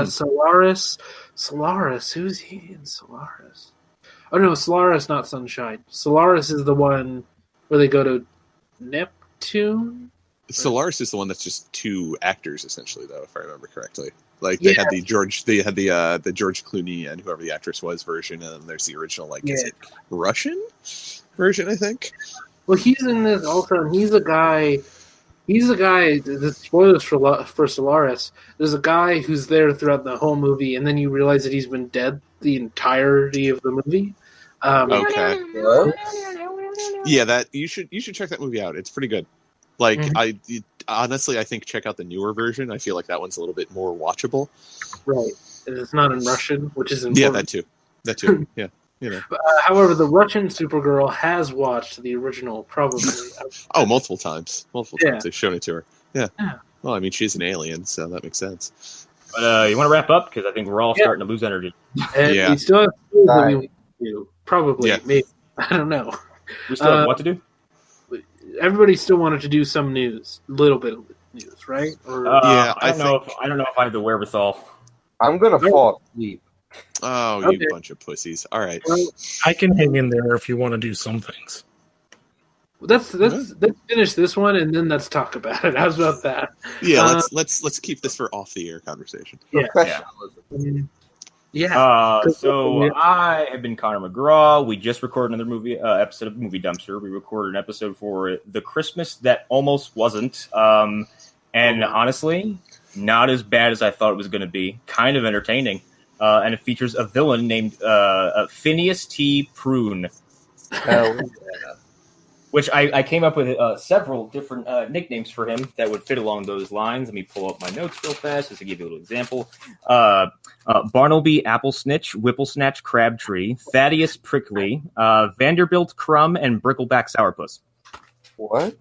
Solaris. Who's he in Solaris? Oh no, Solaris, not Sunshine. Solaris is the one where they go to Neptune. Solaris is the one that's just two actors, essentially, though, if I remember correctly. Like they had the George Clooney and whoever the actress was version, and then there's the original. Is it Russian version? I think. Well, he's in this also, and he's a guy. The spoilers for Solaris. There's a guy who's there throughout the whole movie, and then you realize that he's been dead the entirety of the movie. Okay. What? Yeah, that you should check that movie out. It's pretty good. Like honestly, I think check out the newer version. I feel like that one's a little bit more watchable. Right. It's not in Russian, which is important. Yeah, that too. Yeah, However, the Russian Supergirl has watched the original probably. multiple times. They've shown it to her. Yeah. Well, I mean, she's an alien, so that makes sense. But you want to wrap up because I think we're all starting to lose energy. And we still have things that we want to do. Probably, maybe. I don't know. We still have what to do? Everybody still wanted to do some news, little bit of news, right? Or, I don't know if I have the wherewithal. I'm gonna fall asleep. Oh, you bunch of pussies! All right, well, I can hang in there if you want to do some things. Let's finish this one and then let's talk about it. How's about that? Yeah, let's keep this for off the air conversation. So I have been Connor McGraw. We just recorded another episode of Movie Dumpster. We recorded an episode for The Christmas That Almost Wasn't. And honestly, not as bad as I thought it was going to be. Kind of entertaining. And it features a villain named Phineas T. Prune. Hell yeah. Which I came up with several different nicknames for him that would fit along those lines. Let me pull up my notes real fast just to give you a little example. Barnaby Applesnitch, Whipplesnatch Crabtree, Thaddeus Prickly, Vanderbilt Crumb, and Brickleback Sourpuss. What?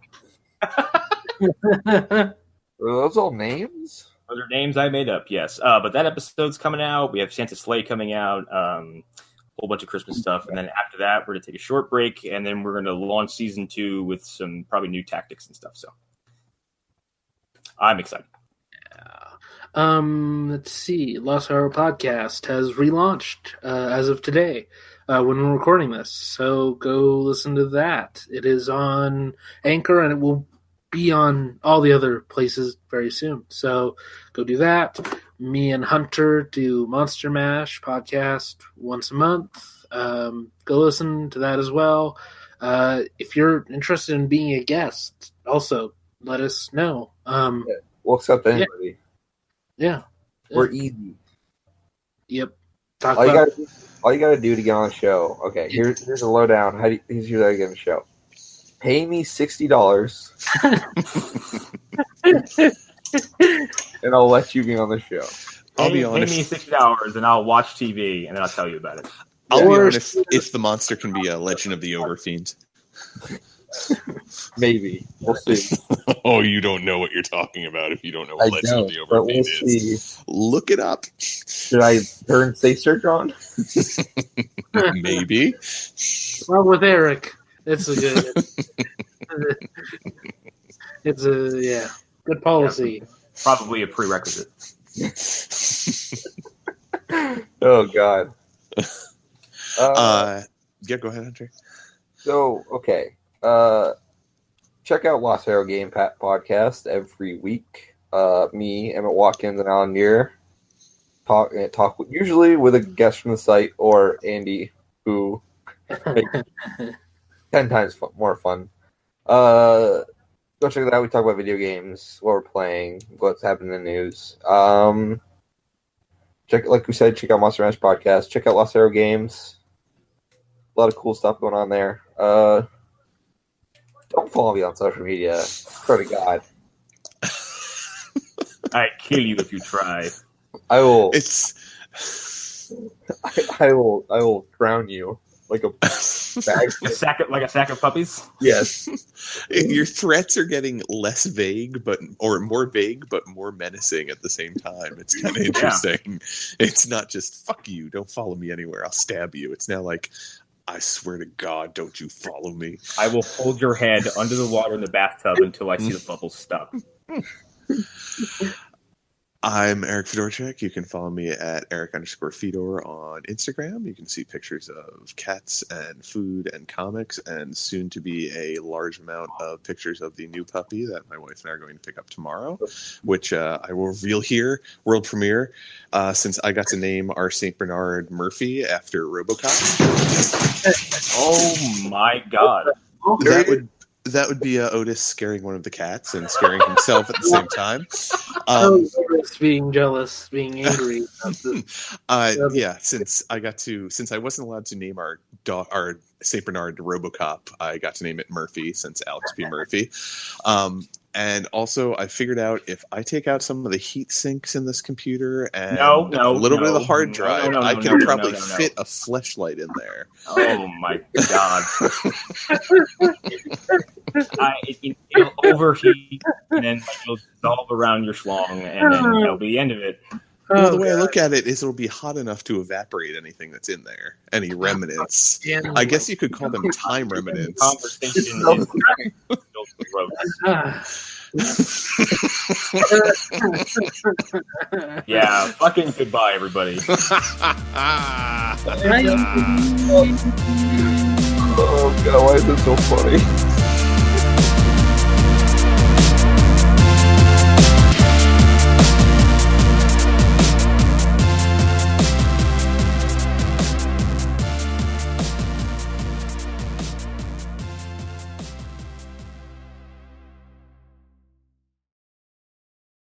Are those all names? Those are names I made up, yes. But that episode's coming out. We have Santa's Sleigh coming out. Whole bunch of Christmas stuff, and then after that we're going to take a short break, and then we're going to launch season 2 with some probably new tactics and stuff, so I'm excited. Let's see. Lost Hour Podcast has relaunched as of today when we're recording this, so go listen to that. It is on Anchor, and it will be on all the other places very soon, so go do that. Me and Hunter do Monster Mash podcast once a month. Go listen to that as well. If you're interested in being a guest, also let us know. We'll accept anybody. Yeah. We're easy. Yep. All you gotta do to get on the show. Okay, here's a lowdown. Here's how you get on the show. Pay me $60. And I'll let you get on the show. I'll be honest. Pay me $60 and I'll watch TV and then I'll tell you about it. I'll be honest if the monster can be a Legend of the Ogre Fiend. Maybe. We'll see. Oh, you don't know what you're talking about if you don't know what Legend of the Ogre but Fiend we'll is. See. Look it up. Should I turn safe search on? Maybe. Well, with Erik, it's a good. It's a good policy. Yeah, probably a prerequisite. Oh God. Yeah, go ahead, Hunter. So okay, check out Lost Arrow Game podcast every week. Me, Emmett Watkins, and Alan Neer talk usually with a guest from the site or Andy, who makes 10 times more fun. Go check that out. We talk about video games, what we're playing, what's happening in the news. Like we said, check out Monster Mash podcast. Check out Lost Arrow Games. A lot of cool stuff going on there. Don't follow me on social media. Swear to God. I kill you if you try. I will. I will drown you like a bag. Like a sack of puppies. Yes. Your threats are getting less vague, or more vague, but more menacing at the same time. It's kind of interesting. It's not just "fuck you, don't follow me anywhere, I'll stab you." It's now like, I swear to God, don't you follow me. I will hold your head under the water in the bathtub until I see the bubbles stop. I'm Erik Fedorchik. You can follow me at Erik_Fedor on Instagram. You can see pictures of cats and food and comics, and soon to be a large amount of pictures of the new puppy that my wife and I are going to pick up tomorrow, which I will reveal here, world premiere, since I got to name our St. Bernard Murphy after RoboCop. Oh my God. That would be Otis scaring one of the cats and scaring himself at the same time. Otis being jealous, being angry. Yeah, since I wasn't allowed to name our our Saint Bernard RoboCop. I got to name it Murphy since Alex P. Murphy. And also, I figured out if I take out some of the heat sinks in this computer and a little bit of the hard drive, I can probably fit a fleshlight in there. Oh my god! It'll overheat, and then it'll dissolve around your schlong, and then that'll be the end of it. Well, the way I look at it is it'll be hot enough to evaporate anything that's in there, any remnants. I guess you could call them time remnants. Conversation yeah, fucking goodbye, everybody. Oh god, why is this so funny?